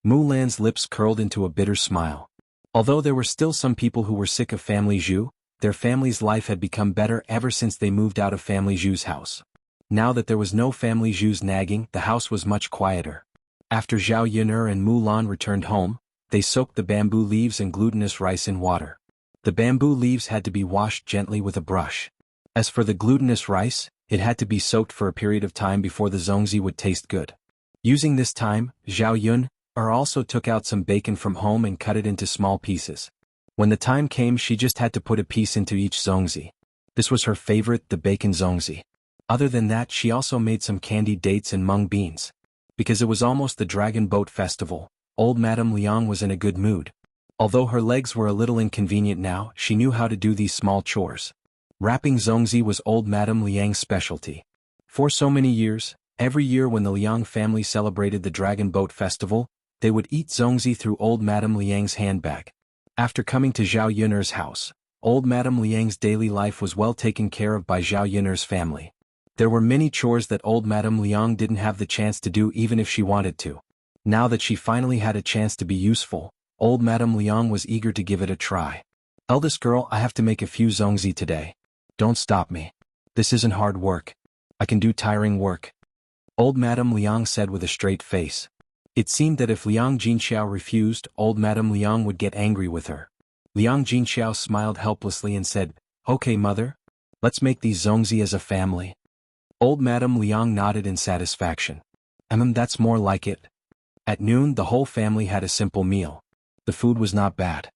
Mulan's lips curled into a bitter smile. Although there were still some people who were sick of Family Zhu, their family's life had become better ever since they moved out of Family Zhu's house. Now that there was no Family Zhu's nagging, the house was much quieter. After Zhao Yun'er and Mulan returned home, they soaked the bamboo leaves and glutinous rice in water. The bamboo leaves had to be washed gently with a brush. As for the glutinous rice, it had to be soaked for a period of time before the zongzi would taste good. Using this time, Zhao Yun'er also took out some bacon from home and cut it into small pieces. When the time came, she just had to put a piece into each zongzi. This was her favorite, the bacon zongzi. Other than that, she also made some candied dates and mung beans. Because it was almost the Dragon Boat Festival, old Madame Liang was in a good mood. Although her legs were a little inconvenient now, she knew how to do these small chores. Wrapping zongzi was old Madame Liang's specialty. For so many years, every year when the Liang family celebrated the Dragon Boat Festival, they would eat zongzi through old Madame Liang's handbag. After coming to Zhao Yun'er's house, old Madame Liang's daily life was well taken care of by Zhao Yun'er's family. There were many chores that old Madame Liang didn't have the chance to do even if she wanted to. Now that she finally had a chance to be useful, old Madame Liang was eager to give it a try. Eldest girl, I have to make a few zongzi today. Don't stop me. This isn't hard work. I can do tiring work. Old Madame Liang said with a straight face. It seemed that if Liang Jinxiao refused, old Madame Liang would get angry with her. Liang Jinxiao smiled helplessly and said, okay mother, let's make these zongzi as a family. Old Madame Liang nodded in satisfaction. That's more like it. At noon the whole family had a simple meal. The food was not bad.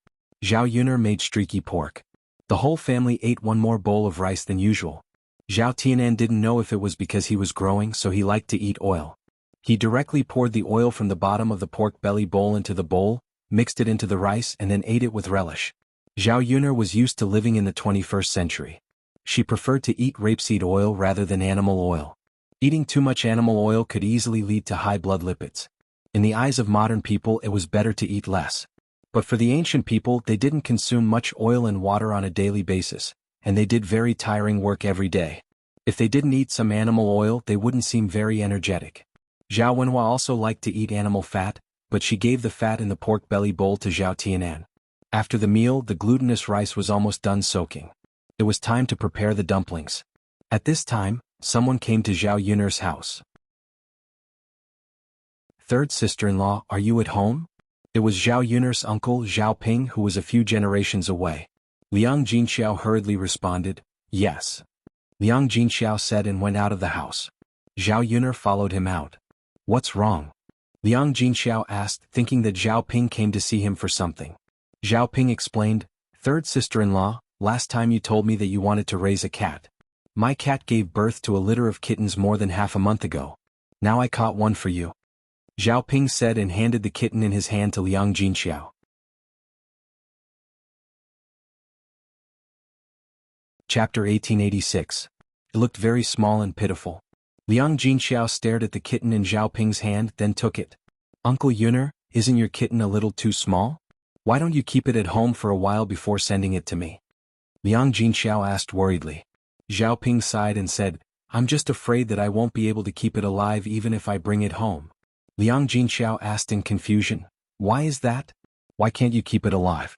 Zhao Yun'er made streaky pork. The whole family ate one more bowl of rice than usual. Zhao Tianan didn't know if it was because he was growing, so he liked to eat oil. He directly poured the oil from the bottom of the pork belly bowl into the bowl, mixed it into the rice and then ate it with relish. Zhao Yun'er was used to living in the 21st century. She preferred to eat rapeseed oil rather than animal oil. Eating too much animal oil could easily lead to high blood lipids. In the eyes of modern people, it was better to eat less. But for the ancient people, they didn't consume much oil and water on a daily basis, and they did very tiring work every day. If they didn't eat some animal oil, they wouldn't seem very energetic. Zhao Wenhua also liked to eat animal fat, but she gave the fat in the pork belly bowl to Zhao Tianan. After the meal, the glutinous rice was almost done soaking. It was time to prepare the dumplings. At this time, someone came to Zhao Yun'er's house. "Third sister-in-law, are you at home?" It was Zhao Yun'er's uncle Zhao Ping, who was a few generations away. Liang Jinxiao hurriedly responded, "Yes." Liang Jinxiao said and went out of the house. Zhao Yun'er followed him out. "What's wrong?" Liang Jinxiao asked, thinking that Zhao Ping came to see him for something. Zhao Ping explained, "Third sister-in-law, last time you told me that you wanted to raise a cat. My cat gave birth to a litter of kittens more than half a month ago. Now I caught one for you." Zhao Ping said and handed the kitten in his hand to Liang Jinxiao. Chapter 1886. It looked very small and pitiful. Liang Jinxiao stared at the kitten in Zhao Ping's hand, then took it. "Uncle Yun'er, isn't your kitten a little too small? Why don't you keep it at home for a while before sending it to me?" Liang Jinxiao asked worriedly. Zhao Ping sighed and said, "I'm just afraid that I won't be able to keep it alive even if I bring it home." Liang Jinxiao asked in confusion, "Why is that? Why can't you keep it alive?"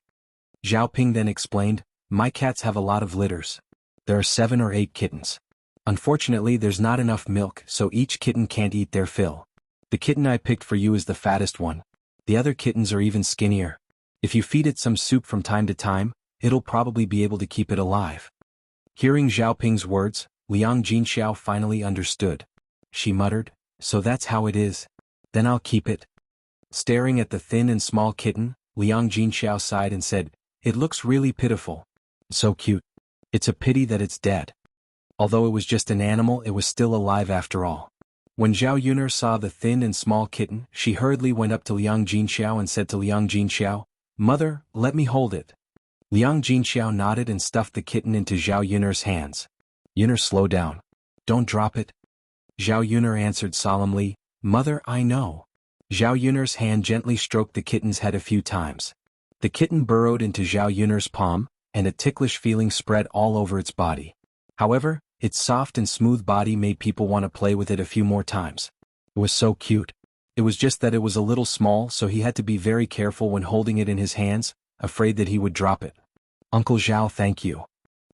Zhao Ping then explained, "My cats have a lot of litters. There are 7 or 8 kittens. Unfortunately, there's not enough milk, so each kitten can't eat their fill. The kitten I picked for you is the fattest one. The other kittens are even skinnier. If you feed it some soup from time to time, it'll probably be able to keep it alive." Hearing Zhao Ping's words, Liang Jinxiao finally understood. She muttered, "So that's how it is. Then I'll keep it." Staring at the thin and small kitten, Liang Jinxiao sighed and said, "It looks really pitiful. So cute. It's a pity that it's dead." Although it was just an animal, it was still alive after all. When Zhao Yun'er saw the thin and small kitten, she hurriedly went up to Liang Jinxiao and said to Liang Jinxiao, "Mother, let me hold it." Liang Jinxiao nodded and stuffed the kitten into Zhao Yun'er's hands. "Yun'er, slow down. Don't drop it." Zhao Yun'er answered solemnly, "Mother, I know." Zhao Yun'er's hand gently stroked the kitten's head a few times. The kitten burrowed into Zhao Yun'er's palm, and a ticklish feeling spread all over its body. However, its soft and smooth body made people want to play with it a few more times. It was so cute. It was just that it was a little small, so he had to be very careful when holding it in his hands, afraid that he would drop it. "Uncle Zhao, thank you."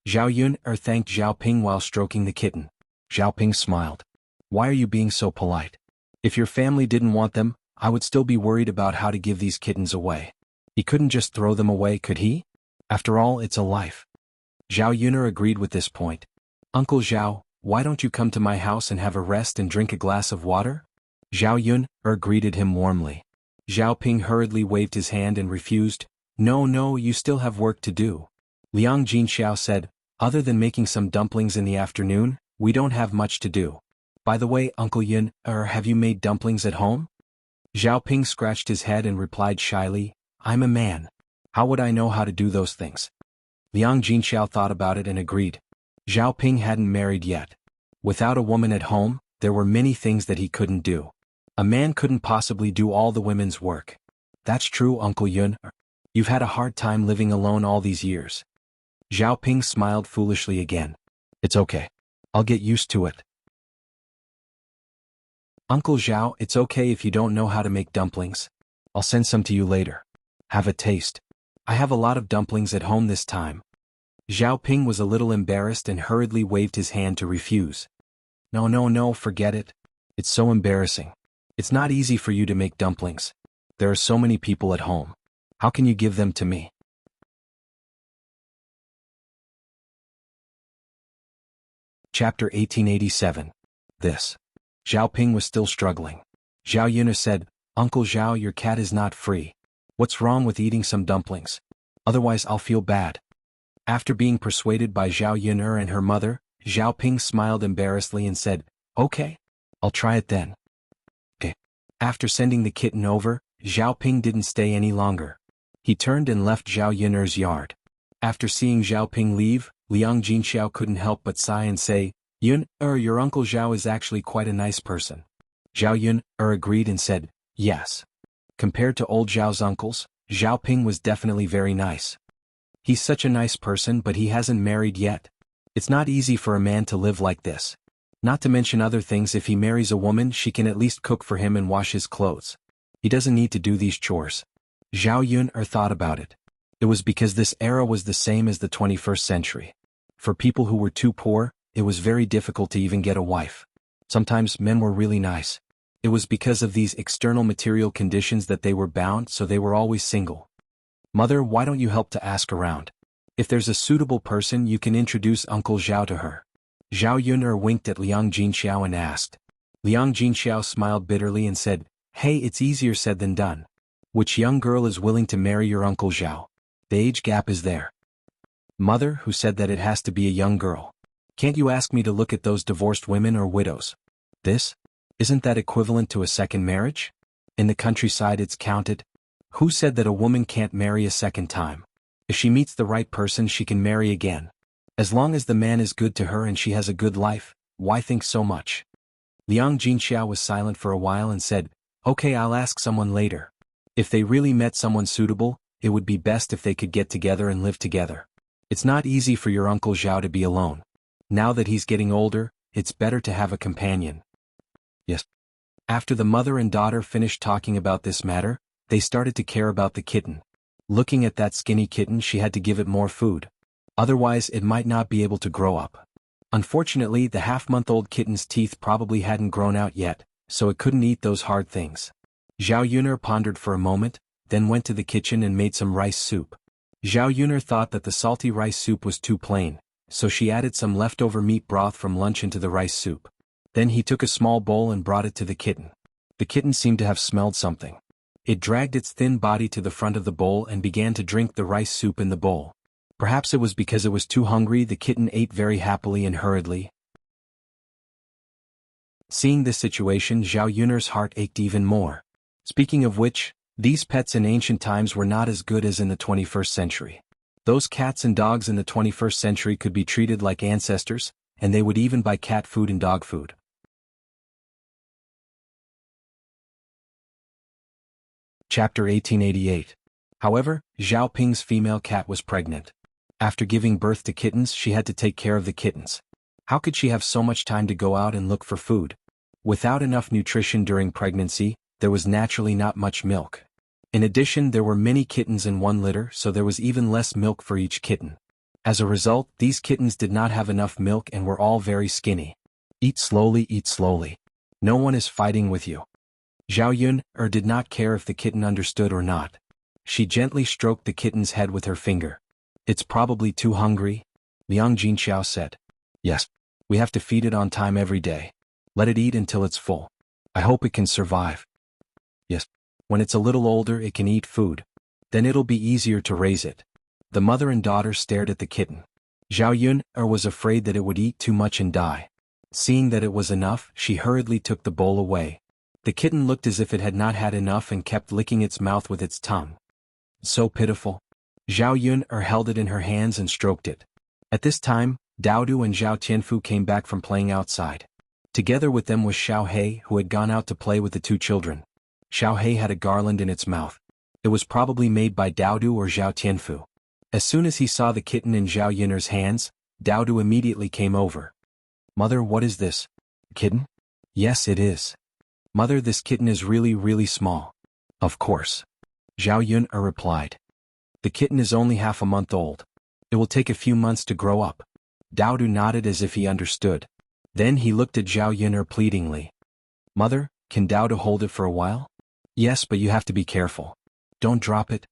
Zhao Yun'er thanked Zhao Ping while stroking the kitten. Zhao Ping smiled. "Why are you being so polite? If your family didn't want them, I would still be worried about how to give these kittens away. He couldn't just throw them away, could he? After all, it's a life." Zhao Yun'er agreed with this point. "Uncle Zhao, why don't you come to my house and have a rest and drink a glass of water?" Zhao Yun'er greeted him warmly. Zhao Ping hurriedly waved his hand and refused. No, you still have work to do." Liang Jinxiao said, "Other than making some dumplings in the afternoon, we don't have much to do. By the way, Uncle Yun'er, have you made dumplings at home?" Zhao Ping scratched his head and replied shyly, "I'm a man. How would I know how to do those things?" Liang Jinxiao thought about it and agreed. Zhao Ping hadn't married yet. Without a woman at home, there were many things that he couldn't do. A man couldn't possibly do all the women's work. "That's true, Uncle Yun'er. You've had a hard time living alone all these years." Zhao Ping smiled foolishly again. "It's okay. I'll get used to it." "Uncle Zhao, it's okay if you don't know how to make dumplings. I'll send some to you later. Have a taste. I have a lot of dumplings at home this time." Zhao Ping was a little embarrassed and hurriedly waved his hand to refuse. No, forget it. It's so embarrassing. It's not easy for you to make dumplings. There are so many people at home. How can you give them to me?" Chapter 1887. This. Zhao Ping was still struggling. Zhao Yun'er said, "Uncle Zhao, your cat is not free. What's wrong with eating some dumplings? Otherwise I'll feel bad." After being persuaded by Zhao Yun'er and her mother, Zhao Ping smiled embarrassedly and said, "Okay. I'll try it then." Okay. After sending the kitten over, Zhao Ping didn't stay any longer. He turned and left Zhao Yun'er's yard. After seeing Zhao Ping leave, Liang Jinxiao couldn't help but sigh and say, "Yun'er, your Uncle Zhao is actually quite a nice person." Zhao Yun'er agreed and said, "Yes." Compared to old Zhao's uncles, Zhao Ping was definitely very nice. He's such a nice person but he hasn't married yet. It's not easy for a man to live like this. Not to mention other things, if he marries a woman she can at least cook for him and wash his clothes. He doesn't need to do these chores. Zhao Yun thought about it. It was because this era was the same as the 21st century. For people who were too poor, it was very difficult to even get a wife. Sometimes men were really nice. It was because of these external material conditions that they were bound, so they were always single. Mother, why don't you help to ask around? If there's a suitable person you can introduce Uncle Zhao to her. Zhao Yun winked at Liang Jinxiao and asked. Liang Jinxiao smiled bitterly and said, "Hey, it's easier said than done. Which young girl is willing to marry your Uncle Zhao? The age gap is there." Mother, who said that it has to be a young girl? Can't you ask me to look at those divorced women or widows? Isn't that equivalent to a second marriage? In the countryside it's counted. Who said that a woman can't marry a second time? If she meets the right person she can marry again. As long as the man is good to her and she has a good life, why think so much? Liang Jinxiao was silent for a while and said, "Okay, I'll ask someone later. If they really met someone suitable, it would be best if they could get together and live together. It's not easy for your Uncle Zhao to be alone. Now that he's getting older, it's better to have a companion." Yes. After the mother and daughter finished talking about this matter, they started to care about the kitten. Looking at that skinny kitten, she had to give it more food. Otherwise it might not be able to grow up. Unfortunately, the half-month-old kitten's teeth probably hadn't grown out yet, so it couldn't eat those hard things. Zhao Yun pondered for a moment, then went to the kitchen and made some rice soup. Zhao Yun thought that the salty rice soup was too plain, so she added some leftover meat broth from lunch into the rice soup. Then he took a small bowl and brought it to the kitten. The kitten seemed to have smelled something. It dragged its thin body to the front of the bowl and began to drink the rice soup in the bowl. Perhaps it was because it was too hungry. The kitten ate very happily and hurriedly. Seeing this situation, Zhao Yun's heart ached even more. Speaking of which, these pets in ancient times were not as good as in the 21st century. Those cats and dogs in the 21st century could be treated like ancestors, and they would even buy cat food and dog food. Chapter 1888. However, Zhao Ping's female cat was pregnant. After giving birth to kittens, she had to take care of the kittens. How could she have so much time to go out and look for food? Without enough nutrition during pregnancy, there was naturally not much milk. In addition, there were many kittens in one litter, so there was even less milk for each kitten. As a result, these kittens did not have enough milk and were all very skinny. Eat slowly, eat slowly. No one is fighting with you. Zhao Yun did not care if the kitten understood or not. She gently stroked the kitten's head with her finger. "It's probably too hungry," Liang Jinxiao said. "Yes. We have to feed it on time every day. Let it eat until it's full. I hope it can survive." "Yes. When it's a little older it can eat food. Then it'll be easier to raise it." The mother and daughter stared at the kitten. Zhao Yun was afraid that it would eat too much and die. Seeing that it was enough, she hurriedly took the bowl away. The kitten looked as if it had not had enough and kept licking its mouth with its tongue. So pitiful. Zhao Yun held it in her hands and stroked it. At this time, Daodu and Zhao Tianfu came back from playing outside. Together with them was Xiao He, who had gone out to play with the two children. Xiao He had a garland in its mouth. It was probably made by Daodu or Zhao Tianfu. As soon as he saw the kitten in Zhao Yun's hands, Daodu immediately came over. "Mother, what is this? Kitten?" "Yes, it is. Mother, this kitten is really small." "Of course." Zhao Yun replied. "The kitten is only half a month old. It will take a few months to grow up." Daodu nodded as if he understood. Then he looked at Zhao Yun pleadingly. "Mother, can Daodu hold it for a while?" "Yes, but you have to be careful. Don't drop it."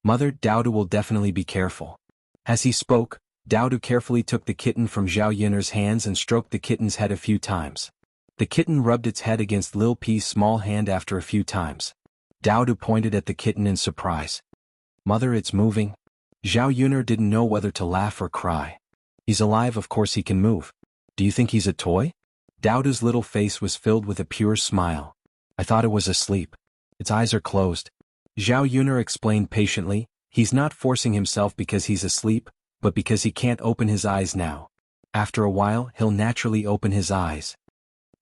"Mother, Daodu will definitely be careful." As he spoke, Daodu carefully took the kitten from Zhao Yun's hands and stroked the kitten's head a few times. The kitten rubbed its head against Lil P's small hand after a few times. Daodu pointed at the kitten in surprise. "Mother, it's moving." Zhao Yun didn't know whether to laugh or cry. "He's alive, of course he can move. Do you think he's a toy?" Daodu's little face was filled with a pure smile. "I thought it was asleep. Its eyes are closed." Zhao Yun explained patiently, "He's not forcing himself because he's asleep, but because he can't open his eyes now. After a while he'll naturally open his eyes."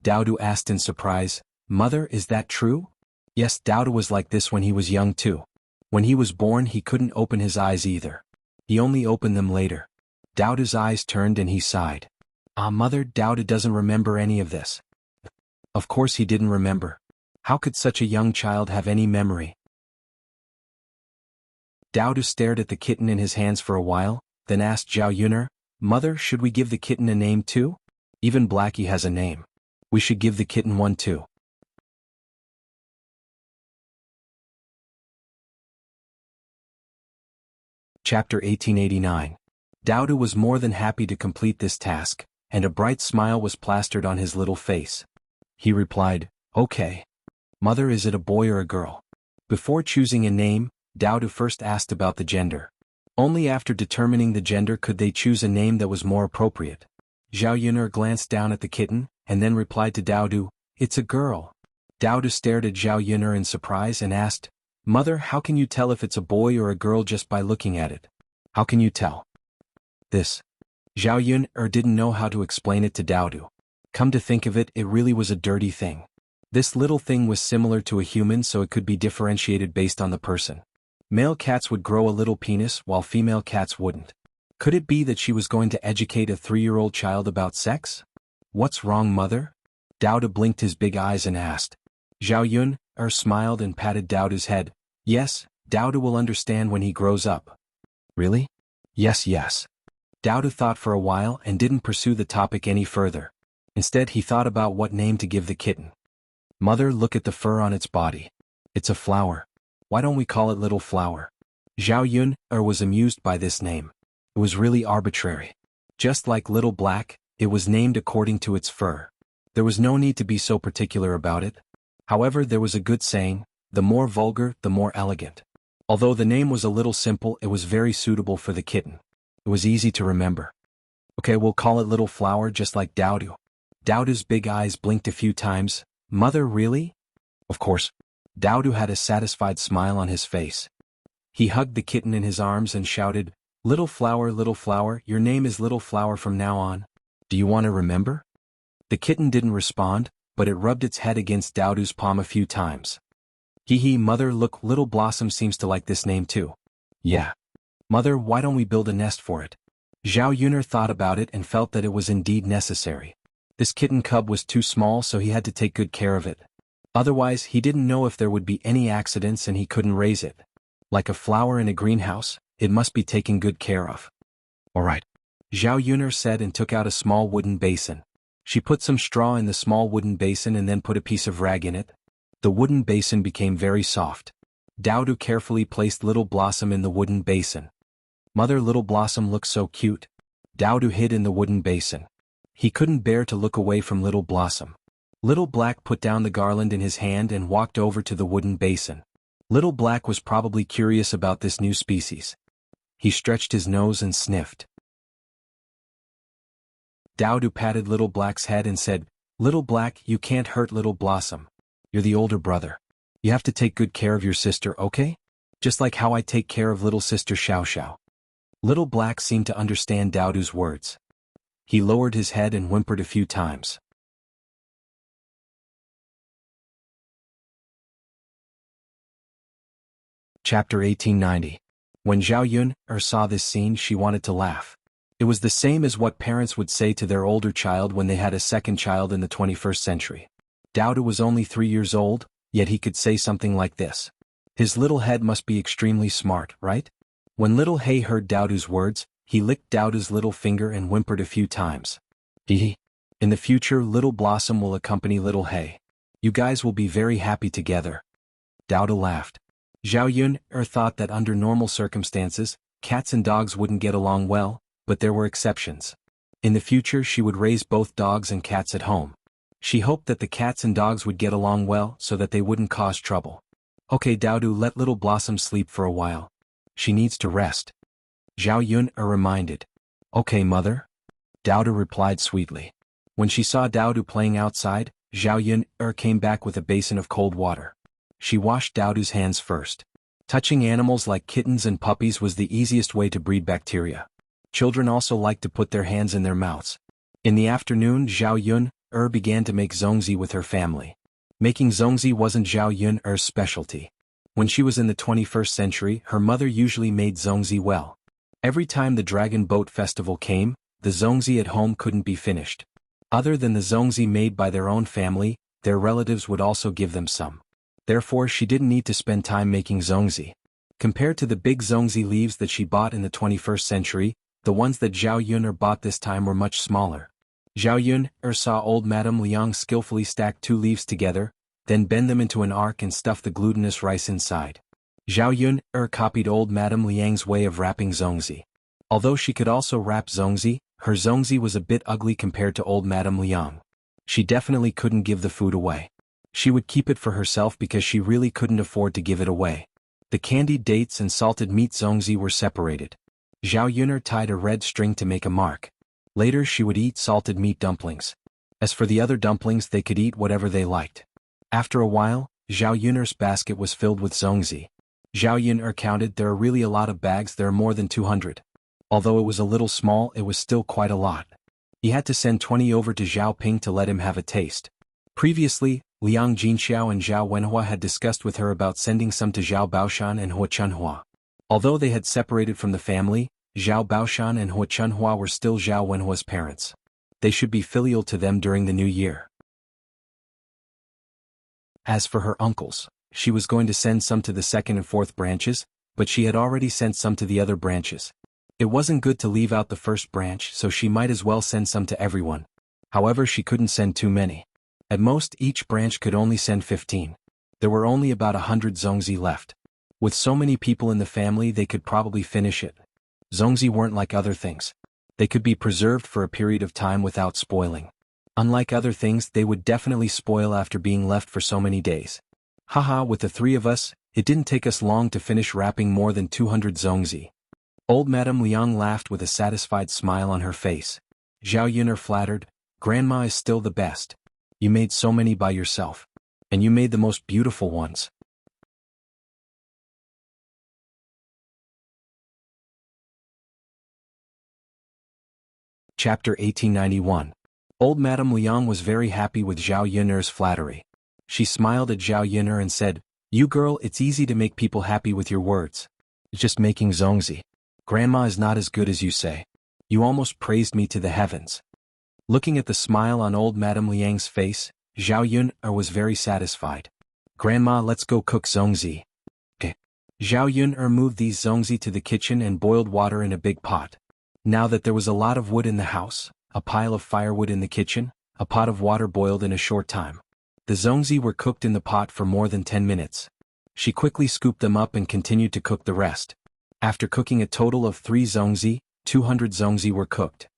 Daodu asked in surprise, "Mother, is that true?" Yes, Daodu was like this when he was young too. When he was born he couldn't open his eyes either. He only opened them later. Daoda's eyes turned and he sighed. Ah, mother, Daoda doesn't remember any of this. Of course he didn't remember. How could such a young child have any memory? Daoda stared at the kitten in his hands for a while, then asked Zhao Yuner, Mother, should we give the kitten a name too? Even Blackie has a name. We should give the kitten one too. Chapter 1889. Daoda was more than happy to complete this task, and a bright smile was plastered on his little face. He replied, Okay. Mother, is it a boy or a girl? Before choosing a name, Daoda first asked about the gender. Only after determining the gender could they choose a name that was more appropriate. Zhao Yuner glanced down at the kitten, and then replied to Daoda, It's a girl. Daoda stared at Zhao Yuner in surprise and asked, Mother, how can you tell if it's a boy or a girl just by looking at it? How can you tell? This. Zhao Yuner didn't know how to explain it to Daoda. Come to think of it, it really was a dirty thing. This little thing was similar to a human, so it could be differentiated based on the person. Male cats would grow a little penis while female cats wouldn't. Could it be that she was going to educate a 3-year-old child about sex? What's wrong, mother? Daoda blinked his big eyes and asked. Zhao Yuner smiled and patted Daoda's head. Yes, Daoda will understand when he grows up. Really? Yes. Daoda thought for a while and didn't pursue the topic any further. Instead, he thought about what name to give the kitten. Mother, look at the fur on its body. It's a flower. Why don't we call it Little Flower? Zhao Yuner was amused by this name. It was really arbitrary. Just like Little Black, it was named according to its fur. There was no need to be so particular about it. However, there was a good saying, the more vulgar, the more elegant. Although the name was a little simple, it was very suitable for the kitten. It was easy to remember. Okay, we'll call it Little Flower just like Daoda. Daoda's big eyes blinked a few times. Mother, really? Of course. Daoda had a satisfied smile on his face. He hugged the kitten in his arms and shouted, Little Flower, your name is Little Flower from now on. Do you want to remember? The kitten didn't respond, but it rubbed its head against Daoda's palm a few times. Hee, mother, look, Little Blossom seems to like this name too. Yeah. Mother, why don't we build a nest for it? Zhao Yuner thought about it and felt that it was indeed necessary. This kitten cub was too small, so he had to take good care of it. Otherwise, he didn't know if there would be any accidents and he couldn't raise it. Like a flower in a greenhouse, it must be taken good care of. All right. Zhao Yuner said and took out a small wooden basin. She put some straw in the small wooden basin and then put a piece of rag in it. The wooden basin became very soft. Daoda carefully placed Little Blossom in the wooden basin. Mother, Little Blossom looks so cute. Daoda hid in the wooden basin. He couldn't bear to look away from Little Blossom. Little Black put down the garland in his hand and walked over to the wooden basin. Little Black was probably curious about this new species. He stretched his nose and sniffed. Daoda patted Little Black's head and said, Little Black, you can't hurt Little Blossom. You're the older brother. You have to take good care of your sister, okay? Just like how I take care of little sister Xiao Xiao. Little Black seemed to understand Daoda's words. He lowered his head and whimpered a few times. Chapter 1890. When Zhao Yuner saw this scene, she wanted to laugh. It was the same as what parents would say to their older child when they had a second child in the 21st century. Daoda was only 3 years old, yet he could say something like this. His little head must be extremely smart, right? When little Hay heard Daoda's words, he licked Daoda's little finger and whimpered a few times. Hee. In the future, Little Blossom will accompany little Hay. You guys will be very happy together. Daoda laughed. Zhao Yuner thought that under normal circumstances, cats and dogs wouldn't get along well, but there were exceptions. In the future, she would raise both dogs and cats at home. She hoped that the cats and dogs would get along well so that they wouldn't cause trouble. Okay, Daoda, let Little Blossom sleep for a while. She needs to rest. Zhao Yuner reminded. Okay, mother. Daoda replied sweetly. When she saw Daoda playing outside, Zhao Yuner came back with a basin of cold water. She washed Daoda's hands first. Touching animals like kittens and puppies was the easiest way to breed bacteria. Children also liked to put their hands in their mouths. In the afternoon, Zhao Yuner began to make zongzi with her family. Making zongzi wasn't Zhao Yuner's specialty. When she was in the 21st century, her mother usually made zongzi well. Every time the Dragon Boat Festival came, the zongzi at home couldn't be finished. Other than the zongzi made by their own family, their relatives would also give them some. Therefore she didn't need to spend time making zongzi. Compared to the big zongzi leaves that she bought in the 21st century, the ones that Zhao Yuner bought this time were much smaller. Zhao Yuner saw old Madame Liang skillfully stack 2 leaves together, then bend them into an arc and stuff the glutinous rice inside. Zhao Yuner copied old Madame Liang's way of wrapping zongzi. Although she could also wrap zongzi, her zongzi was a bit ugly compared to old Madame Liang. She definitely couldn't give the food away. She would keep it for herself because she really couldn't afford to give it away. The candied dates and salted meat zongzi were separated. Zhao Yuner tied a red string to make a mark. Later she would eat salted meat dumplings. As for the other dumplings, they could eat whatever they liked. After a while, Zhao Yuner's basket was filled with zongzi. Zhao Yuner counted, there are really a lot of bags, there are more than 200. Although it was a little small, it was still quite a lot. He had to send 20 over to Zhao Ping to let him have a taste. Previously, Liang Jinxiao and Zhao Wenhua had discussed with her about sending some to Zhao Baoshan and Hua Chunhua. Although they had separated from the family, Zhao Baoshan and Hua Chunhua were still Zhao Wenhua's parents. They should be filial to them during the new year. As for her uncles, she was going to send some to the 2nd and 4th branches, but she had already sent some to the other branches. It wasn't good to leave out the 1st branch, so she might as well send some to everyone. However, she couldn't send too many. At most, each branch could only send 15. There were only about 100 zongzi left. With so many people in the family, they could probably finish it. Zongzi weren't like other things. They could be preserved for a period of time without spoiling. Unlike other things, they would definitely spoil after being left for so many days. Haha, with the 3 of us, it didn't take us long to finish wrapping more than 200 zongzi. Old Madame Liang laughed with a satisfied smile on her face. Zhao Yuner flattered, "Grandma is still the best. You made so many by yourself. And you made the most beautiful ones." Chapter 1891. Old Madame Liang was very happy with Zhao Yuner's flattery. She smiled at Zhao Yuner and said, "You girl, it's easy to make people happy with your words. It's just making zongzi. Grandma is not as good as you say. You almost praised me to the heavens." Looking at the smile on old Madame Liang's face, Zhao Yuner was very satisfied. "Grandma, let's go cook zongzi." Okay. Zhao Yuner moved these zongzi to the kitchen and boiled water in a big pot. Now that there was a lot of wood in the house, a pile of firewood in the kitchen, a pot of water boiled in a short time. The zongzi were cooked in the pot for more than 10 minutes. She quickly scooped them up and continued to cook the rest. After cooking a total of 3 zongzi, 200 zongzi were cooked.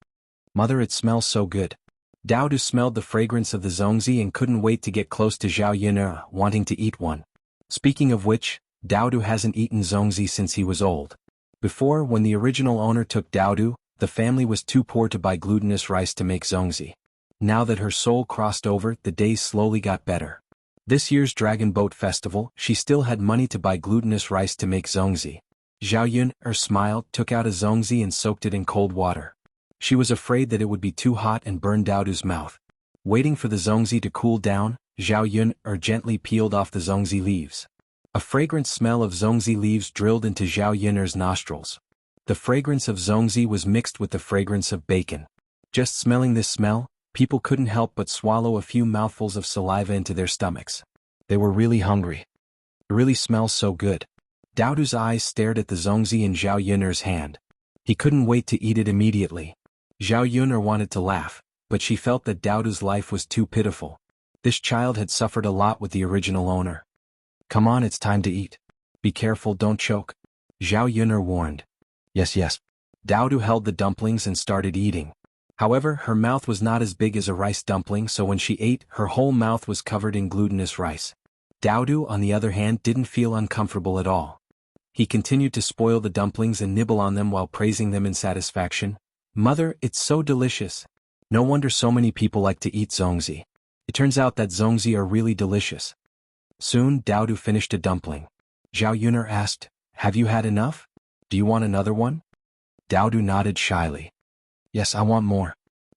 "Mother, it smells so good." Daodu smelled the fragrance of the zongzi and couldn't wait to get close to Zhao Yuner, wanting to eat one. Speaking of which, Daodu hasn't eaten zongzi since he was old. Before, when the original owner took Daodu, the family was too poor to buy glutinous rice to make zongzi. Now that her soul crossed over, the days slowly got better. This year's Dragon Boat Festival, she still had money to buy glutinous rice to make zongzi. Zhao Yuner smiled, took out a zongzi and soaked it in cold water. She was afraid that it would be too hot and burn Daodu's mouth. Waiting for the zongzi to cool down, Zhao Yuner gently peeled off the zongzi leaves. A fragrant smell of zongzi leaves drilled into Zhao Yuner's nostrils. The fragrance of zongzi was mixed with the fragrance of bacon. Just smelling this smell, people couldn't help but swallow a few mouthfuls of saliva into their stomachs. They were really hungry. It really smells so good. Daodu's eyes stared at the zongzi in Zhao Yuner's hand. He couldn't wait to eat it immediately. Zhao Yuner wanted to laugh, but she felt that Daodu's life was too pitiful. This child had suffered a lot with the original owner. "Come on, it's time to eat. Be careful, don't choke," Zhao Yuner warned. Yes. Daodu held the dumplings and started eating. However, her mouth was not as big as a rice dumpling, so when she ate, her whole mouth was covered in glutinous rice. Daodu, on the other hand, didn't feel uncomfortable at all. He continued to spoil the dumplings and nibble on them while praising them in satisfaction. "Mother, it's so delicious. No wonder so many people like to eat zongzi. It turns out that zongzi are really delicious." Soon, Daodu finished a dumpling. Zhao Yuner asked, "Have you had enough? Do you want another one?" Daodu nodded shyly. "Yes, I want more."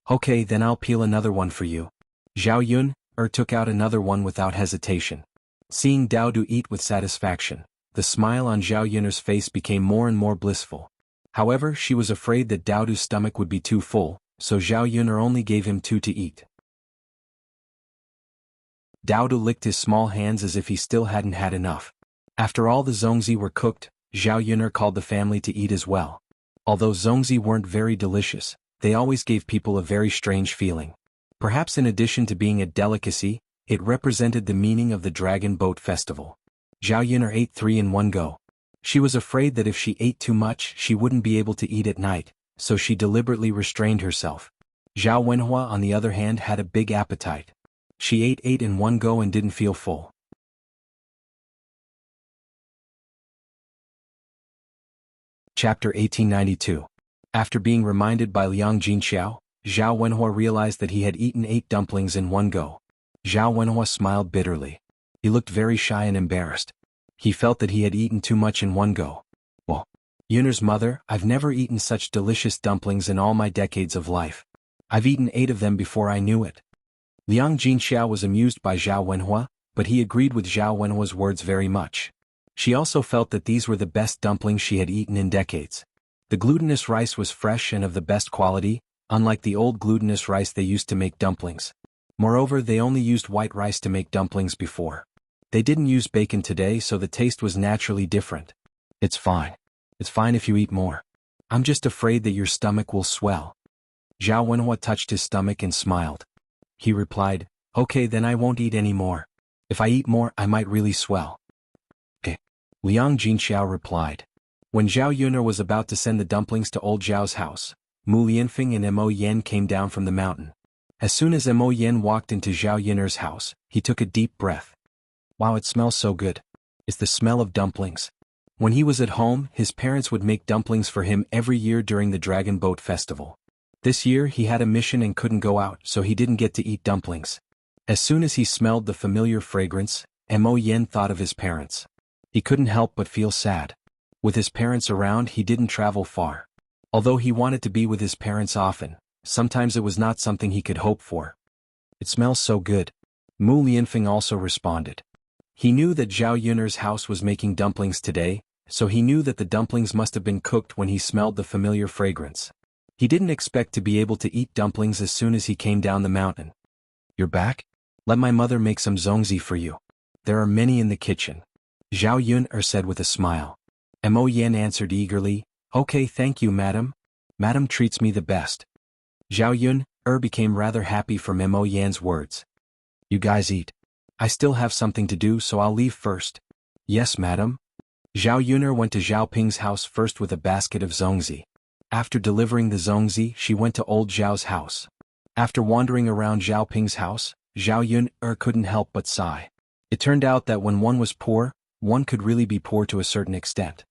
"Okay, then I'll peel another one for you." Zhao Yuner took out another one without hesitation. Seeing Daodu eat with satisfaction, the smile on Zhao Yuner's face became more and more blissful. However, she was afraid that Daodu's stomach would be too full, so Zhao Yuner only gave him 2 to eat. Daodu licked his small hands as if he still hadn't had enough. After all the zongzi were cooked, Zhao Yuner called the family to eat as well. Although zongzi weren't very delicious, they always gave people a very strange feeling. Perhaps in addition to being a delicacy, it represented the meaning of the Dragon Boat Festival. Zhao Yuner ate 3 in one go. She was afraid that if she ate too much she wouldn't be able to eat at night, so she deliberately restrained herself. Zhao Wenhua on the other hand had a big appetite. She ate 8 in one go and didn't feel full. Chapter 1892. After being reminded by Liang Jinxiao, Zhao Wenhua realized that he had eaten 8 dumplings in one go. Zhao Wenhua smiled bitterly. He looked very shy and embarrassed. He felt that he had eaten too much in one go. Well, Yuner's mother, I've never eaten such delicious dumplings in all my decades of life. I've eaten 8 of them before I knew it. Liang Jinxiao was amused by Zhao Wenhua, but he agreed with Zhao Wenhua's words very much. She also felt that these were the best dumplings she had eaten in decades. The glutinous rice was fresh and of the best quality, unlike the old glutinous rice they used to make dumplings. Moreover, they only used white rice to make dumplings before. They didn't use bacon today, so the taste was naturally different. It's fine. It's fine if you eat more. I'm just afraid that your stomach will swell. Zhao Wenhua touched his stomach and smiled. He replied, okay, then I won't eat any more. If I eat more, I might really swell. Okay. Liang Jinxiao replied. When Zhao Yuner was about to send the dumplings to old Zhao's house, Mu Lianfeng and Mo Yan came down from the mountain. As soon as Mo Yan walked into Zhao Yuner's house, he took a deep breath. Wow, it smells so good. It's the smell of dumplings. When he was at home, his parents would make dumplings for him every year during the Dragon Boat Festival. This year he had a mission and couldn't go out, so he didn't get to eat dumplings. As soon as he smelled the familiar fragrance, Mo Yan thought of his parents. He couldn't help but feel sad. With his parents around, he didn't travel far. Although he wanted to be with his parents often, sometimes it was not something he could hope for. It smells so good. Mu Lianfeng also responded. He knew that Zhao Yuner's house was making dumplings today, so he knew that the dumplings must have been cooked when he smelled the familiar fragrance. He didn't expect to be able to eat dumplings as soon as he came down the mountain. You're back? Let my mother make some zongzi for you. There are many in the kitchen. Zhao Yuner said with a smile. Mo Yan answered eagerly, okay, thank you, madam. Madam treats me the best. Zhao Yuner became rather happy from Mo Yan's words. You guys eat. I still have something to do, so I'll leave first. Yes, madam. Zhao Yuner went to Zhao Ping's house first with a basket of zongzi. After delivering the zongzi, she went to old Zhao's house. After wandering around Zhao Ping's house, Zhao Yuner couldn't help but sigh. It turned out that when one was poor, one could really be poor to a certain extent.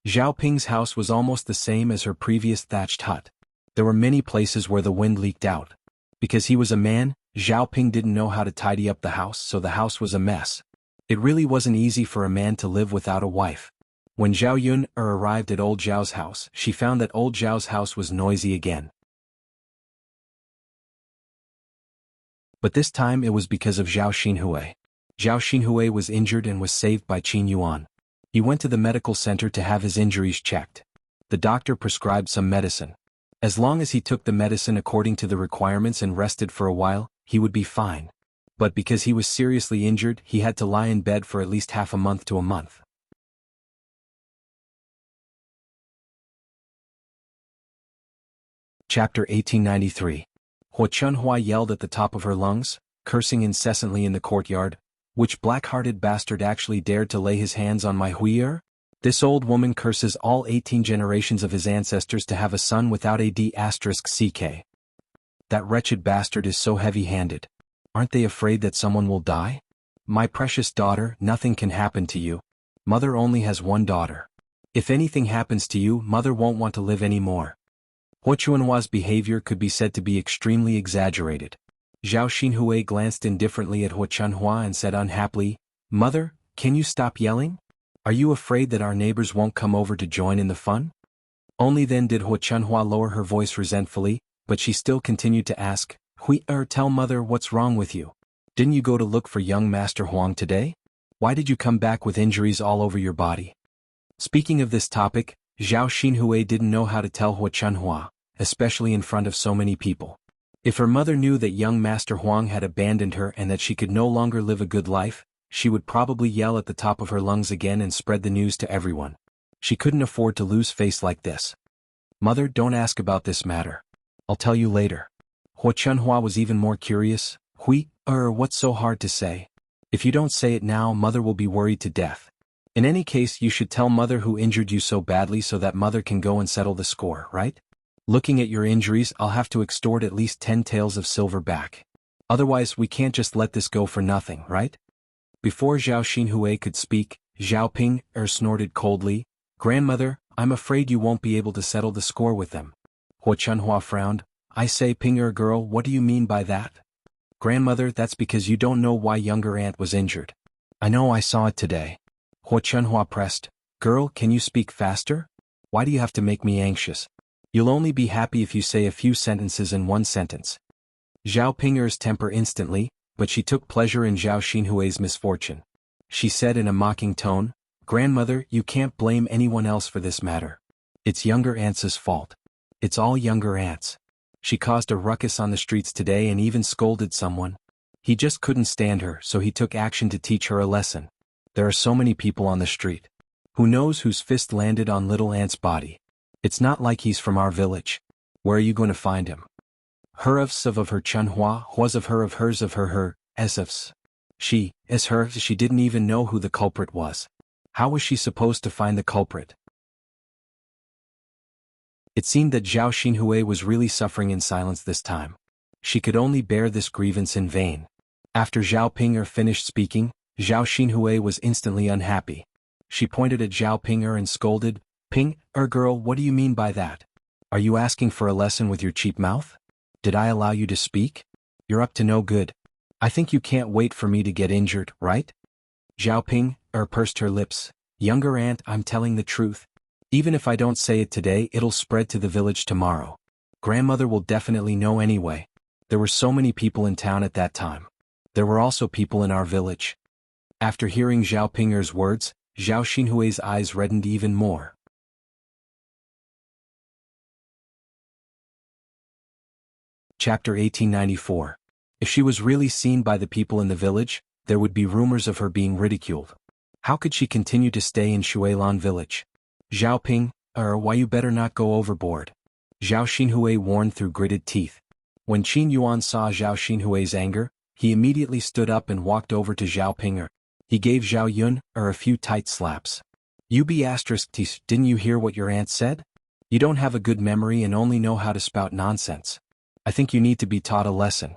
Zhao Ping's house was almost the same as her previous thatched hut. There were many places where the wind leaked out. Because he was a man, Zhao Ping didn't know how to tidy up the house, so the house was a mess. It really wasn't easy for a man to live without a wife. When Zhao Yuner arrived at old Zhao's house, she found that old Zhao's house was noisy again. But this time it was because of Zhao Xinhui. Zhao Xinhui was injured and was saved by Qin Yuan. He went to the medical center to have his injuries checked. The doctor prescribed some medicine. As long as he took the medicine according to the requirements and rested for a while, he would be fine. But because he was seriously injured, he had to lie in bed for at least half a month to a month. Chapter 1893. Hua Chunhua yelled at the top of her lungs, cursing incessantly in the courtyard. Which black-hearted bastard actually dared to lay his hands on my Huier? This old woman curses all 18 generations of his ancestors to have a son without a D***ck. That wretched bastard is so heavy-handed. Aren't they afraid that someone will die? My precious daughter, nothing can happen to you. Mother only has one daughter. If anything happens to you, mother won't want to live anymore. Hua Chunhua's behavior could be said to be extremely exaggerated. Zhao Xinhui glanced indifferently at Hua Chunhua and said unhappily, Mother, can you stop yelling? Are you afraid that our neighbors won't come over to join in the fun? Only then did Hua Chunhua lower her voice resentfully, but she still continued to ask, tell mother what's wrong with you. Didn't you go to look for young Master Huang today? Why did you come back with injuries all over your body? Speaking of this topic, Zhao Xinhui didn't know how to tell Hua Chunhua, especially in front of so many people. If her mother knew that young Master Huang had abandoned her and that she could no longer live a good life, she would probably yell at the top of her lungs again and spread the news to everyone. She couldn't afford to lose face like this. Mother, don't ask about this matter. I'll tell you later. Hua Chunhua was even more curious. What's so hard to say? If you don't say it now, Mother will be worried to death. In any case, you should tell Mother who injured you so badly so that Mother can go and settle the score, right? Looking at your injuries, I'll have to extort at least 10 taels of silver back. Otherwise, we can't just let this go for nothing, right? Before Zhao Xinhui could speak, Zhao Ping snorted coldly. Grandmother, I'm afraid you won't be able to settle the score with them. Hua Chunhua frowned. I say, Ping girl, what do you mean by that? Grandmother, that's because you don't know why younger aunt was injured. I know, I saw it today. Hua Chunhua pressed. Girl, can you speak faster? Why do you have to make me anxious? You'll only be happy if you say a few sentences in one sentence. Zhao Ping's temper instantly, but she took pleasure in Zhao Xinhui's misfortune. She said in a mocking tone, Grandmother, you can't blame anyone else for this matter. It's younger aunt's fault. It's all younger aunt's. She caused a ruckus on the streets today and even scolded someone. He just couldn't stand her, so he took action to teach her a lesson. There are so many people on the street. Who knows whose fist landed on little aunt's body? It's not like he's from our village. Where are you going to find him? Her of her Chunhua, was of hers of her, as ofs. She didn't even know who the culprit was. How was she supposed to find the culprit? It seemed that Zhao Xinhui was really suffering in silence this time. She could only bear this grievance in vain. After Zhao Ping finished speaking, Zhao Xinhui was instantly unhappy. She pointed at Zhao Ping and scolded, Ping girl, what do you mean by that? Are you asking for a lesson with your cheap mouth? Did I allow you to speak? You're up to no good. I think you can't wait for me to get injured, right? Zhao Ping pursed her lips. Younger aunt, I'm telling the truth. Even if I don't say it today, it'll spread to the village tomorrow. Grandmother will definitely know anyway. There were so many people in town at that time. There were also people in our village. After hearing Zhao Ping's words, Zhao Xinhui's eyes reddened even more. Chapter 1894. If she was really seen by the people in the village, there would be rumors of her being ridiculed. How could she continue to stay in Shuilan village? Zhao Ping, why you better not go overboard. Zhao Xinhui warned through gritted teeth. When Qin Yuan saw Zhao Xinhui's anger, he immediately stood up and walked over to Zhao Ping. He gave Zhao Yun a few tight slaps. Didn't you hear what your aunt said? You don't have a good memory and only know how to spout nonsense. I think you need to be taught a lesson.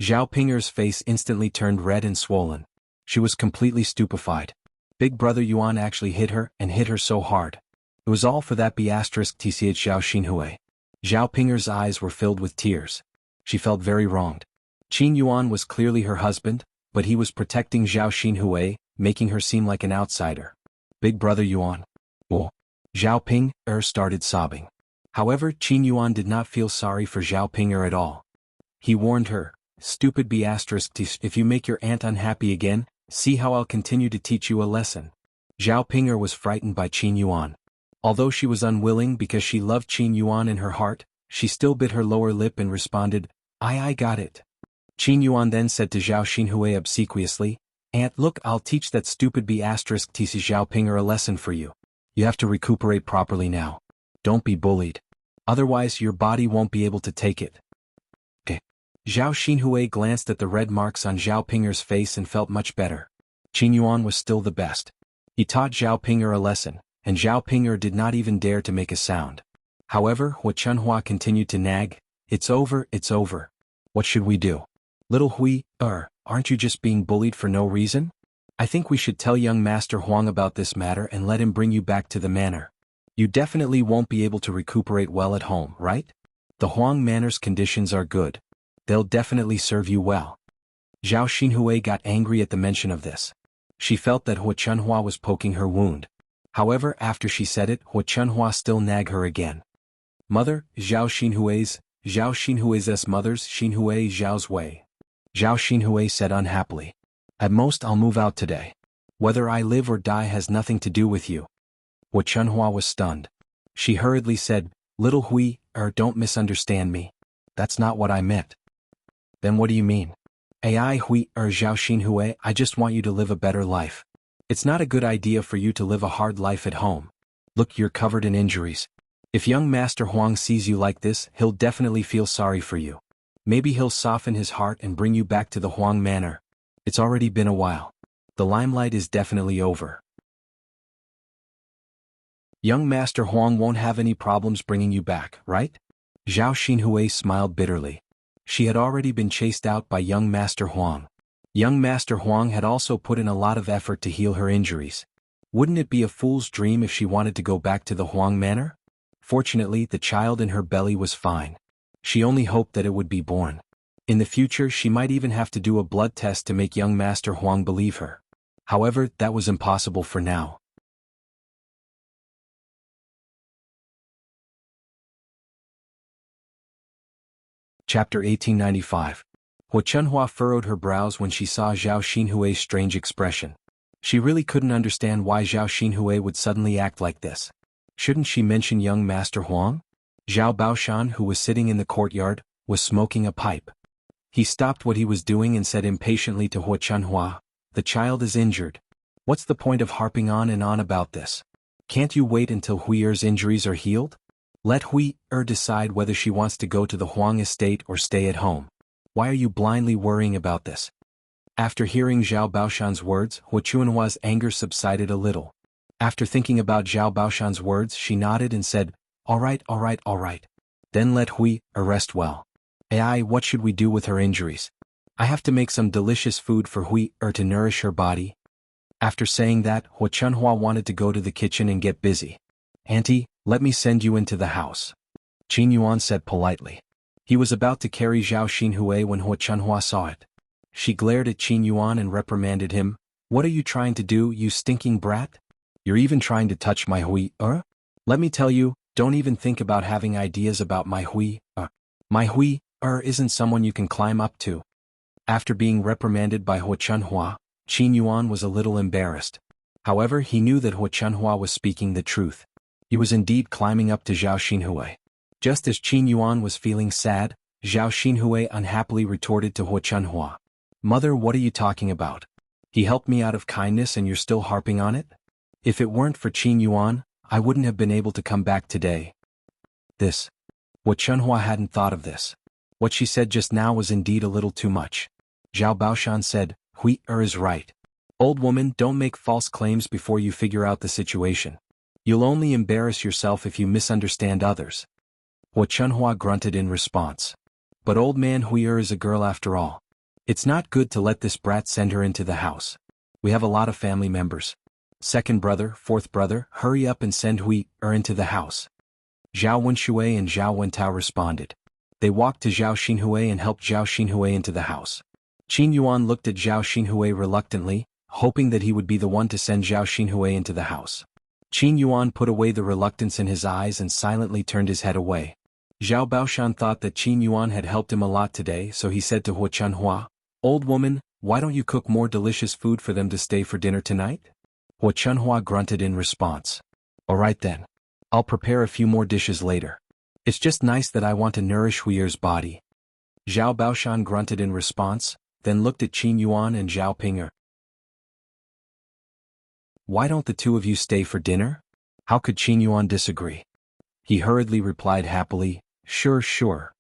Zhao Ping's face instantly turned red and swollen. She was completely stupefied. Big brother Yuan actually hit her and hit her so hard. It was all for that tc at Zhao Xinhui. Zhao Ping's eyes were filled with tears. She felt very wronged. Qin Yuan was clearly her husband, but he was protecting Zhao Xinhui, making her seem like an outsider. Big brother Yuan. Oh. Zhao Ping started sobbing. However, Qin Yuan did not feel sorry for Zhao Ping at all. He warned her, stupid if you make your aunt unhappy again, see how I'll continue to teach you a lesson. Zhao Ping was frightened by Qin Yuan. Although she was unwilling because she loved Qin Yuan in her heart, she still bit her lower lip and responded, I got it. Qin Yuan then said to Zhao Xinhui obsequiously, Aunt, look, I'll teach that stupid tc Zhao Ping a lesson for you. You have to recuperate properly now. Don't be bullied. Otherwise your body won't be able to take it. Okay. Zhao Xinhui glanced at the red marks on Zhao Ping's face and felt much better. Qin Yuan was still the best. He taught Zhao Ping a lesson, and Zhao Ping did not even dare to make a sound. However, Hua Chunhua continued to nag, It's over, it's over. What should we do? Little Hui, aren't you just being bullied for no reason? I think we should tell young Master Huang about this matter and let him bring you back to the manor. You definitely won't be able to recuperate well at home, right? The Huang Manor's conditions are good. They'll definitely serve you well. Zhao Xinhui got angry at the mention of this. She felt that Hua Chunhua was poking her wound. However, after she said it, Hua Chunhua still nagged her again. Mother, Zhao Xinhui's mother's Xinhui Zhao's way. Zhao Xinhui said unhappily. At most I'll move out today. Whether I live or die has nothing to do with you. Hua Chunhua was stunned. She hurriedly said, "Little Hui, don't misunderstand me. That's not what I meant." "Then what do you mean?" "Ai Hui, Zhao Xinhui, I just want you to live a better life. It's not a good idea for you to live a hard life at home. Look, you're covered in injuries. If young Master Huang sees you like this, he'll definitely feel sorry for you. Maybe he'll soften his heart and bring you back to the Huang manor. It's already been a while. The limelight is definitely over. Young Master Huang won't have any problems bringing you back, right?" Zhao Xinhui smiled bitterly. She had already been chased out by young Master Huang. Young Master Huang had also put in a lot of effort to heal her injuries. Wouldn't it be a fool's dream if she wanted to go back to the Huang manor? Fortunately, the child in her belly was fine. She only hoped that it would be born. In the future, she might even have to do a blood test to make young Master Huang believe her. However, that was impossible for now. Chapter 1895. Hua Chunhua furrowed her brows when she saw Zhao Xinhui's strange expression. She really couldn't understand why Zhao Xinhui would suddenly act like this. Shouldn't she mention young Master Huang? Zhao Baoshan, who was sitting in the courtyard, was smoking a pipe. He stopped what he was doing and said impatiently to Hua Chunhua, "The child is injured. What's the point of harping on and on about this? Can't you wait until Hui's injuries are healed? Let Hui decide whether she wants to go to the Huang estate or stay at home. Why are you blindly worrying about this?" After hearing Zhao Baoshan's words, Hua Chunhua's anger subsided a little. After thinking about Zhao Baoshan's words, she nodded and said, all right. Then let Hui rest well. Ai, what should we do with her injuries? I have to make some delicious food for Hui to nourish her body." After saying that, Hua Chunhua wanted to go to the kitchen and get busy. "Auntie, let me send you into the house," Qin Yuan said politely. He was about to carry Zhao Xinhui when Hua Chunhua saw it. She glared at Qin Yuan and reprimanded him. "What are you trying to do, you stinking brat? You're even trying to touch my Hui, Let me tell you, don't even think about having ideas about my Hui, My Hui, isn't someone you can climb up to." After being reprimanded by Hua Chunhua, Qin Yuan was a little embarrassed. However, he knew that Hua Chunhua was speaking the truth. He was indeed climbing up to Zhao Xinhui. Just as Qin Yuan was feeling sad, Zhao Xinhui unhappily retorted to Hua Chunhua, "Mother, what are you talking about? He helped me out of kindness and you're still harping on it? If it weren't for Qin Yuan, I wouldn't have been able to come back today." This. Hua Chunhua hadn't thought of this. What she said just now was indeed a little too much. Zhao Baoshan said, "Hui is right. Old woman, don't make false claims before you figure out the situation. You'll only embarrass yourself if you misunderstand others." Hua Chunhua grunted in response. "But old man Hui is a girl after all. It's not good to let this brat send her into the house. We have a lot of family members. Second brother, fourth brother, hurry up and send Hui into the house." Zhao Wenshui and Zhao Wentao responded. They walked to Zhao Xinhui and helped Zhao Xinhui into the house. Qin Yuan looked at Zhao Xinhui reluctantly, hoping that he would be the one to send Zhao Xinhui into the house. Qin Yuan put away the reluctance in his eyes and silently turned his head away. Zhao Baoshan thought that Qin Yuan had helped him a lot today, so he said to Hua Chunhua, "Old woman, why don't you cook more delicious food for them to stay for dinner tonight?" Hua Chunhua grunted in response. "All right then. I'll prepare a few more dishes later. It's just nice that I want to nourish Hui's body." Zhao Baoshan grunted in response, then looked at Qin Yuan and Zhao Pinger. "Why don't the two of you stay for dinner?" How could Qin Yuan disagree? He hurriedly replied happily, Sure.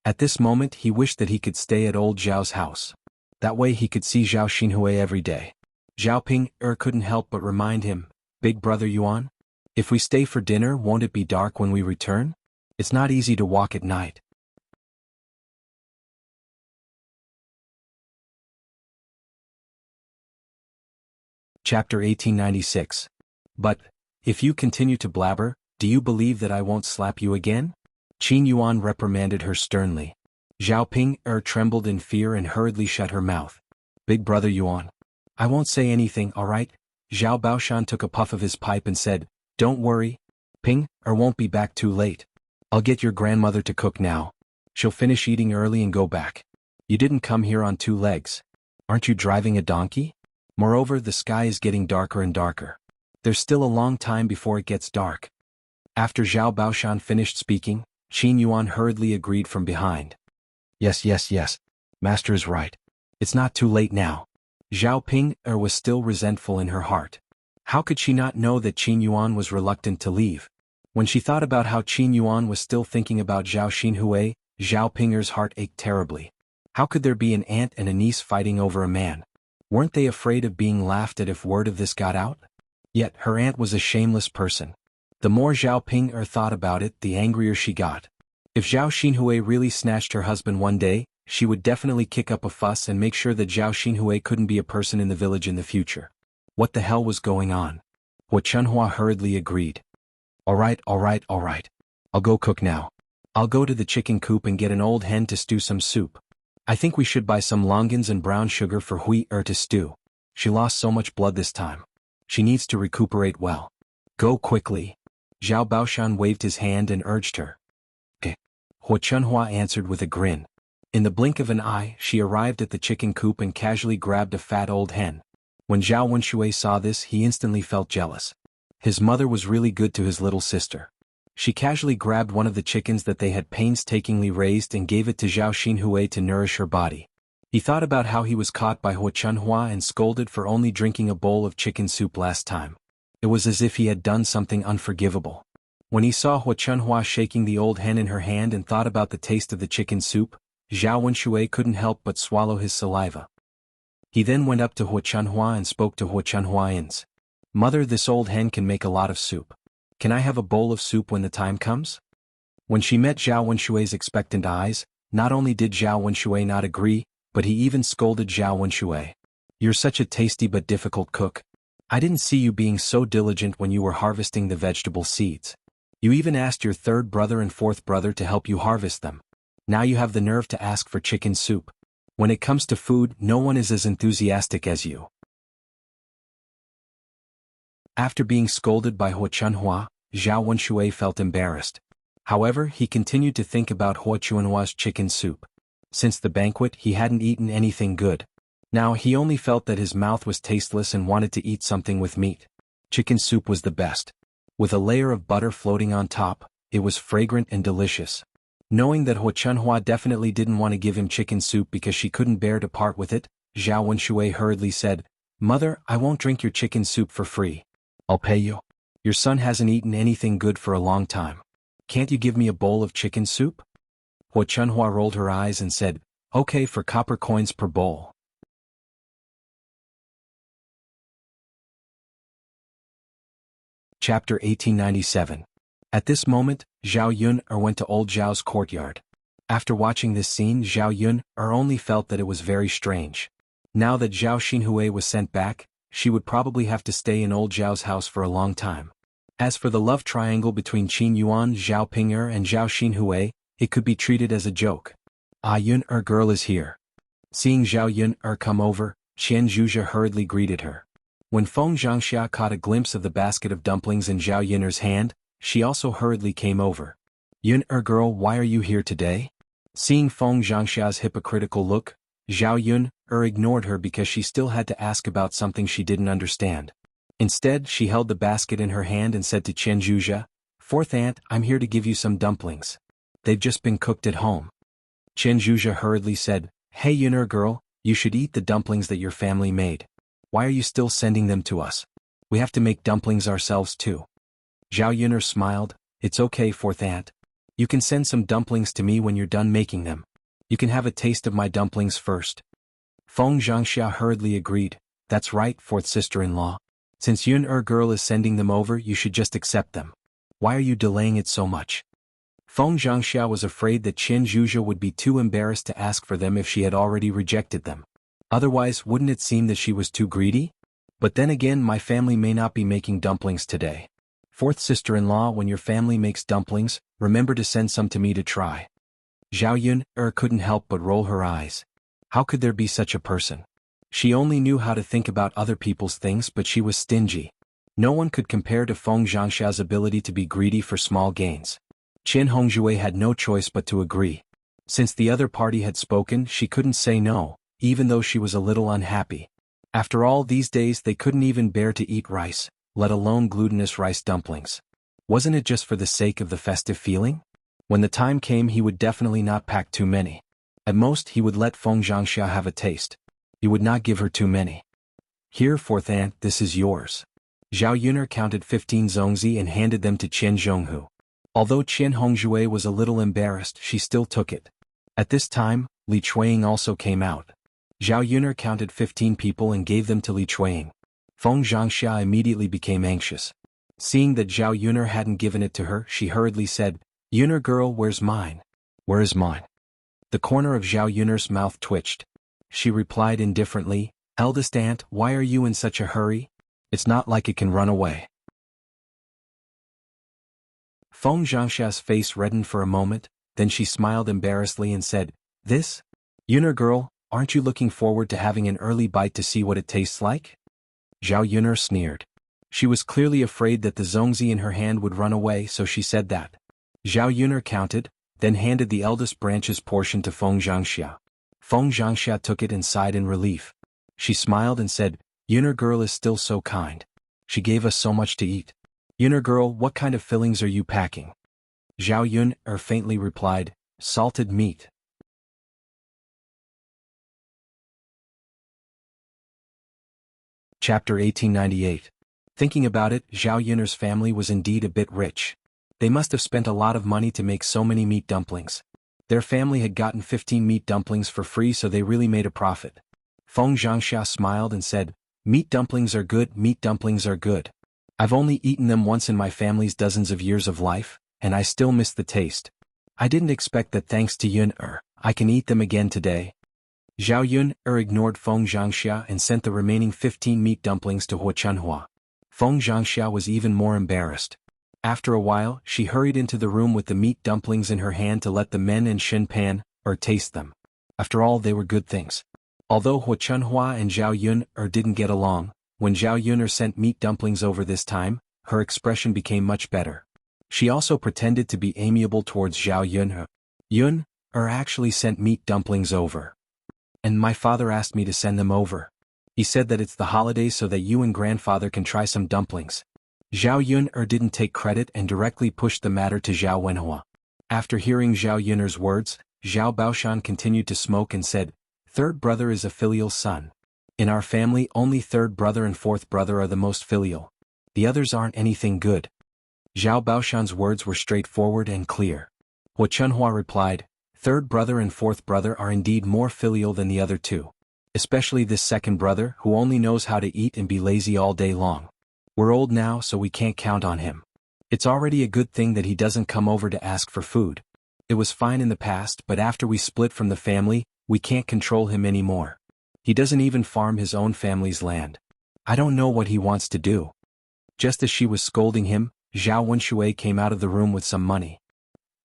At this moment he wished that he could stay at old Zhao's house. That way he could see Zhao Xinhui every day. Zhao Ping couldn't help but remind him, "Big brother Yuan? If we stay for dinner, won't it be dark when we return? It's not easy to walk at night." Chapter 1896. "But, if you continue to blabber, do you believe that I won't slap you again?" Qin Yuan reprimanded her sternly. Zhao Ping trembled in fear and hurriedly shut her mouth. "Big brother Yuan. I won't say anything, all right?" Zhao Baoshan took a puff of his pipe and said, "Don't worry. Ping won't be back too late. I'll get your grandmother to cook now. She'll finish eating early and go back. You didn't come here on two legs. Aren't you driving a donkey? Moreover, the sky is getting darker and darker. There's still a long time before it gets dark." After Zhao Baoshan finished speaking, Qin Yuan hurriedly agreed from behind. Yes, yes, yes. Master is right. It's not too late now. Zhao Ping was still resentful in her heart. How could she not know that Qin Yuan was reluctant to leave? When she thought about how Qin Yuan was still thinking about Zhao Xinhui, Zhao Pinger's heart ached terribly. How could there be an aunt and a niece fighting over a man? Weren't they afraid of being laughed at if word of this got out? Yet her aunt was a shameless person. The more Zhao Pinger thought about it, the angrier she got. If Zhao Xinhui really snatched her husband one day, she would definitely kick up a fuss and make sure that Zhao Xinhui couldn't be a person in the village in the future. What the hell was going on? Hua Chunhua hurriedly agreed. All right. I'll go cook now. I'll go to the chicken coop and get an old hen to stew some soup. I think we should buy some longans and brown sugar for Hui to stew. She lost so much blood this time. She needs to recuperate well. Go quickly. Zhao Baoshan waved his hand and urged her. Okay. Hua Chunhua answered with a grin. In the blink of an eye, she arrived at the chicken coop and casually grabbed a fat old hen. When Zhao Wenshui saw this, he instantly felt jealous. His mother was really good to his little sister. She casually grabbed one of the chickens that they had painstakingly raised and gave it to Zhao Xinhui to nourish her body. He thought about how he was caught by Hua Chunhua and scolded for only drinking a bowl of chicken soup last time. It was as if he had done something unforgivable. When he saw Hua Chunhua shaking the old hen in her hand and thought about the taste of the chicken soup, Zhao Wenshui couldn't help but swallow his saliva. He then went up to Hua Chunhua and spoke to Hua Chunhua's. Mother, this old hen can make a lot of soup. Can I have a bowl of soup when the time comes? When she met Zhao Wenshui's expectant eyes, not only did Zhao Wenshui not agree, but he even scolded Zhao Wenshui. You're such a tasty but difficult cook. I didn't see you being so diligent when you were harvesting the vegetable seeds. You even asked your third brother and fourth brother to help you harvest them. Now you have the nerve to ask for chicken soup. When it comes to food, no one is as enthusiastic as you. After being scolded by Hua Chunhua, Zhao Wenshui felt embarrassed. However, he continued to think about Hua Chunhua's chicken soup. Since the banquet, he hadn't eaten anything good. Now he only felt that his mouth was tasteless and wanted to eat something with meat. Chicken soup was the best. With a layer of butter floating on top, it was fragrant and delicious. Knowing that Hua Chunhua definitely didn't want to give him chicken soup because she couldn't bear to part with it, Zhao Wenshui hurriedly said, Mother, I won't drink your chicken soup for free. I'll pay you. Your son hasn't eaten anything good for a long time. Can't you give me a bowl of chicken soup? Hua Chunhua rolled her eyes and said, Okay, for copper coins per bowl. Chapter 1897. At this moment, Zhao Yun went to old Zhao's courtyard. After watching this scene, Zhao Yun only felt that it was very strange. Now that Zhao Xinhui was sent back, she would probably have to stay in old Zhao's house for a long time. As for the love triangle between Qin Yuan, Zhao Pinger and Zhao Xinhui, it could be treated as a joke. Ah, Yun girl is here. Seeing Zhao Yun come over, Qian Zhuzha hurriedly greeted her. When Feng Zhangxia caught a glimpse of the basket of dumplings in Zhao Yun's hand, she also hurriedly came over. Yun girl, why are you here today? Seeing Feng Zhangxia's hypocritical look, Zhao Yun ignored her because she still had to ask about something she didn't understand. Instead, she held the basket in her hand and said to Qian Zhuzha, Fourth aunt, I'm here to give you some dumplings. They've just been cooked at home. Qian Zhuzha hurriedly said, Hey Yun girl, you should eat the dumplings that your family made. Why are you still sending them to us? We have to make dumplings ourselves too. Zhao Yun smiled, It's okay, fourth aunt. You can send some dumplings to me when you're done making them. You can have a taste of my dumplings first. Feng Zhangxia hurriedly agreed, That's right, fourth sister-in-law. Since Yun girl is sending them over, you should just accept them. Why are you delaying it so much? Feng Zhangxia was afraid that Qian Zhuzha would be too embarrassed to ask for them if she had already rejected them. Otherwise, wouldn't it seem that she was too greedy? But then again, my family may not be making dumplings today. Fourth sister-in-law, when your family makes dumplings, remember to send some to me to try. Zhao Yun couldn't help but roll her eyes. How could there be such a person? She only knew how to think about other people's things, but she was stingy. No one could compare to Feng Zhangxia's ability to be greedy for small gains. Qin Hongzhui had no choice but to agree. Since the other party had spoken, she couldn't say no, even though she was a little unhappy. After all, these days they couldn't even bear to eat rice, let alone glutinous rice dumplings. Wasn't it just for the sake of the festive feeling? When the time came he would definitely not pack too many. At most he would let Feng Zhangxia have a taste. He would not give her too many. Here, fourth aunt, this is yours. Zhao Yuner counted 15 zongzi and handed them to Qian Zhonghu. Although Qian Hongzhui was a little embarrassed, she still took it. At this time, Li Chuiying also came out. Zhao Yuner counted 15 people and gave them to Li Chuiying. Feng Zhangxia immediately became anxious. Seeing that Zhao Yuner hadn't given it to her, she hurriedly said, "Yuner girl, where's mine? Where is mine?" The corner of Zhao Yuner's mouth twitched. She replied indifferently, "Eldest aunt, why are you in such a hurry? It's not like it can run away." Feng Zhangxia's face reddened for a moment, then she smiled embarrassedly and said, "This? Yuner girl, aren't you looking forward to having an early bite to see what it tastes like?" Zhao Yuner sneered. She was clearly afraid that the zongzi in her hand would run away, so she said that. Zhao Yuner counted, then handed the eldest branch's portion to Feng Zhangxia. Feng Zhangxia took it and sighed in relief. She smiled and said, "Yuner girl is still so kind. She gave us so much to eat. Yuner girl, what kind of fillings are you packing?" Zhao Yuner faintly replied, "Salted meat." Chapter 1898. Thinking about it, Zhao Yuner's family was indeed a bit rich. They must have spent a lot of money to make so many meat dumplings. Their family had gotten 15 meat dumplings for free, so they really made a profit. Feng Zhangxia smiled and said, meat dumplings are good. I've only eaten them once in my family's dozens of years of life, and I still miss the taste. I didn't expect that thanks to Yuner, I can eat them again today." Zhao Yuner ignored Feng Zhangxia and sent the remaining 15 meat dumplings to Huachenhua. Feng Zhangxia was even more embarrassed. After a while, she hurried into the room with the meat dumplings in her hand to let the men and Shen Pan taste them. After all, they were good things. Although Huachenhua and Zhao Yuner didn't get along, when Zhao Yuner sent meat dumplings over this time, her expression became much better. She also pretended to be amiable towards Zhao Yuner. "Yuner actually sent meat dumplings over. And my father asked me to send them over. He said that it's the holidays so that you and grandfather can try some dumplings." Zhao Yuner didn't take credit and directly pushed the matter to Zhao Wenhua. After hearing Zhao Yuner's words, Zhao Baoshan continued to smoke and said, "Third brother is a filial son. In our family only third brother and fourth brother are the most filial. The others aren't anything good." Zhao Baoshan's words were straightforward and clear. Huachenhua replied, "Third brother and fourth brother are indeed more filial than the other two. Especially this second brother who only knows how to eat and be lazy all day long. We're old now, so we can't count on him. It's already a good thing that he doesn't come over to ask for food. It was fine in the past, but after we split from the family, we can't control him anymore. He doesn't even farm his own family's land. I don't know what he wants to do." Just as she was scolding him, Zhao Wenshui came out of the room with some money.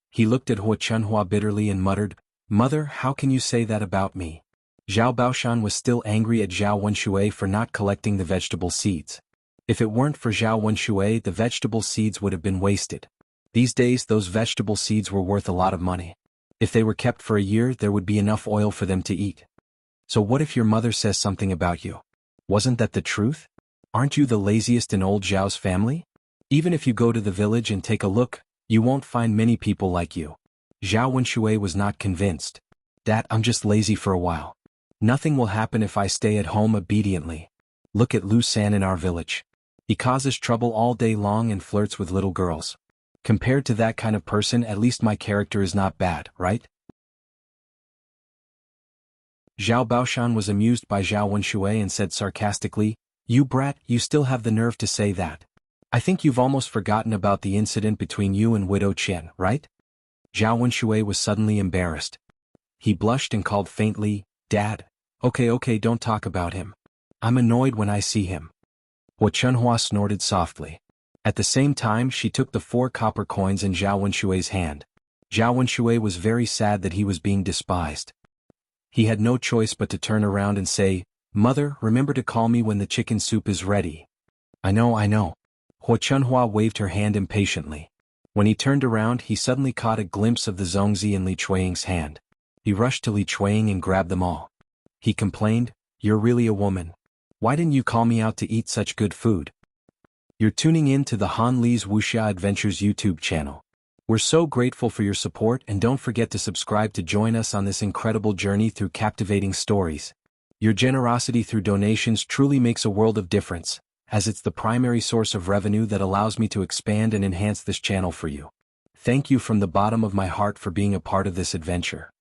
He looked at Huachenhua bitterly and muttered, "Mother, how can you say that about me?" Zhao Baoshan was still angry at Zhao Wenshui for not collecting the vegetable seeds. If it weren't for Zhao Wenshui, the vegetable seeds would have been wasted. These days those vegetable seeds were worth a lot of money. If they were kept for a year, there would be enough oil for them to eat. So what if your mother says something about you? Wasn't that the truth? Aren't you the laziest in old Zhao's family? Even if you go to the village and take a look, you won't find many people like you. Zhao Wenshui was not convinced. "Dad, I'm just lazy for a while. Nothing will happen if I stay at home obediently. Look at Lu San in our village. He causes trouble all day long and flirts with little girls. Compared to that kind of person, at least my character is not bad, right?" Zhao Baoshan was amused by Zhao Wenshui and said sarcastically, "You brat, you still have the nerve to say that. I think you've almost forgotten about the incident between you and Widow Qian, right?" Zhao Wenshui was suddenly embarrassed. He blushed and called faintly, "Dad. Okay, don't talk about him. I'm annoyed when I see him." Huachenhua snorted softly. At the same time she took the 4 copper coins in Zhao Wenshui's hand. Zhao Wenshui was very sad that he was being despised. He had no choice but to turn around and say, "Mother, remember to call me when the chicken soup is ready." I know. Huachenhua waved her hand impatiently. When he turned around, he suddenly caught a glimpse of the zongzi in Li Chuiying's hand. He rushed to Li Chuiying and grabbed them all. He complained, "You're really a woman. Why didn't you call me out to eat such good food?" You're tuning in to the Han Lee's Wuxia Adventures YouTube channel. We're so grateful for your support, and don't forget to subscribe to join us on this incredible journey through captivating stories. Your generosity through donations truly makes a world of difference, as it's the primary source of revenue that allows me to expand and enhance this channel for you. Thank you from the bottom of my heart for being a part of this adventure.